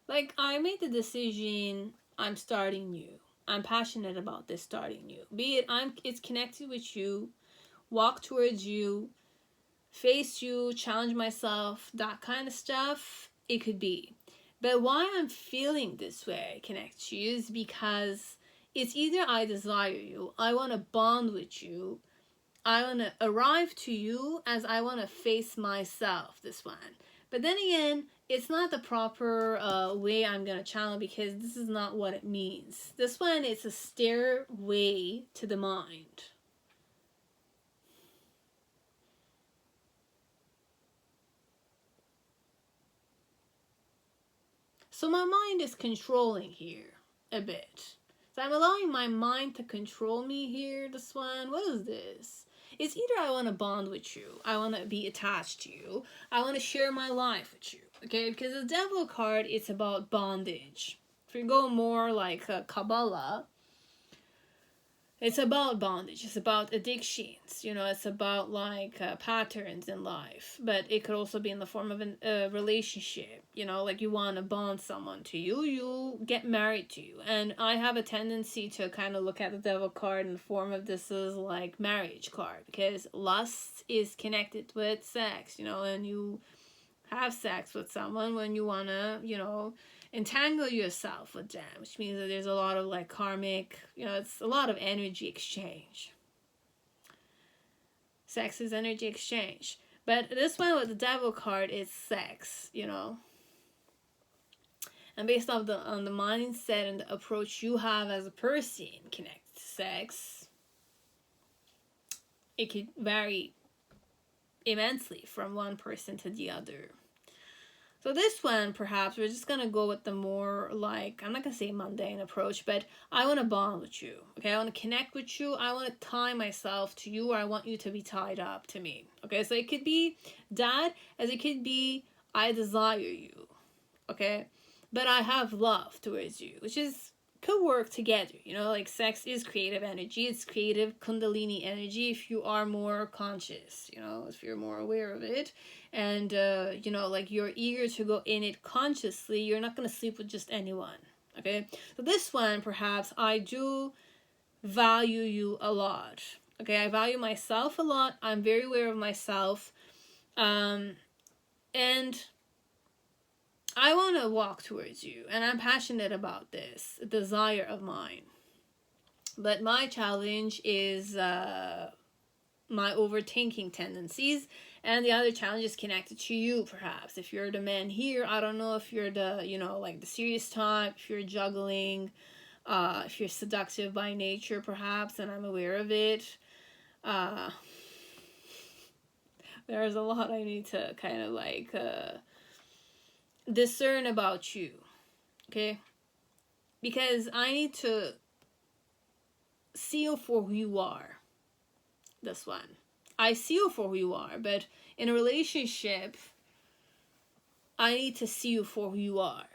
Like, I made the decision, I'm starting new. I'm passionate about this starting new. Be it it's connected with you, walk towards you, face you, challenge myself, that kind of stuff, it could be. But why I'm feeling this way connect to you is because it's either I desire you, I want to bond with you, I want to arrive to you as I want to face myself, this one. But then again, it's not the proper way I'm going to channel, because this is not what it means. This one, it's a stairway to the mind. So my mind is controlling here a bit. So I'm allowing my mind to control me here, this one. What is this? It's either I want to bond with you, I want to be attached to you, I want to share my life with you. Okay, because the Devil card, it's about bondage. If you go more like Kabbalah, it's about bondage. It's about addictions. It's about like patterns in life. But it could also be in the form of a relationship. Like you want to bond someone to you. You get married to you. And I have a tendency to kind of look at the Devil card in the form of this is like marriage card. Because lust is connected with sex. And you have sex with someone when you want to, entangle yourself with them, which means that there's a lot of like karmic, it's a lot of energy exchange. Sex is energy exchange. But this one with the Devil card is sex, And based on the mindset and the approach you have as a person connected to sex, it could vary immensely from one person to the other. So this one, perhaps, we're just going to go with the more, like, I'm not going to say mundane approach, but I want to bond with you, okay? I want to connect with you. I want to tie myself to you, or I want you to be tied up to me, okay? So it could be that, as it could be I desire you, okay? But I have love towards you, which could work together, like sex is creative energy. It's creative kundalini energy if you are more conscious, if you're more aware of it. And, like you're eager to go in it consciously, you're not going to sleep with just anyone, okay? So this one, perhaps, I do value you a lot, okay? I value myself a lot. I'm very aware of myself. And I want to walk towards you, and I'm passionate about this, a desire of mine. But my challenge is my overthinking tendencies, and the other challenge is connected to you, perhaps. If you're the man here, I don't know if you're the, like the serious type, if you're juggling, if you're seductive by nature, perhaps, and I'm aware of it. There's a lot I need to kind of like discern about you, okay? Because I need to see you for who you are. This one, I see you for who you are, but in a relationship, I need to see you for who you are.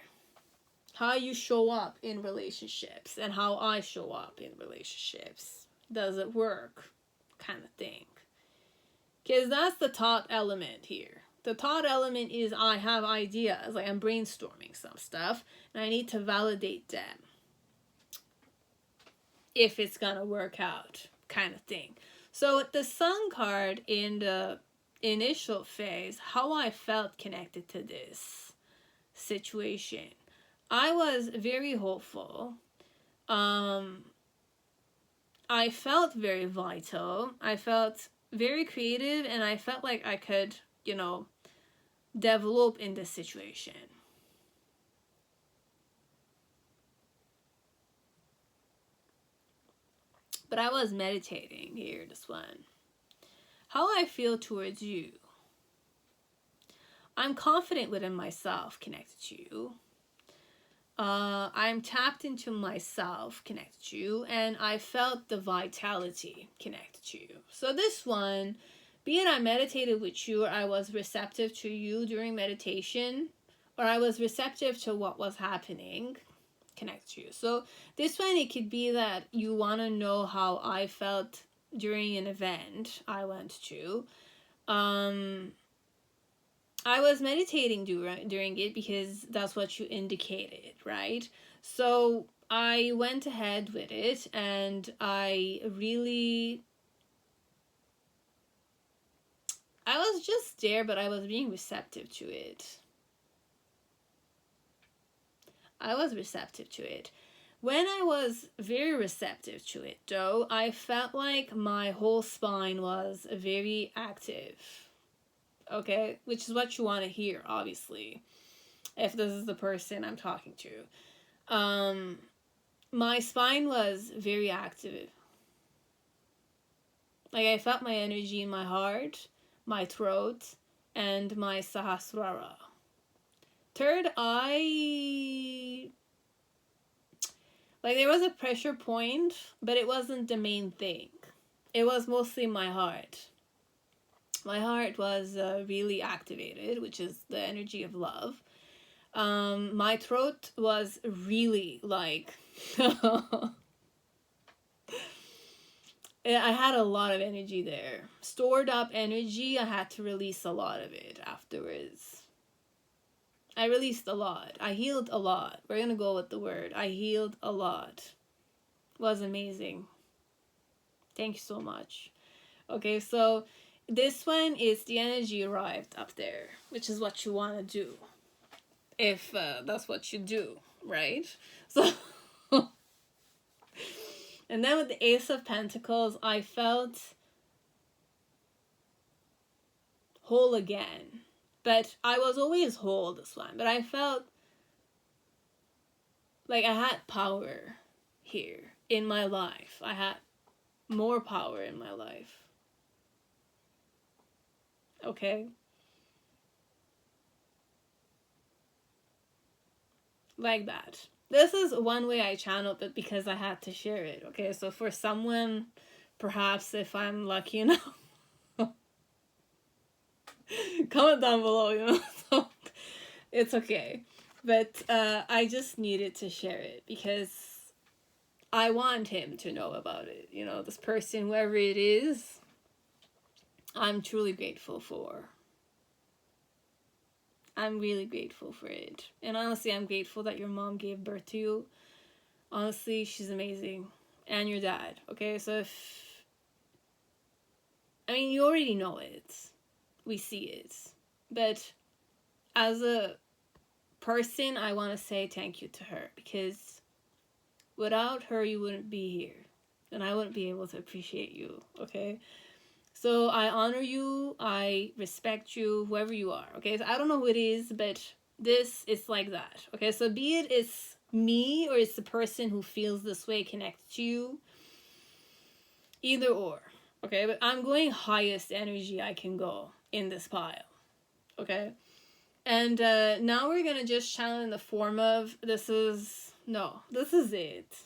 How you show up in relationships and how I show up in relationships. Does it work? Kind of thing. Because that's the Thoth element here. The Thoth element is I have ideas, like I'm brainstorming some stuff, and I need to validate them. If it's gonna work out, kind of thing. So with the Sun card in the initial phase, how I felt connected to this situation. I was very hopeful. I felt very vital. I felt very creative, and I felt like I could, develop in this situation. But I was meditating here, this one. How I feel towards you. I'm confident within myself connected to you. I'm tapped into myself connected to you, and I felt the vitality connected to you. So this one, be it I meditated with you, or I was receptive to you during meditation, or I was receptive to what was happening, connect to you. So this one, it could be that you want to know how I felt during an event I went to. I was meditating during it because that's what you indicated, right? So I went ahead with it, and I was just there, but I was being receptive to it. I was receptive to it. When I was very receptive to it, though, I felt like my whole spine was very active. Okay, which is what you want to hear, obviously, if this is the person I'm talking to. My spine was very active. Like, I felt my energy in my heart, my throat, and my sahasrara. Third eye, like, there was a pressure point, but it wasn't the main thing. It was mostly my heart. My heart was really activated, which is the energy of love. My throat was really like I had a lot of energy there. Stored up energy, I had to release a lot of it afterwards. I released a lot. I healed a lot. We're gonna go with the word. I healed a lot. It was amazing. Thank you so much. Okay, so this one is the energy arrived up there, which is what you want to do. If that's what you do, right? So, and then with the Ace of Pentacles, I felt whole again. But I was always whole this one. But I felt like I had power here in my life. I had more power in my life. Okay? Like that. This is one way I channeled it because I had to share it. Okay, so for someone, perhaps if I'm lucky enough, comment down below, you know. So it's okay. But I just needed to share it because I want him to know about it. You know, this person, whoever it is, I'm truly grateful for. I'm really grateful for it. And honestly, I'm grateful that your mom gave birth to you. Honestly, she's amazing. And your dad. Okay, so you already know it. We see it. But as a person, I want to say thank you to her. Because without her, you wouldn't be here. And I wouldn't be able to appreciate you. Okay? So I honor you, I respect you, whoever you are, okay? So I don't know who it is, but this is like that, okay? So be it it's me or it's the person who feels this way connected to you, either or, okay? But I'm going highest energy I can go in this pile, okay? And now we're going to just channel in the form of, this is it.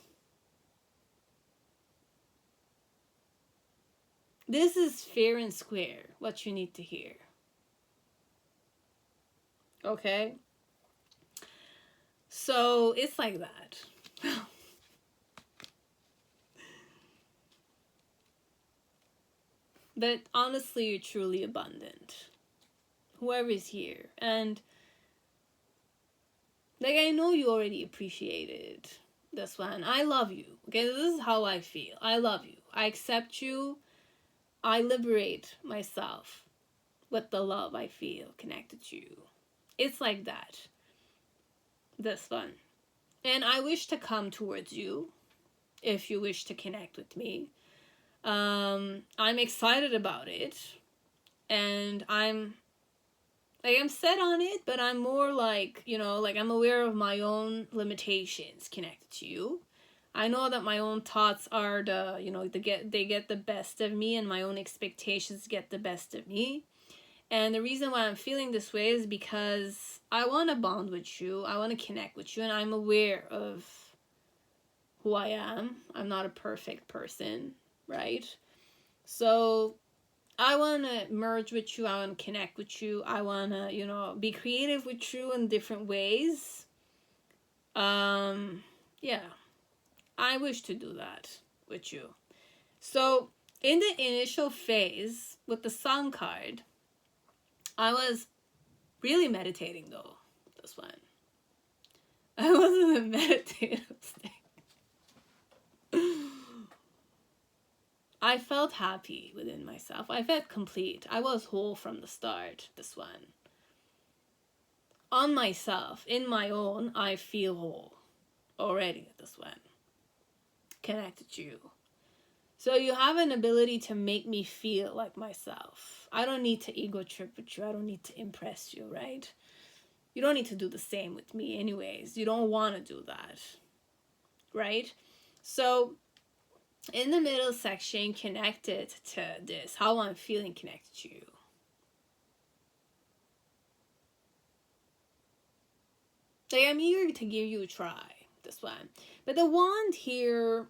This is fair and square, what you need to hear. Okay? So, it's like that. But honestly, you're truly abundant. Whoever's here. And, like, I know you already appreciated this one. I love you. Okay? This is how I feel. I love you. I accept you. I liberate myself with the love I feel connected to you. It's like that. This one. And I wish to come towards you if you wish to connect with me. I'm excited about it. And I'm set on it, but I'm more like, I'm aware of my own limitations connected to you. I know that my own thoughts are they get the best of me, and my own expectations get the best of me. And the reason why I'm feeling this way is because I want to bond with you. I want to connect with you. And I'm aware of who I am. I'm not a perfect person, right? So I want to merge with you. I want to connect with you. I want to, you know, be creative with you in different ways. Yeah. I wish to do that with you. So in the initial phase with the sun card, I was really meditating though, this one. I wasn't a meditative state. I felt happy within myself. I felt complete. I was whole from the start, this one. On myself, in my own, I feel whole already, this one. Connected to you. So you have an ability to make me feel like myself. I don't need to ego trip with you. I don't need to impress you, right? You don't need to do the same with me anyways. You don't want to do that, right? So in the middle section, connected to this, how I'm feeling connected to you. Like, I'm eager to give you a try, this one. But the wand here,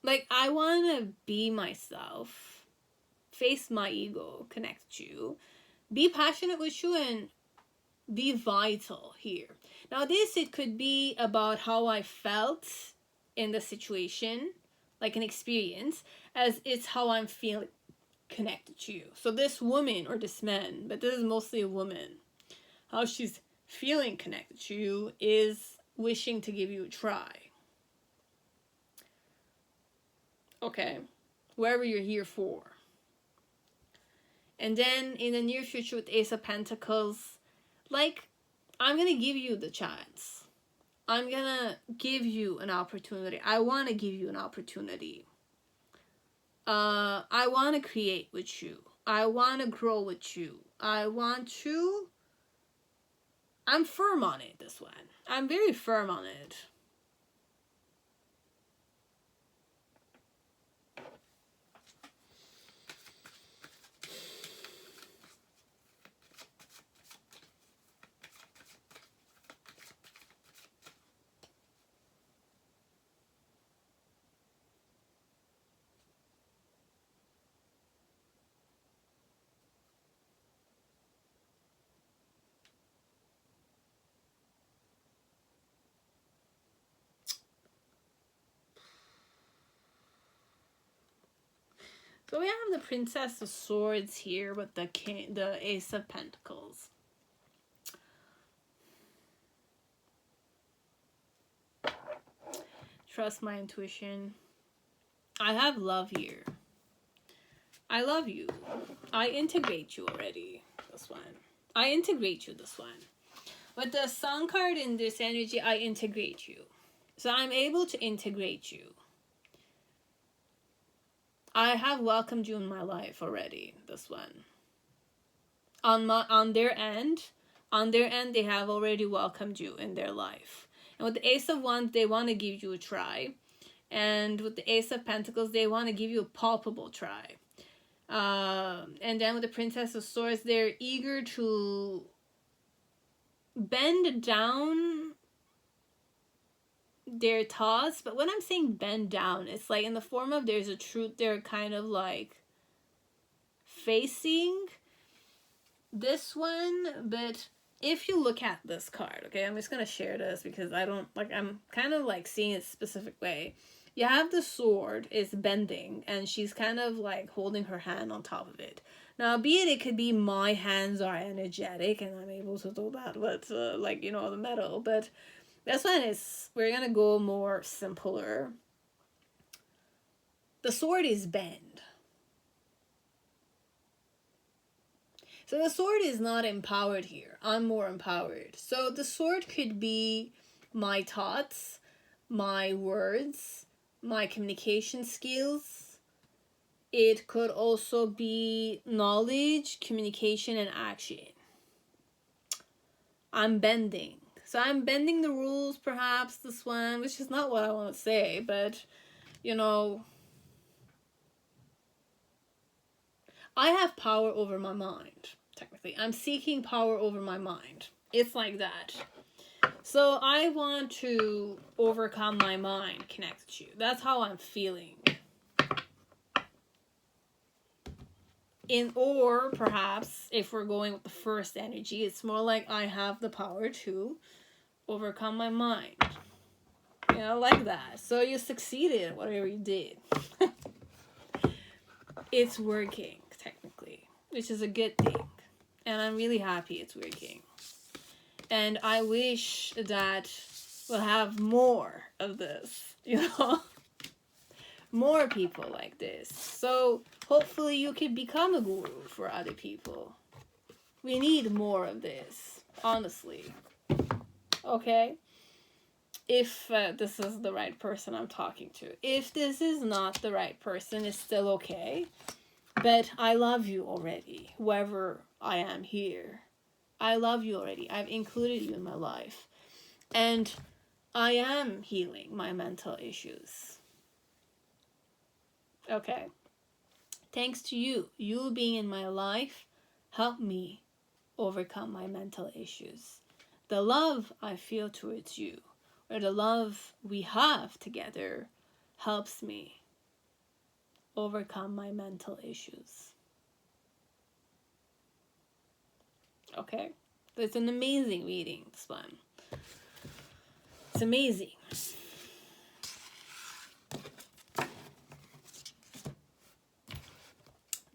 like, I want to be myself, face my ego, connect to you, be passionate with you, and be vital here. Now this, it could be about how I felt in the situation, like an experience, as it's how I'm feeling connected to you. So this woman or this man, but this is mostly a woman, how she's feeling connected to you is wishing to give you a try. Okay, wherever you're here for. And then in the near future with Ace of Pentacles, like, I'm going to give you the chance. I'm going to give you an opportunity. I want to give you an opportunity. I want to create with you. I want to grow with you. I'm firm on it, this one. I'm very firm on it. So we have the Princess of Swords here with the Ace of Pentacles. Trust my intuition. I have love here. I love you. I integrate you already. This one. I integrate you, this one. With the Sun card in this energy, I integrate you. So I'm able to integrate you. I have welcomed you in my life already, this one. On their end, they have already welcomed you in their life. And with the Ace of Wands, they want to give you a try. And with the Ace of Pentacles, they want to give you a palpable try. And then with the Princess of Swords, they're eager to bend down their thoughts. But when I'm saying bend down, it's like in the form of there's a truth they're kind of like facing this one. But if you look at this card, okay, I'm just gonna share this because I'm kind of like seeing it a specific way. You have the sword is bending and she's kind of like holding her hand on top of it. Now, be it could be my hands are energetic and I'm able to do that with like, you know, the metal. But this one is, we're going to go more simpler. The sword is bent. So the sword is not empowered here. I'm more empowered. So the sword could be my thoughts, my words, my communication skills. It could also be knowledge, communication, and action. I'm bending. So I'm bending the rules, perhaps, this one, which is not what I want to say, but, you know, I have power over my mind, technically. I'm seeking power over my mind. It's like that. So I want to overcome my mind connected to you. That's how I'm feeling. Or perhaps if we're going with the first energy, it's more like I have the power to overcome my mind. You know, like that. So you succeeded at whatever you did. It's working, technically, which is a good thing. And I'm really happy it's working. And I wish that we'll have more of this, you know? More people like this. So hopefully you can become a guru for other people. We need more of this, honestly. Okay? If this is the right person I'm talking to. If this is not the right person, it's still okay. But I love you already, whoever I am here. I love you already. I've included you in my life. And I am healing my mental issues. Okay? Thanks to you. You being in my life helped me overcome my mental issues. The love I feel towards you, or the love we have together, helps me overcome my mental issues. Okay? It's an amazing reading, this one. It's amazing.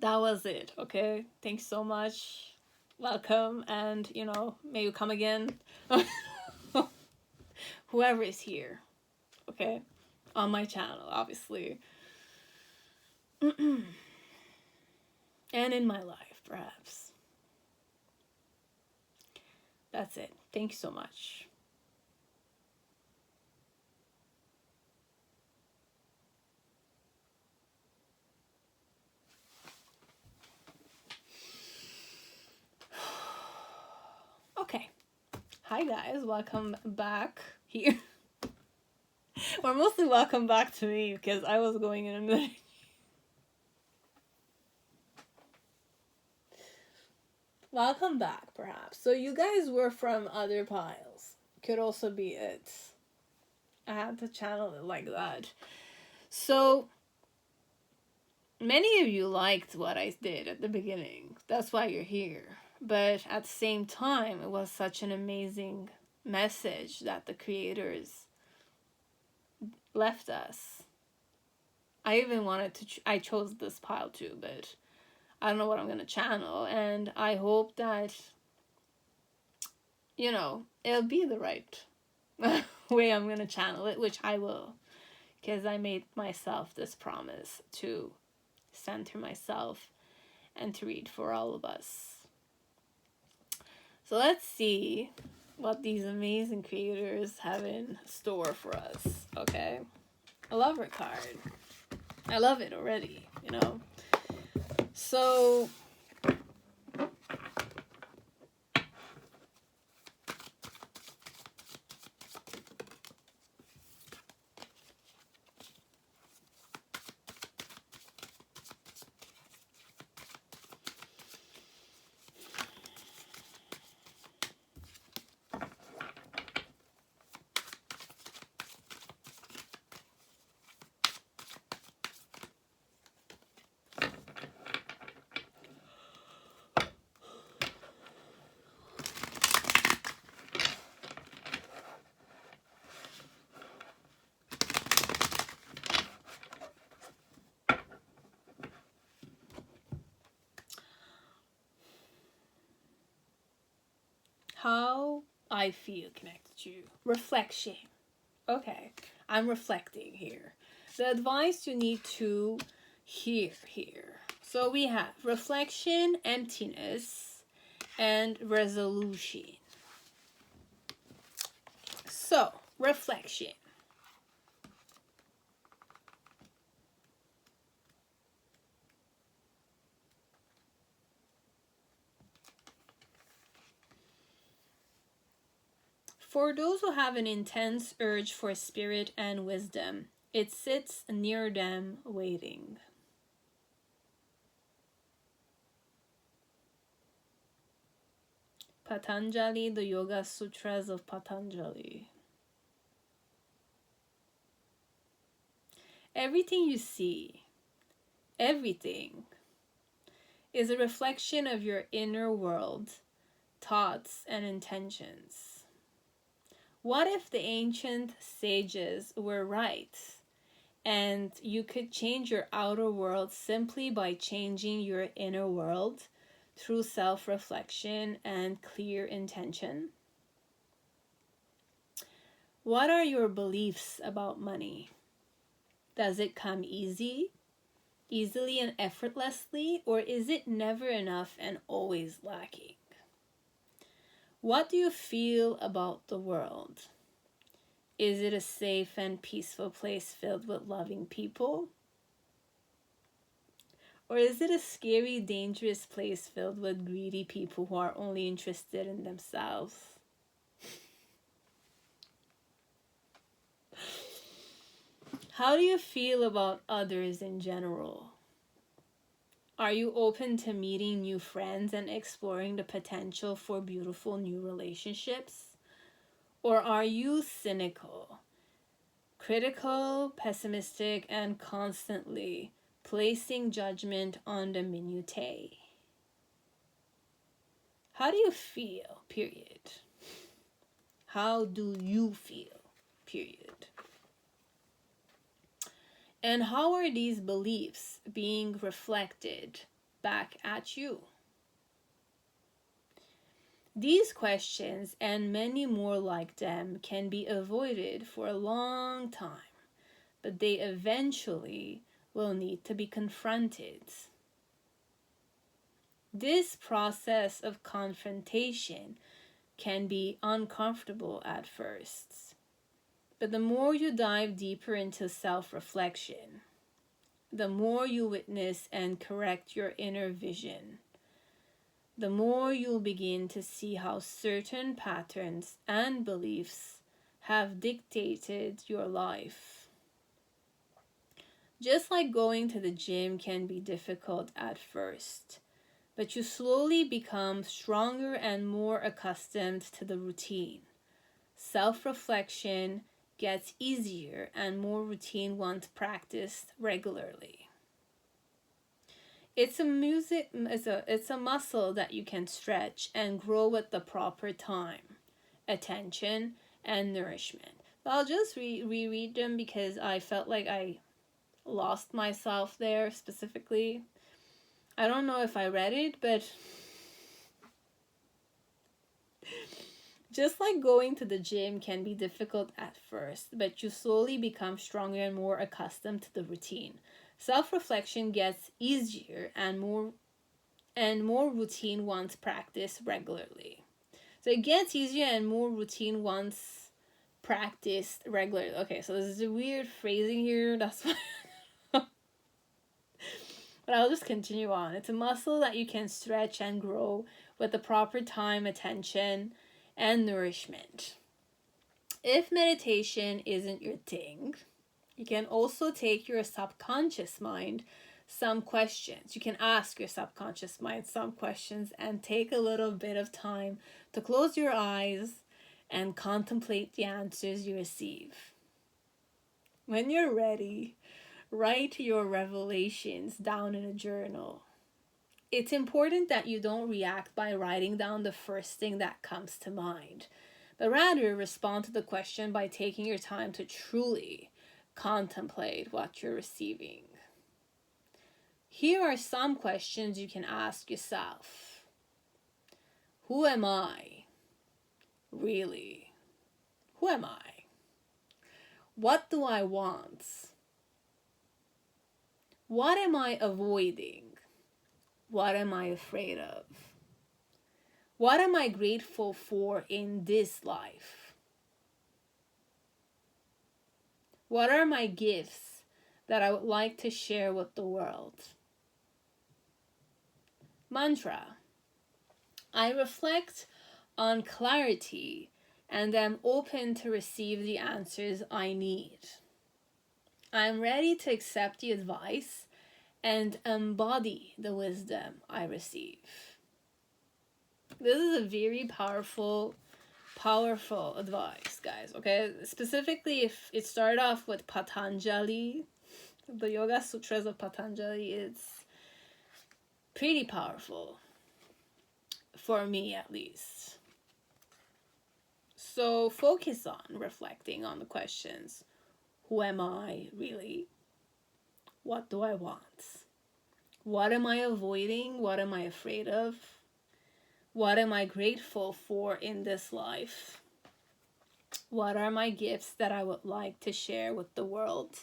That was it, okay? Thanks so much. Welcome, and, you know, may you come again. Whoever is here, okay? On my channel, obviously. And in my life, perhaps. That's it. Thank you so much. Okay. Hi guys, welcome back here. Or mostly welcome back to me, because I was going in another. Welcome back, perhaps. So you guys were from other piles. Could also be it. I had to channel it like that. So many of you liked what I did at the beginning. That's why you're here. But at the same time, it was such an amazing message that the creators left us. I even wanted to, I chose this pile too, but I don't know what I'm going to channel. And I hope that, you know, it'll be the right way I'm going to channel it, which I will. Because I made myself this promise to center myself and to read for all of us. So let's see what these amazing creators have in store for us, okay? I love her card. I love it already, you know? So how I feel connected to you. Reflection. Okay, I'm reflecting here. The advice you need to hear here. So we have reflection, emptiness, and resolution. So, reflection. For those who have an intense urge for spirit and wisdom, it sits near them waiting. Patanjali, the Yoga Sutras of Patanjali. Everything you see, everything, is a reflection of your inner world, thoughts, and intentions. What if the ancient sages were right, and you could change your outer world simply by changing your inner world through self-reflection and clear intention? What are your beliefs about money? Does it come easily and effortlessly, or is it never enough and always lacking? What do you feel about the world? Is it a safe and peaceful place filled with loving people? Or is it a scary, dangerous place filled with greedy people who are only interested in themselves? How do you feel about others in general? Are you open to meeting new friends and exploring the potential for beautiful new relationships? Or are you cynical, critical, pessimistic, and constantly placing judgment on the minutiae? How do you feel, period? How do you feel, period? And how are these beliefs being reflected back at you? These questions and many more like them can be avoided for a long time, but they eventually will need to be confronted. This process of confrontation can be uncomfortable at first, but the more you dive deeper into self-reflection, the more you witness and correct your inner vision, the more you'll begin to see how certain patterns and beliefs have dictated your life. Just like going to the gym can be difficult at first, but you slowly become stronger and more accustomed to the routine. Self-reflection gets easier and more routine once practiced regularly. It's a muscle that you can stretch and grow with the proper time, attention, and nourishment. I'll just reread them because I felt like I lost myself there specifically. I don't know if I read it, but just like going to the gym can be difficult at first, but you slowly become stronger and more accustomed to the routine. Self-reflection gets easier and more routine once practiced regularly. So it gets easier and more routine once practiced regularly. Okay, so this is a weird phrasing here. That's why. But I'll just continue on. It's a muscle that you can stretch and grow with the proper time, attention, and nourishment. If meditation isn't your thing, you can also take your subconscious mind some questions. You can ask your subconscious mind some questions and take a little bit of time to close your eyes and contemplate the answers you receive. When you're ready, write your revelations down in a journal. It's important that you don't react by writing down the first thing that comes to mind, but rather respond to the question by taking your time to truly contemplate what you're receiving. Here are some questions you can ask yourself. Who am I? Really? Who am I? What do I want? What am I avoiding? What am I afraid of? What am I grateful for in this life? What are my gifts that I would like to share with the world? Mantra. I reflect on clarity and am open to receive the answers I need. I'm ready to accept the advice and embody the wisdom I receive. This is a very powerful advice, guys, okay? Specifically, if it started off with Patanjali, the Yoga Sutras of Patanjali, it's pretty powerful, for me at least. So focus on reflecting on the questions. Who am I really? What do I want? What am I avoiding? What am I afraid of? What am I grateful for in this life? What are my gifts that I would like to share with the world?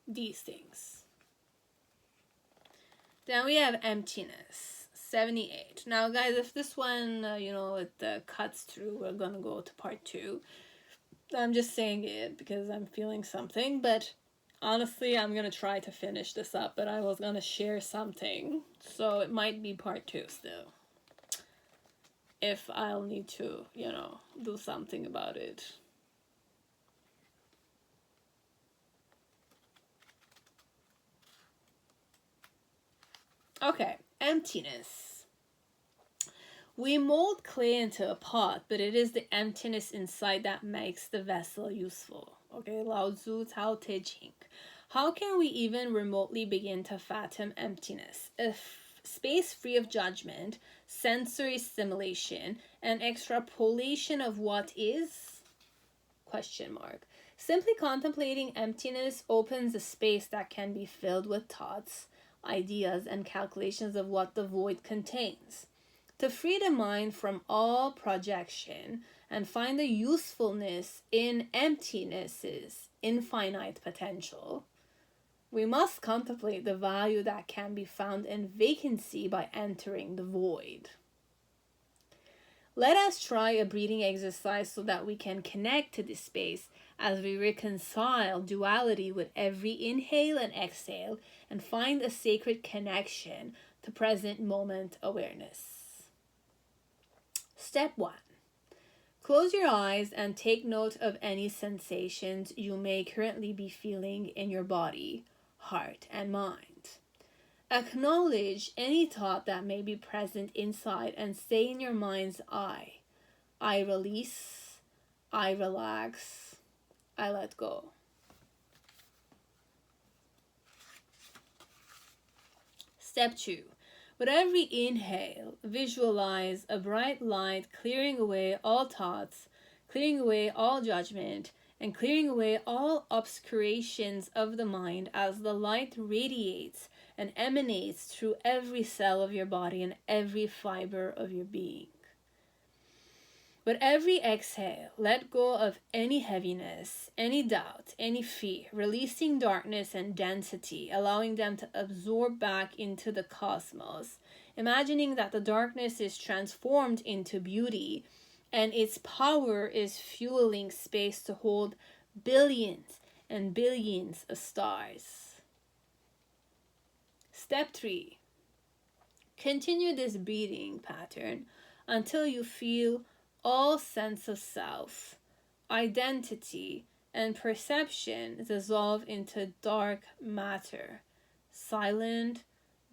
These things. Then we have emptiness, 78. Now, guys, if this one, it cuts through, we're going to go to part 2. I'm just saying it because I'm feeling something, but honestly, I'm going to try to finish this up, but I was going to share something, so it might be part 2 still. If I'll need to, do something about it. Okay, emptiness. We mold clay into a pot, but it is the emptiness inside that makes the vessel useful. Okay, Lao Tzu, Tao Te Ching. How can we even remotely begin to fathom emptiness? If space free of judgment, sensory stimulation, and extrapolation of what is? Question mark. Simply contemplating emptiness opens a space that can be filled with thoughts, ideas, and calculations of what the void contains. To free the mind from all projection and find the usefulness in emptiness's infinite potential, we must contemplate the value that can be found in vacancy by entering the void. Let us try a breathing exercise so that we can connect to this space as we reconcile duality with every inhale and exhale and find a sacred connection to present moment awareness. Step 1. Close your eyes and take note of any sensations you may currently be feeling in your body, heart, and mind. Acknowledge any thought that may be present inside and say in your mind's eye, I release, I relax, I let go. Step 2. With every inhale, visualize a bright light clearing away all thoughts, clearing away all judgment, and clearing away all obscurations of the mind as the light radiates and emanates through every cell of your body and every fiber of your being. With every exhale, let go of any heaviness, any doubt, any fear, releasing darkness and density, allowing them to absorb back into the cosmos, imagining that the darkness is transformed into beauty and its power is fueling space to hold billions and billions of stars. Step 3. Continue this breathing pattern until you feel all sense of self, identity, and perception dissolve into dark matter, silent,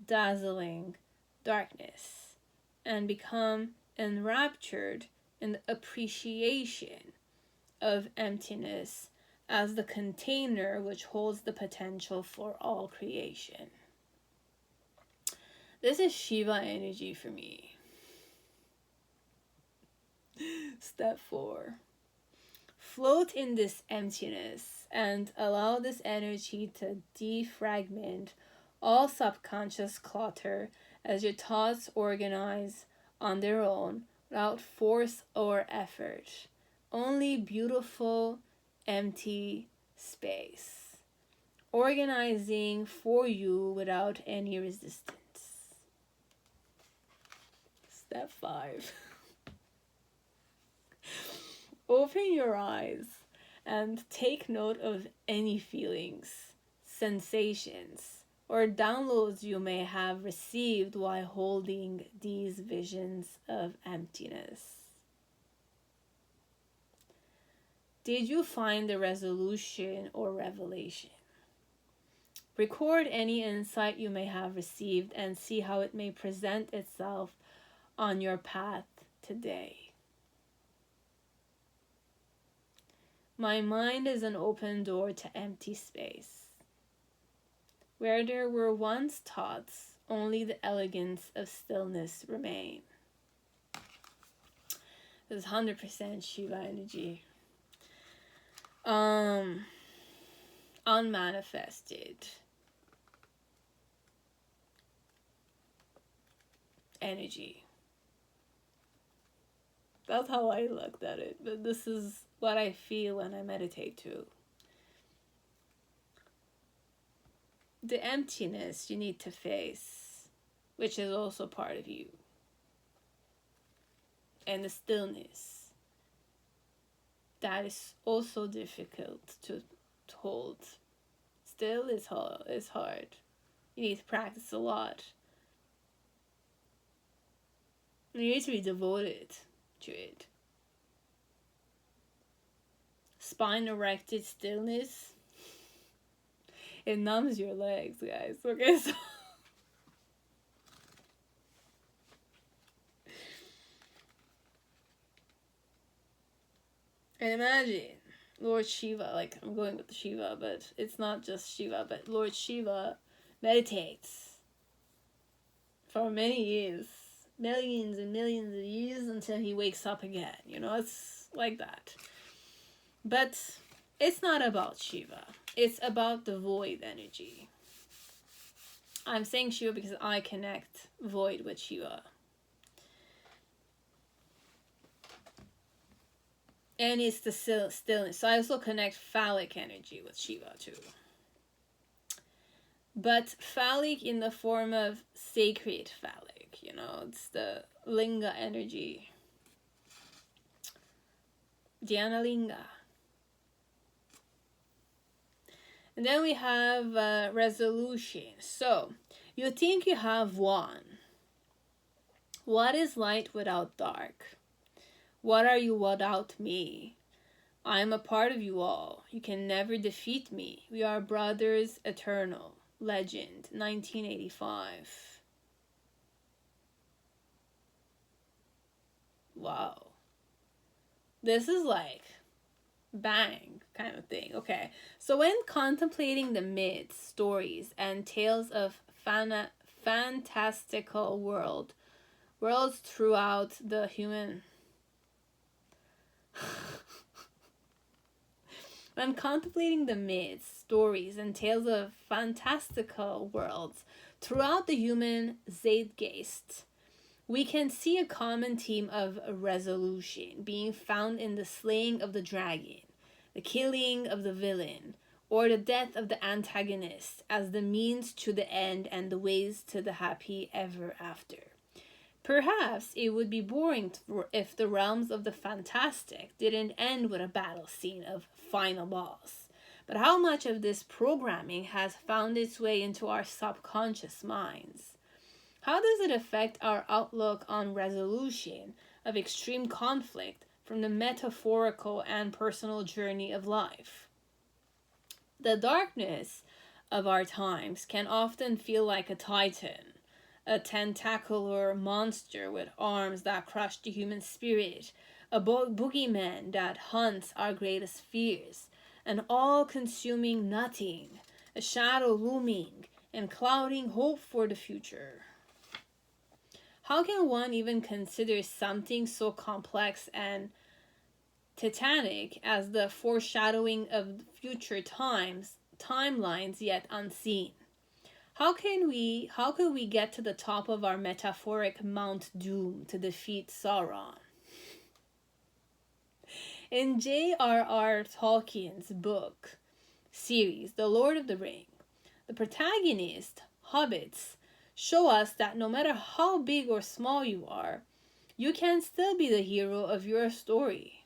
dazzling darkness, and become enraptured in the appreciation of emptiness as the container which holds the potential for all creation. This is Shiva energy for me. Step 4. Float in this emptiness and allow this energy to defragment all subconscious clutter as your thoughts organize on their own without force or effort. Only beautiful, empty space, organizing for you without any resistance. Step 5. Open your eyes and take note of any feelings, sensations, or downloads you may have received while holding these visions of emptiness. Did you find a resolution or revelation? Record any insight you may have received and see how it may present itself on your path today. My mind is an open door to empty space. Where there were once thoughts, only the elegance of stillness remain. This is 100% Shiva energy. Unmanifested energy. That's how I looked at it, but this is what I feel when I meditate too. The emptiness you need to face, which is also part of you, and the stillness that is also difficult to hold. Still is hard. You need to practice a lot. You need to be devoted to it. Spine erected stillness. It numbs your legs, guys. Okay, so and imagine Lord Shiva, like I'm going with the Shiva, but it's not just Shiva, but Lord Shiva meditates for many years, millions and millions of years until he wakes up again. You know, it's like that. But it's not about Shiva. It's about the void energy. I'm saying Shiva because I connect void with Shiva. And it's the stillness. So I also connect phallic energy with Shiva too. But phallic in the form of sacred phallic, you know, it's the linga energy. Dhyana linga. And then we have resolution. So you think you have won. What is light without dark? What are you without me? I am a part of you all. You can never defeat me. We are brothers eternal. Legend, 1985. Wow. This is like bang kind of thing. Okay. So when contemplating the myths, stories, and tales of fantastical worlds throughout the human when contemplating the myths, stories, and tales of fantastical worlds throughout the human zeitgeist, we can see a common theme of resolution being found in the slaying of the dragon, the killing of the villain, or the death of the antagonist as the means to the end and the ways to the happy ever after. Perhaps it would be boring if the realms of the fantastic didn't end with a battle scene of final boss. But how much of this programming has found its way into our subconscious minds? How does it affect our outlook on resolution of extreme conflict from the metaphorical and personal journey of life? The darkness of our times can often feel like a titan, a tentacular monster with arms that crush the human spirit, a boogeyman that hunts our greatest fears, an all-consuming nothing, a shadow looming and clouding hope for the future. How can one even consider something so complex and titanic as the foreshadowing of future timelines yet unseen? How could we get to the top of our metaphoric Mount Doom to defeat Sauron? In J.R.R. Tolkien's book series, The Lord of the Ring, the protagonist, hobbits, show us that no matter how big or small you are, you can still be the hero of your story.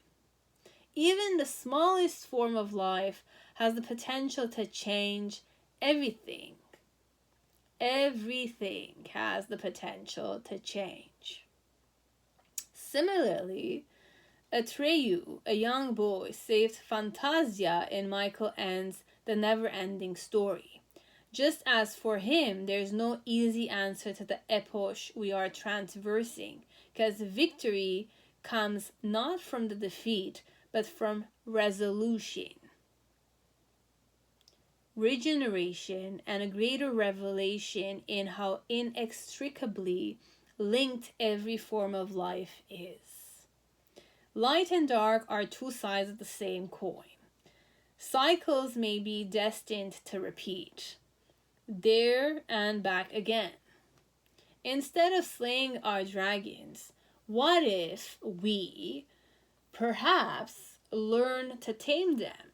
Even the smallest form of life has the potential to change everything. Everything has the potential to change. Similarly, Atreyu, a young boy, saved Fantasia in Michael Ende's The Never-Ending Story. Just as for him, there's no easy answer to the epoch we are traversing, because victory comes not from the defeat, but from resolution, regeneration, and a greater revelation in how inextricably linked every form of life is. Light and dark are two sides of the same coin. Cycles may be destined to repeat, there and back again. Instead of slaying our dragons, what if we perhaps learn to tame them,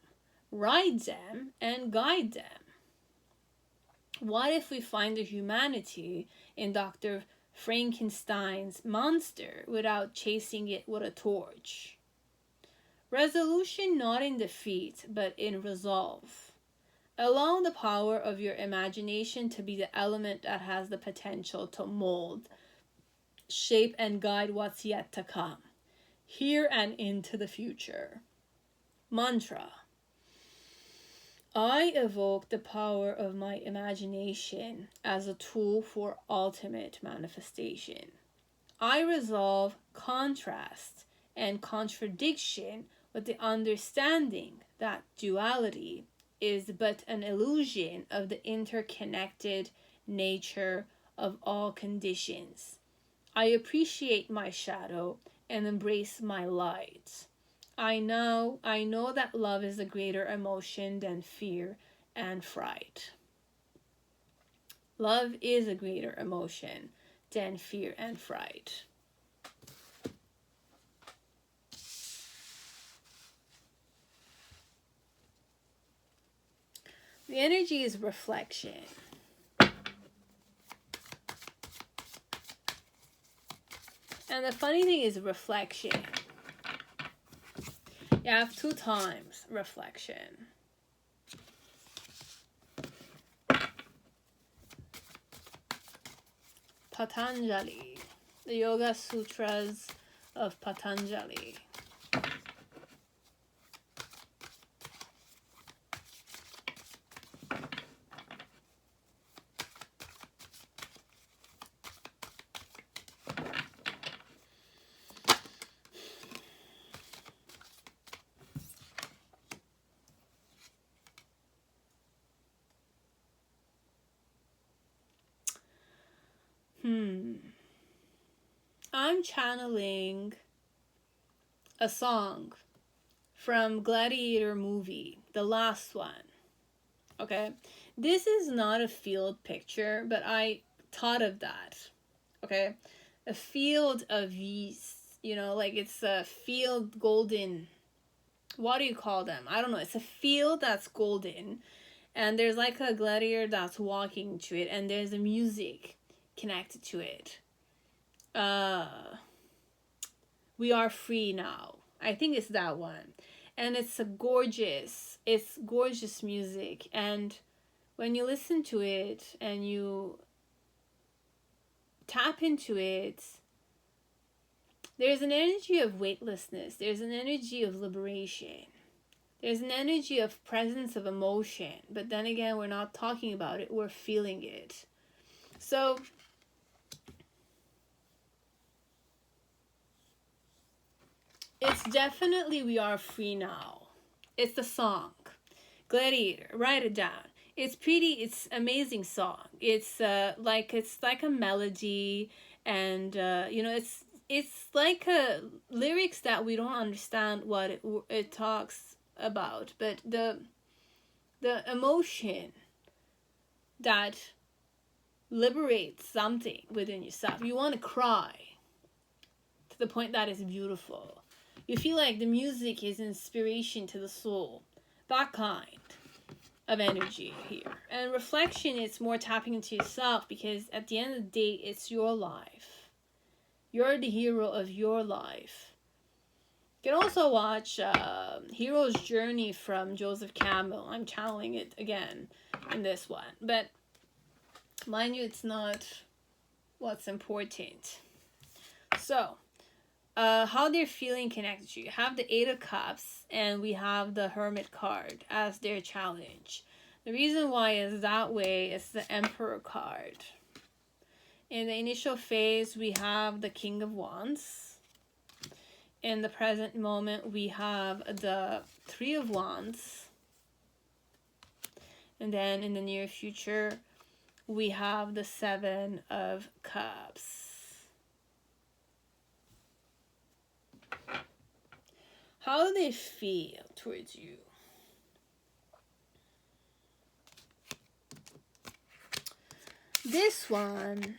ride them, and guide them? What if we find the humanity in Dr. Frankenstein's monster without chasing it with a torch? Resolution not in defeat, but in resolve. Allow the power of your imagination to be the element that has the potential to mold, shape, and guide what's yet to come, here and into the future. Mantra. I evoke the power of my imagination as a tool for ultimate manifestation. I resolve contrast and contradiction with the understanding that duality is but an illusion of the interconnected nature of all conditions. I appreciate my shadow and embrace my light. I know that love is a greater emotion than fear and fright. Love is a greater emotion than fear and fright. The energy is reflection. And the funny thing is reflection. You have 2 times reflection. Patanjali, the Yoga Sutras of Patanjali. I'm channeling a song from Gladiator movie, the last one. Okay? This is not a field picture, but I thought of that. Okay? A field of yeast, like it's a field golden. What do you call them? I don't know. It's a field that's golden, and there's like a gladiator that's walking to it, and there's a music connected to it. We are free now. I think it's that one. And it's gorgeous music. And when you listen to it and you tap into it, there's an energy of weightlessness. There's an energy of liberation. There's an energy of presence of emotion. But then again, we're not talking about it. We're feeling it. So it's definitely We Are Free Now. It's the song. Gladiator. Write it down. It's amazing song. It's like a melody, and it's like lyrics that we don't understand what it talks about, but the emotion that liberates something within yourself. You want to cry to the point that is beautiful. You feel like the music is inspiration to the soul. That kind of energy here. And reflection is more tapping into yourself, because at the end of the day, it's your life. You're the hero of your life. You can also watch Hero's Journey from Joseph Campbell. I'm channeling it again in this one. But mind you, it's not what's important. So, how they're feeling connected to you. You have the 8 of Cups, and we have the Hermit card as their challenge. The reason why is that way is the Emperor card. In the initial phase, we have the King of Wands. In the present moment, we have the Three of Wands. And then in the near future, we have the Seven of Cups. How do they feel towards you? This one,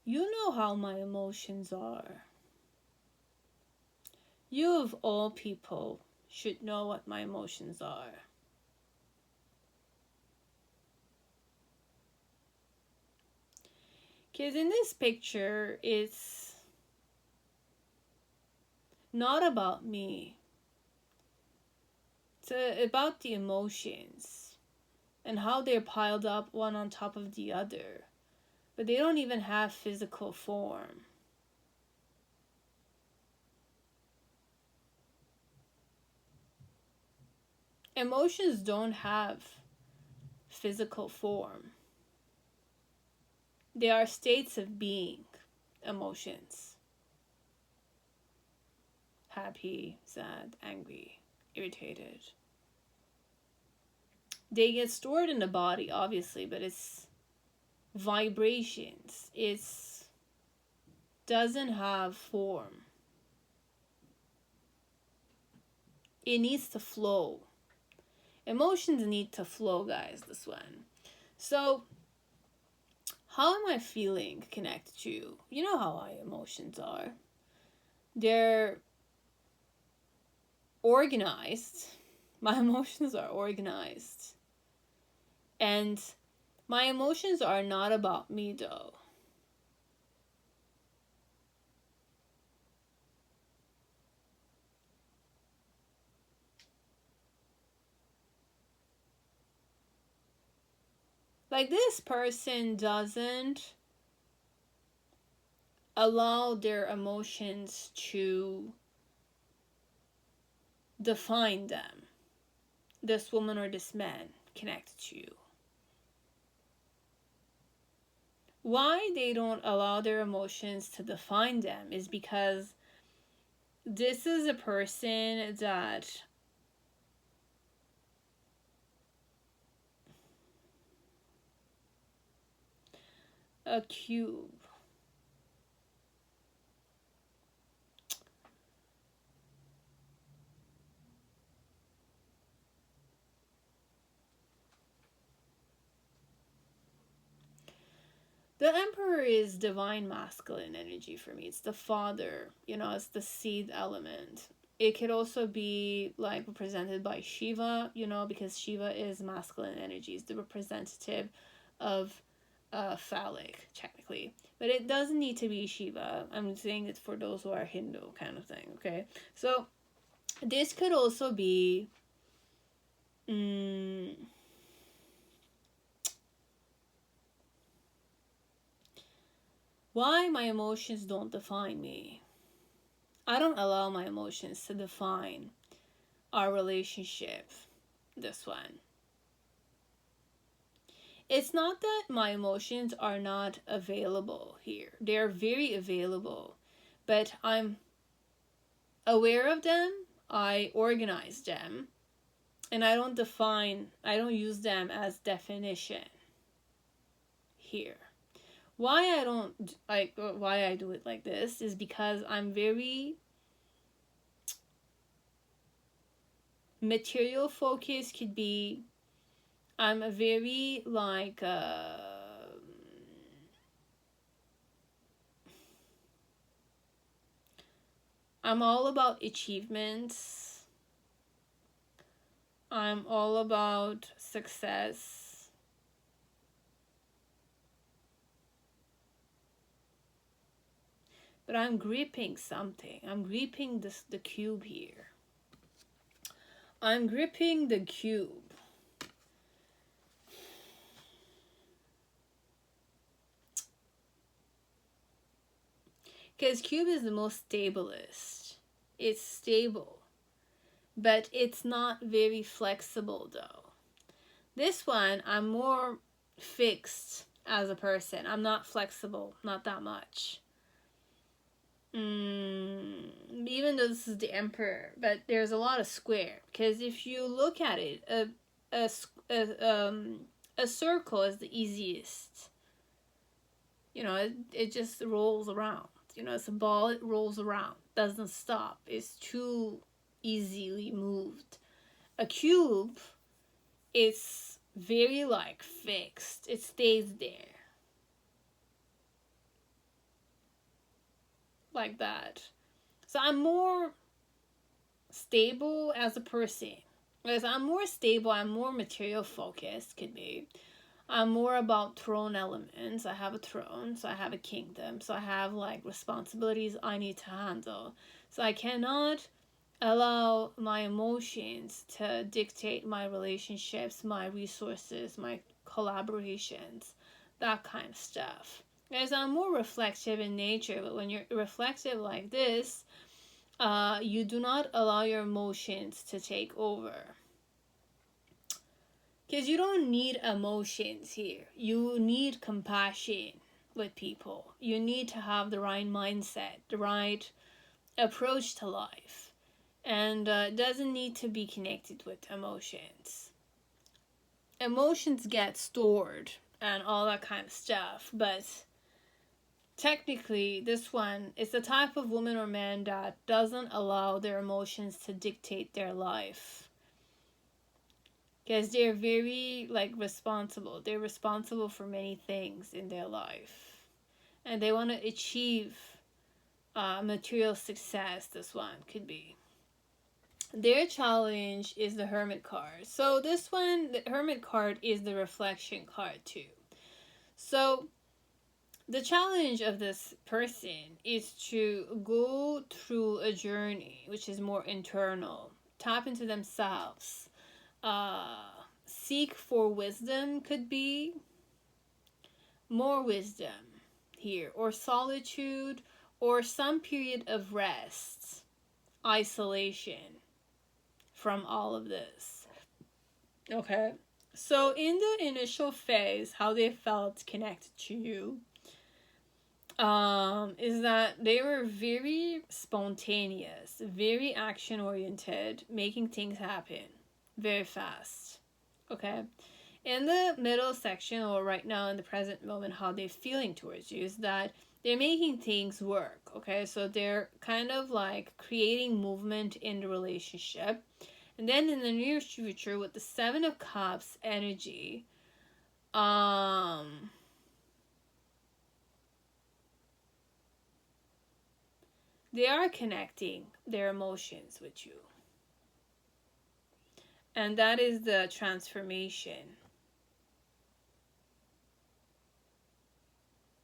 you know how my emotions are. You of all people should know what my emotions are. Because in this picture, it's not about me. It's about the emotions and how they're piled up one on top of the other. But they don't even have physical form. Emotions don't have physical form. They are states of being, emotions. Happy, sad, angry, irritated. They get stored in the body, obviously, but it's vibrations. It doesn't have form. It needs to flow. Emotions need to flow, guys, this one. So, how am I feeling connected to you? You know how my emotions are. They're organized. My emotions are organized. And my emotions are not about me, though. Like, this person doesn't allow their emotions to define them. This woman or this man connected to you. Why they don't allow their emotions to define them is because this is a person that a cube. The Emperor is divine masculine energy for me. It's the father, it's the seed element. It could also be like represented by Shiva, because Shiva is masculine energy. It's the representative of phallic, technically. But it doesn't need to be Shiva. I'm saying it for those who are Hindu kind of thing, okay? So this could also be why my emotions don't define me. I don't allow my emotions to define our relationship. This one. It's not that my emotions are not available here. They're very available. But I'm aware of them. I organize them. And I don't use them as definition here. Why I do it like this is because I'm very material focused. Could be I'm a very I'm all about achievements. I'm all about success. But I'm gripping something. I'm gripping the cube here. I'm gripping the cube. Because cube is the most stablest. It's stable. But it's not very flexible though. This one, I'm more fixed as a person. I'm not flexible, not that much. Even though this is the Emperor, but there's a lot of square. Because if you look at it, a circle is the easiest. You know, it just rolls around. You know, it's a ball, it rolls around, doesn't stop. It's too easily moved. A cube, it's very like fixed. It stays there. Like that. So I'm more stable as a person. Because I'm more stable, I'm more material focused, could be. I'm more about throne elements. I have a throne, so I have a kingdom. So I have like responsibilities I need to handle. So I cannot allow my emotions to dictate my relationships, my resources, my collaborations, that kind of stuff. Because I'm more reflective in nature, but when you're reflective like this, you do not allow your emotions to take over. Because you don't need emotions here. You need compassion with people. You need to have the right mindset, the right approach to life. And it doesn't need to be connected with emotions. Emotions get stored and all that kind of stuff, but technically this one is the type of woman or man that doesn't allow their emotions to dictate their life. Because they're very like responsible. They're responsible for many things in their life. And they want to achieve material success, this one could be. Their challenge is the Hermit card. So this one, the Hermit card is the reflection card too. So the challenge of this person is to go through a journey which is more internal. Tap into themselves. Seek for wisdom, could be more wisdom here, or solitude, or some period of rest, isolation from all of this. Okay, so in the initial phase, how they felt connected to you is that they were very spontaneous, very action oriented, making things happen very fast. Okay, in the middle section, or right now in the present moment, how they're feeling towards you is that they're making things work. Okay, so they're kind of like creating movement in the relationship. And then in the near future, with the Seven of Cups energy, they are connecting their emotions with you. And that is the transformation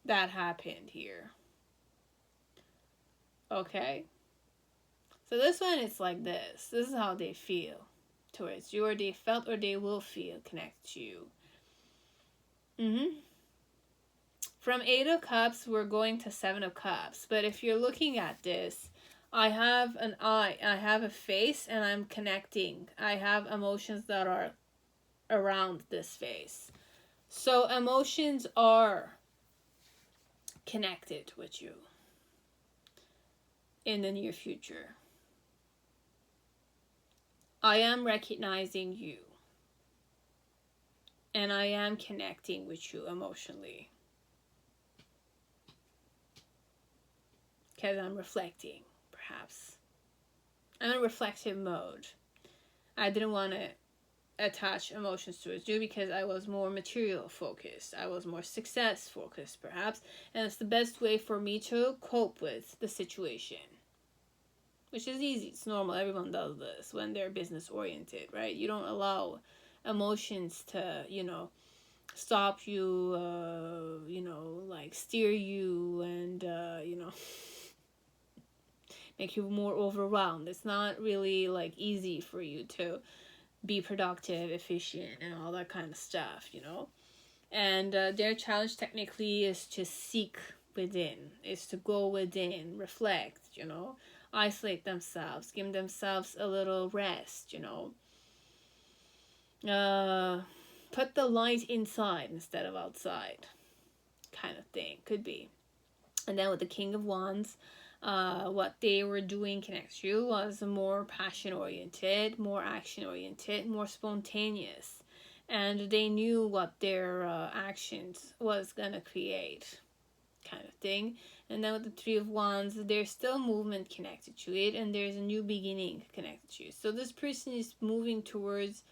that happened here. Okay? So this one is like this. This is how they feel towards you, or they felt, or they will feel connected to you. From 8 of Cups, we're going to 7 of Cups. But if you're looking at this, I have an eye, I have a face, and I'm connecting. I have emotions that are around this face. So emotions are connected with you in the near future. I am recognizing you. And I am connecting with you emotionally. Because I'm reflecting, perhaps. I'm in reflective mode. I didn't want to attach emotions towards you because I was more material focused. I was more success focused, perhaps. And it's the best way for me to cope with the situation. which is easy. It's normal. Everyone does this when they're business oriented, right? You don't allow emotions to, stop you, like steer you and, make you more overwhelmed. It's not really like easy for you to be productive, efficient, and all that kind of stuff, And their challenge technically is to seek within, is to go within, reflect, isolate themselves, give themselves a little rest, put the light inside instead of outside, kind of thing, could be. And then with the King of Wands, what they were doing connects you was more passion oriented, more action oriented, more spontaneous, and they knew what their actions was gonna create, kind of thing. And then with the Three of Wands, there's still movement connected to it, and there's a new beginning connected to it. So this person is moving towards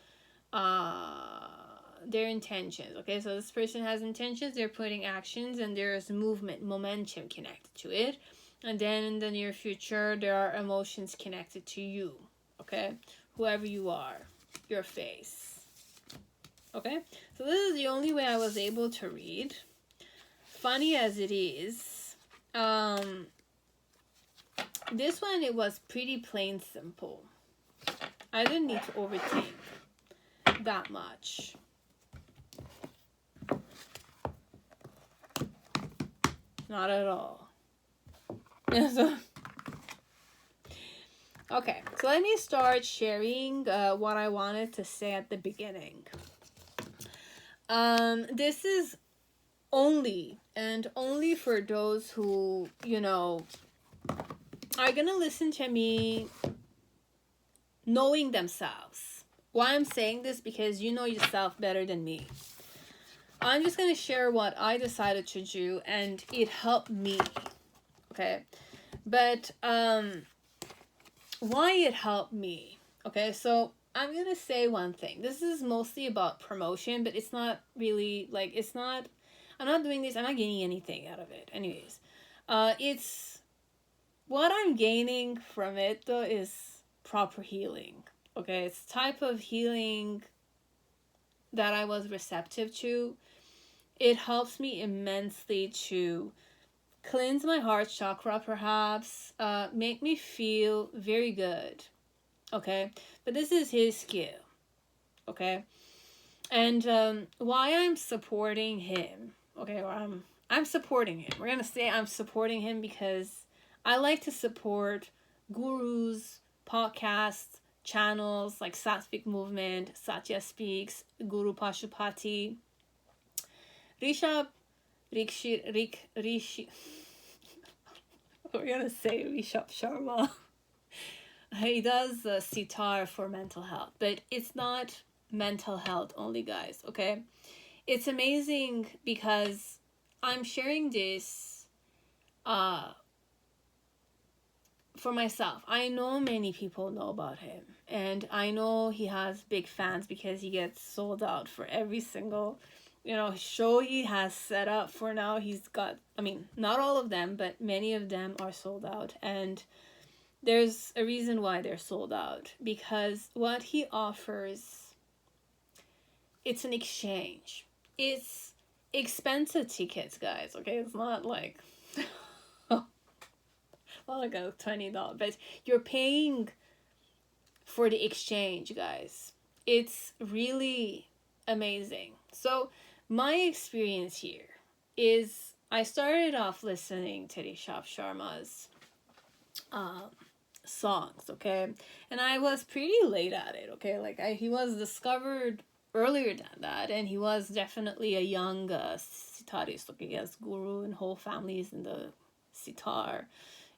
their intentions. Okay, so this person has intentions, they're putting actions, and there's movement, momentum connected to it. And then in the near future, there are emotions connected to you. Okay, whoever you are, your face. Okay, so this is the only way I was able to read. Funny as it is, this one, it was pretty plain simple. I didn't need to overthink that much. Not at all. Okay, so let me start sharing what I wanted to say at the beginning. This is only for those who, are gonna listen to me knowing themselves. Why I'm saying this? Because you know yourself better than me. I'm just gonna share what I decided to do, and it helped me. Okay, but why it helped me? Okay, so I'm gonna say one thing. This is mostly about promotion, but it's not really like, it's not. I'm not doing this. I'm not gaining anything out of it. Anyways, it's what I'm gaining from it though is proper healing. Okay, it's type of healing that I was receptive to. It helps me immensely to cleanse my heart chakra, perhaps, make me feel very good. Okay, but this is his skill. Okay, and why I'm supporting him. Okay, or I'm supporting him. We're gonna say I'm supporting him because I like to support gurus, podcasts, channels like Sattvic Movement, Satya Speaks, Guru Pashupati, Rishi. We're gonna say Rishabh Sharma. He does Sitar for mental health, but it's not mental health only, guys. Okay, it's amazing because I'm sharing this for myself. I know many people know about him, and I know he has big fans because he gets sold out for every single show he has set up. For now, he's got, not all of them, but many of them are sold out, and there's a reason why they're sold out, because what he offers, it's an exchange. It's expensive tickets, guys. Okay, it's not like like a $20, but you're paying for the exchange, guys. It's really amazing. So my experience here is I started off listening to Rishabh Sharma's songs, okay, and I was pretty late at it. Okay, like he was discovered earlier than that, and he was definitely a young sitarist. Okay, he has guru and whole families in the sitar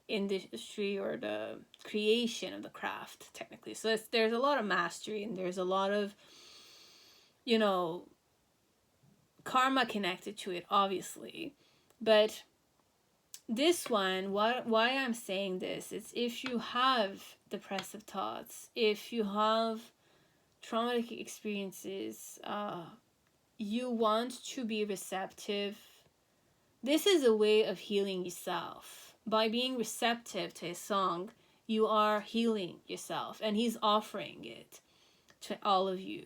industry, or the creation of the craft technically. So there's a lot of mastery, and there's a lot of karma connected to it, obviously. But this one, why I'm saying this, is if you have depressive thoughts, if you have traumatic experiences, you want to be receptive. This is a way of healing yourself. By being receptive to a song, You are healing yourself, and he's offering it to all of you.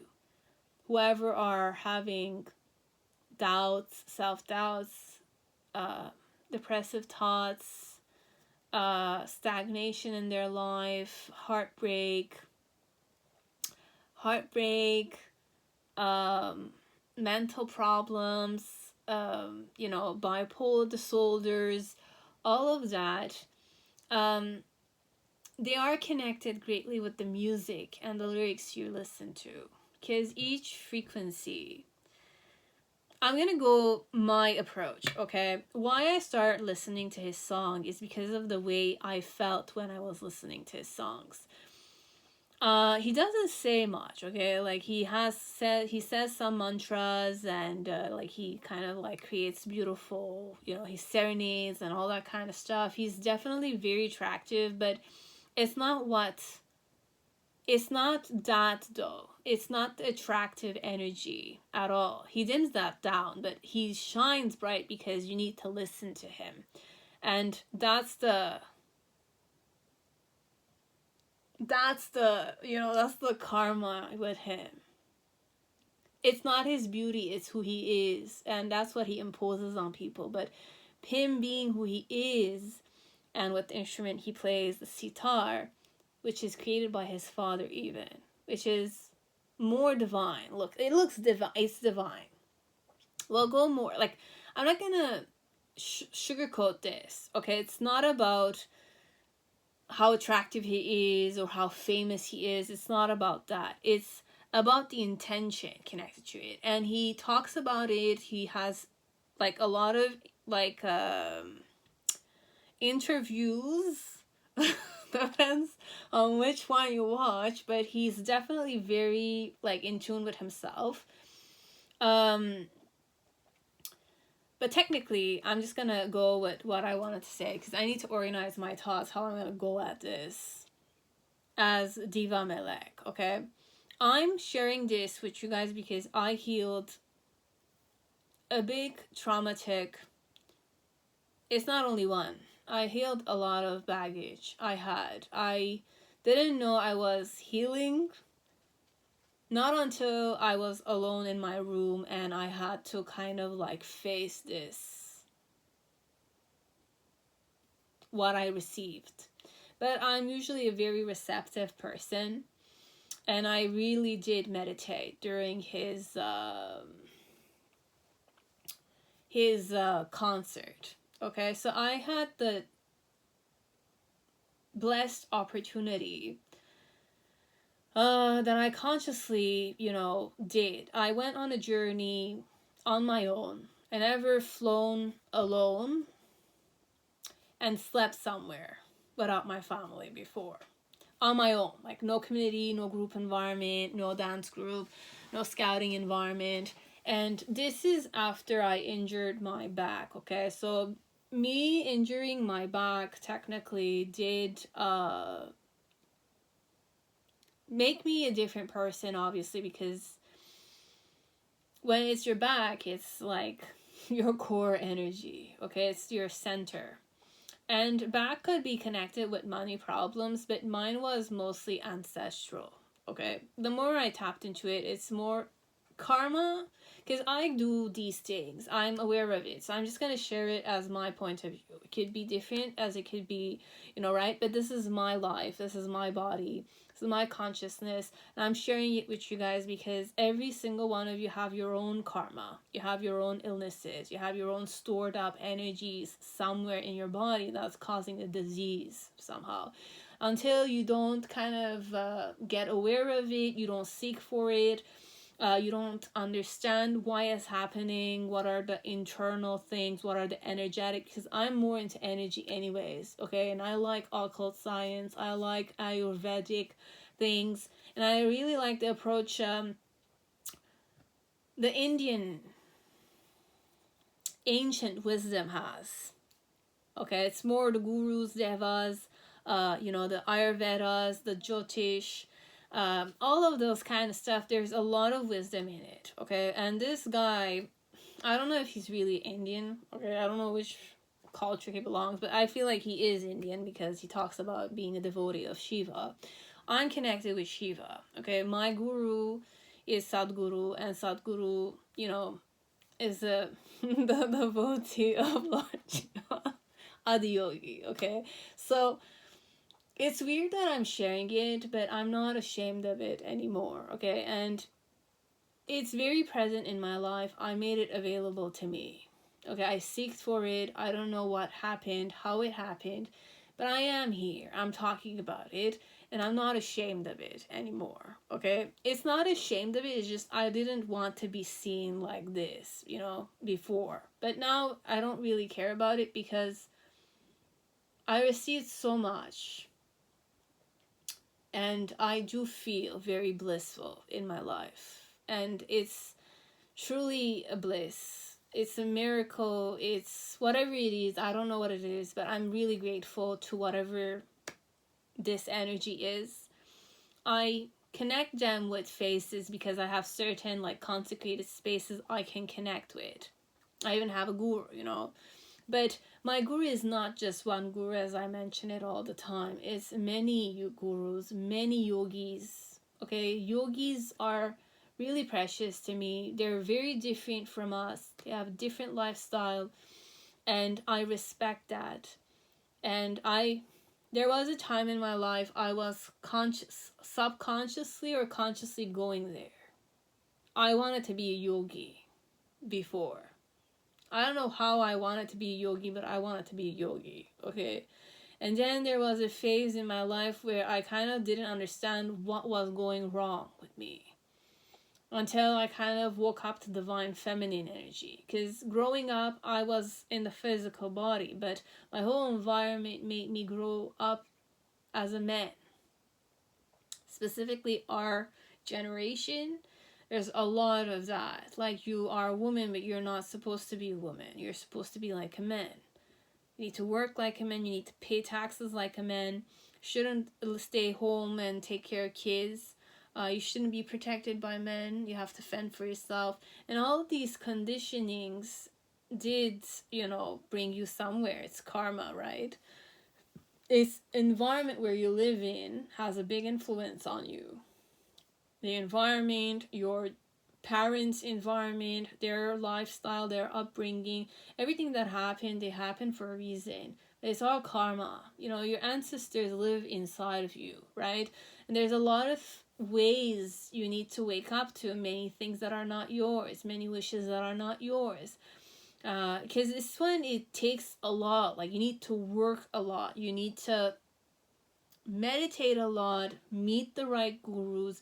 Whoever are having doubts, self-doubts, depressive thoughts, stagnation in their life, heartbreak, mental problems, bipolar disorders, all of that, they are connected greatly with the music and the lyrics you listen to. Because each frequency, I'm gonna go my approach, okay? Why I start listening to his song is because of the way I felt when I was listening to his songs. He doesn't say much, okay? Like, he says some mantras, and like, he kind of like creates beautiful, he serenades and all that kind of stuff. He's definitely very attractive, but it's not that though. It's not the attractive energy at all. He dims that down, but he shines bright because you need to listen to him. And that's the karma with him. It's not his beauty, it's who he is, and that's what he imposes on people. But him being who he is, and with the instrument he plays, the sitar, which is created by his father even, which is more divine. Look, it looks divine. It's divine. Well, go more. Like, I'm not gonna sugarcoat this, okay? It's not about how attractive he is or how famous he is. It's not about that. It's about the intention connected to it. And he talks about it. He has like a lot of like interviews. Depends on which one you watch, but he's definitely very like in tune with himself. But technically, I'm just gonna go with what I wanted to say, because I need to organize my thoughts how I'm gonna go at this as Diva Melek, okay? I'm sharing this with you guys because I healed a big traumatic, it's not only one. I healed a lot of baggage I didn't know I was healing, not until I was alone in my room and I had to kind of like face this, what I received. But I'm usually a very receptive person, and I really did meditate during his concert. Okay, so I had the blessed opportunity that I consciously, did. I went on a journey on my own. I never flown alone and slept somewhere without my family before. On my own. Like, no community, no group environment, no dance group, no scouting environment. And this is after I injured my back, okay? So me injuring my back technically did make me a different person, obviously, because when it's your back, it's like your core energy, okay? It's your center. And back could be connected with money problems, but mine was mostly ancestral, okay? The more I tapped into it, it's more karma, because I do these things. I'm aware of it. So I'm just going to share it as my point of view. It could be different as it could be, right? But this is my life. This is my body. This is my consciousness. And I'm sharing it with you guys because every single one of you have your own karma. You have your own illnesses. You have your own stored up energies somewhere in your body that's causing a disease somehow. Until you don't kind of get aware of it, you don't seek for it, you don't understand why it's happening, what are the internal things, what are the energetic, because I'm more into energy anyways, okay? And I like occult science, I like Ayurvedic things, and I really like the approach the Indian ancient wisdom has, okay? It's more the gurus, devas, the Ayurvedas, the Jyotish, all of those kind of stuff. There's a lot of wisdom in it, okay? And this guy, I don't know if he's really Indian, okay? I don't know which culture he belongs, but I feel like he is Indian because he talks about being a devotee of Shiva. I'm connected with Shiva. Okay, my guru is Sadguru, and Sadguru, you know, is the devotee of Lord Shiva, Adiyogi. Okay, so it's weird that I'm sharing it, but I'm not ashamed of it anymore. Okay, and it's very present in my life. I made it available to me. Okay, I seeked for it. I don't know what happened, how it happened, but I am here. I'm talking about it, and I'm not ashamed of it anymore. Okay, it's not ashamed of it. It's just I didn't want to be seen like this, you know, before. But now I don't really care about it because I received so much, and I do feel very blissful in my life, and it's truly a bliss. It's a miracle. It's whatever it is. I don't know what it is, but I'm really grateful to whatever this energy is. I connect them with faces because I have certain like consecrated spaces I can connect with. I even have a guru, you know. But my guru is not just one guru, as I mention it all the time. It's many gurus, many yogis. Okay, yogis are really precious to me. They're very different from us. They have a different lifestyle, and I respect that. And there was a time in my life I was subconsciously or consciously going there. I wanted to be a yogi before. I don't know how I wanted to be a yogi, but I wanted to be a yogi, okay? And then there was a phase in my life where I kind of didn't understand what was going wrong with me, until I kind of woke up to divine feminine energy. Because growing up, I was in the physical body, but my whole environment made me grow up as a man. Specifically, our generation, there's a lot of that. Like, you are a woman, but you're not supposed to be a woman. You're supposed to be like a man. You need to work like a man. You need to pay taxes like a man. Shouldn't stay home and take care of kids. You shouldn't be protected by men. You have to fend for yourself. And all of these conditionings did, you know, bring you somewhere. It's karma, right? It's environment where you live in has a big influence on you. The environment, your parents' environment, their lifestyle, their upbringing, everything that happened, they happen for a reason. It's all karma. You know, your ancestors live inside of you, right? And there's a lot of ways you need to wake up to, many things that are not yours, many wishes that are not yours. Because this one, it takes a lot. Like, you need to work a lot. You need to meditate a lot, meet the right gurus,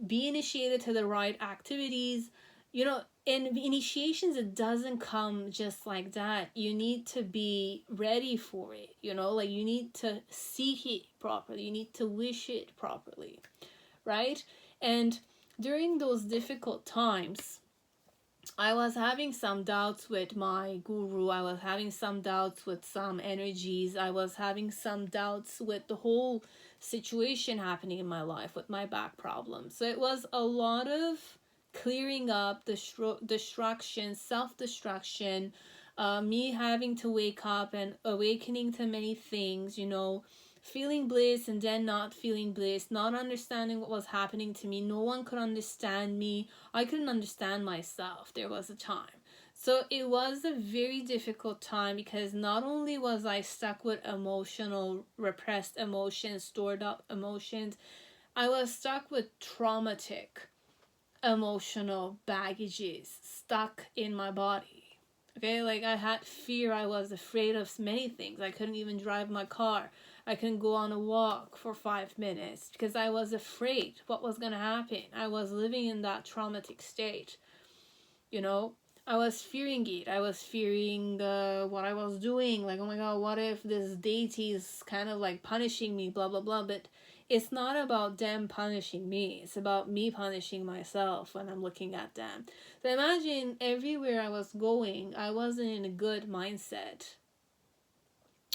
be initiated to the right activities. You know, in initiations, it doesn't come just like that. You need to be ready for it, you know, like you need to seek it properly. You need to wish it properly, right? And during those difficult times, I was having some doubts with my guru. I was having some doubts with some energies. I was having some doubts with the whole situation happening in my life with my back problem. So it was a lot of clearing up, destruction, self-destruction, me having to wake up and awakening to many things, you know, feeling bliss and then not feeling bliss, not understanding what was happening to me. No one could understand me. I couldn't understand myself. There was a time. So it was a very difficult time because not only was I stuck with emotional, repressed emotions, stored up emotions, I was stuck with traumatic emotional baggages stuck in my body. Okay, like I had fear. I was afraid of many things. I couldn't even drive my car. I couldn't go on a walk for 5 minutes because I was afraid what was going to happen. I was living in that traumatic state. You know, I was fearing it. I was fearing what I was doing. Like, oh my God, what if this deity is kind of like punishing me, blah, blah, blah. But it's not about them punishing me. It's about me punishing myself when I'm looking at them. So imagine everywhere I was going, I wasn't in a good mindset.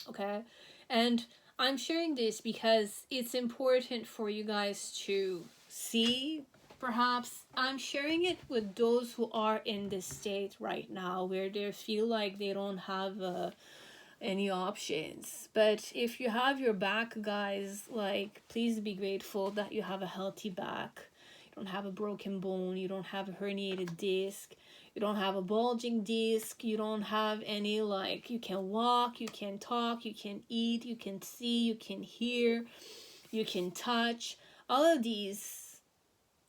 Okay? And I'm sharing this because it's important for you guys to see. Perhaps I'm sharing it with those who are in this state right now where they feel like they don't have any options. But if you have your back, guys, like, please be grateful that you have a healthy back. You don't have a broken bone, you don't have a herniated disc, you don't have a bulging disc, you don't have any, like, you can walk, you can talk, you can eat, you can see, you can hear, you can touch. All of these,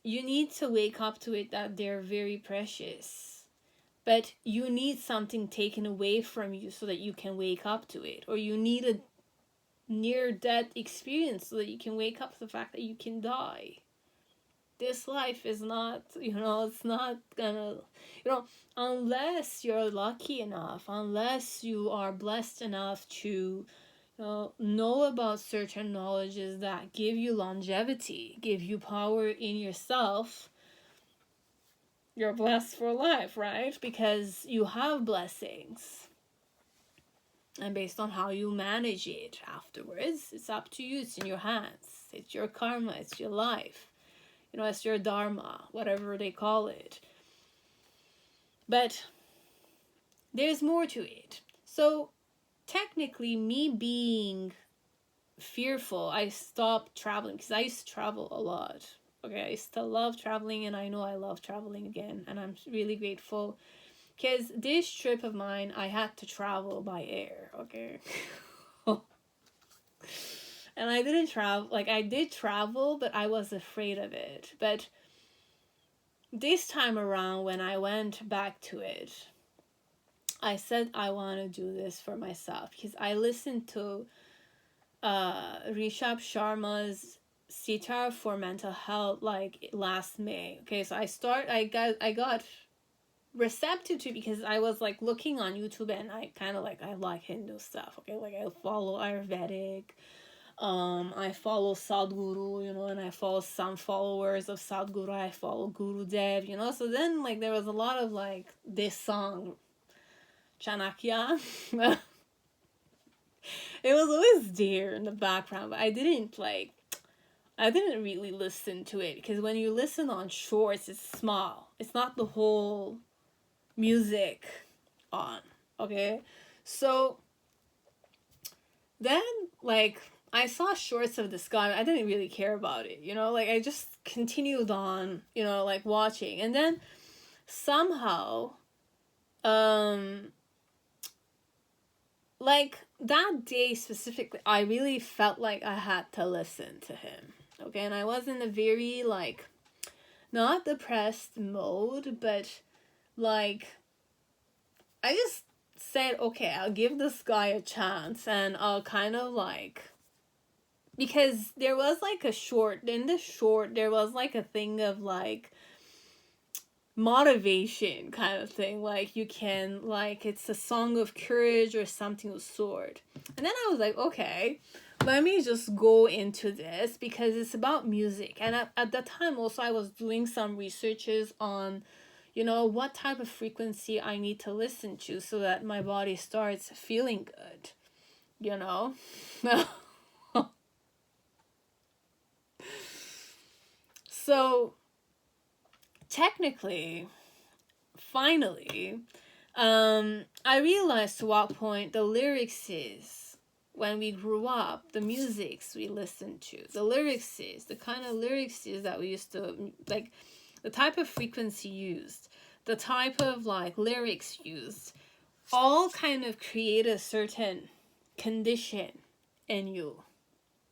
you need to wake up to it that they're very precious. But you need something taken away from you so that you can wake up to it. Or you need a near-death experience so that you can wake up to the fact that you can die. This life is not, it's not gonna, unless you're lucky enough, unless you are blessed enough to know about certain knowledges that give you longevity, give you power in yourself, you're blessed for life, right? Because you have blessings. And based on how you manage it afterwards, it's up to you. It's in your hands. It's your karma. It's your life. It's your dharma, whatever they call it. But there's more to it. So technically, me being fearful, I stopped traveling because I used to travel a lot. Okay, I still love traveling, and I know I love traveling again, and I'm really grateful because this trip of mine, I had to travel by air, okay? And I didn't travel, like, I did travel, but I was afraid of it. But this time around, when I went back to it, I said I want to do this for myself because I listened to Rishabh Sharma's Sitar for mental health like last May. Okay, so I got receptive to it because I was like looking on YouTube, and I kind of like, I like Hindu stuff. Okay, like I follow Ayurvedic, I follow Sadhguru, and I follow some followers of Sadhguru. I follow Guru Dev, so then like there was a lot of like this song Chanakya. It was always there in the background, but I didn't really listen to it because when you listen on shorts, it's small. It's not the whole music on, okay? So then, like, I saw shorts of this guy. I didn't really care about it, like I just continued on, like watching. And then somehow, like that day specifically, I really felt like I had to listen to him. Okay, and I was in a very like not depressed mode, but like I just said, okay, I'll give this guy a chance, and I'll kind of like, because there was like in the short there was like a thing of like motivation kind of thing, like you can, like, it's a song of courage or something of sort. And then I was like, okay, let me just go into this because it's about music. And at that time also I was doing some researches on what type of frequency I need to listen to so that my body starts feeling good, So technically, finally, I realized to what point the lyrics is when we grew up, the musics we listened to, the lyrics is, the kind of lyrics is that we used to, like, the type of frequency used, the type of, like, lyrics used, all kind of create a certain condition in you,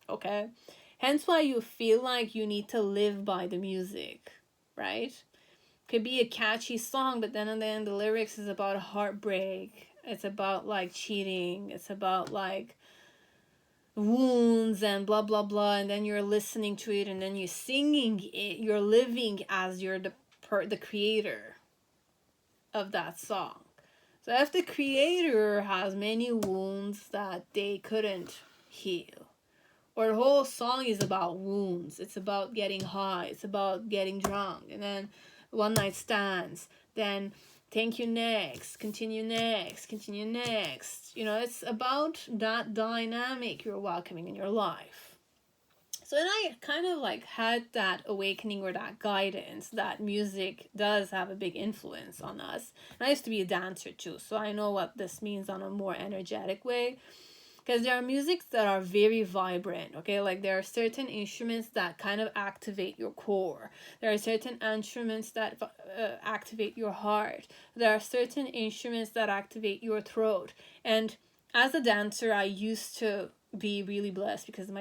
okay? Hence why you feel like you need to live by the music, right? Could be a catchy song, but then in the end the lyrics is about a heartbreak. It's about like cheating. It's about like wounds and blah blah blah. And then you're listening to it, and then you're singing it. You're living as you're the creator of that song. So if the creator has many wounds that they couldn't heal, or the whole song is about wounds, it's about getting high, it's about getting drunk, and then one night stands, then thank you next, continue next. It's about that dynamic you're welcoming in your life. So then I kind of like had that awakening or that guidance that music does have a big influence on us. And I used to be a dancer too, so I know what this means on a more energetic way. Because there are musics that are very vibrant, okay? Like there are certain instruments that kind of activate your core. There are certain instruments that activate your heart. There are certain instruments that activate your throat. And as a dancer, I used to be really blessed because my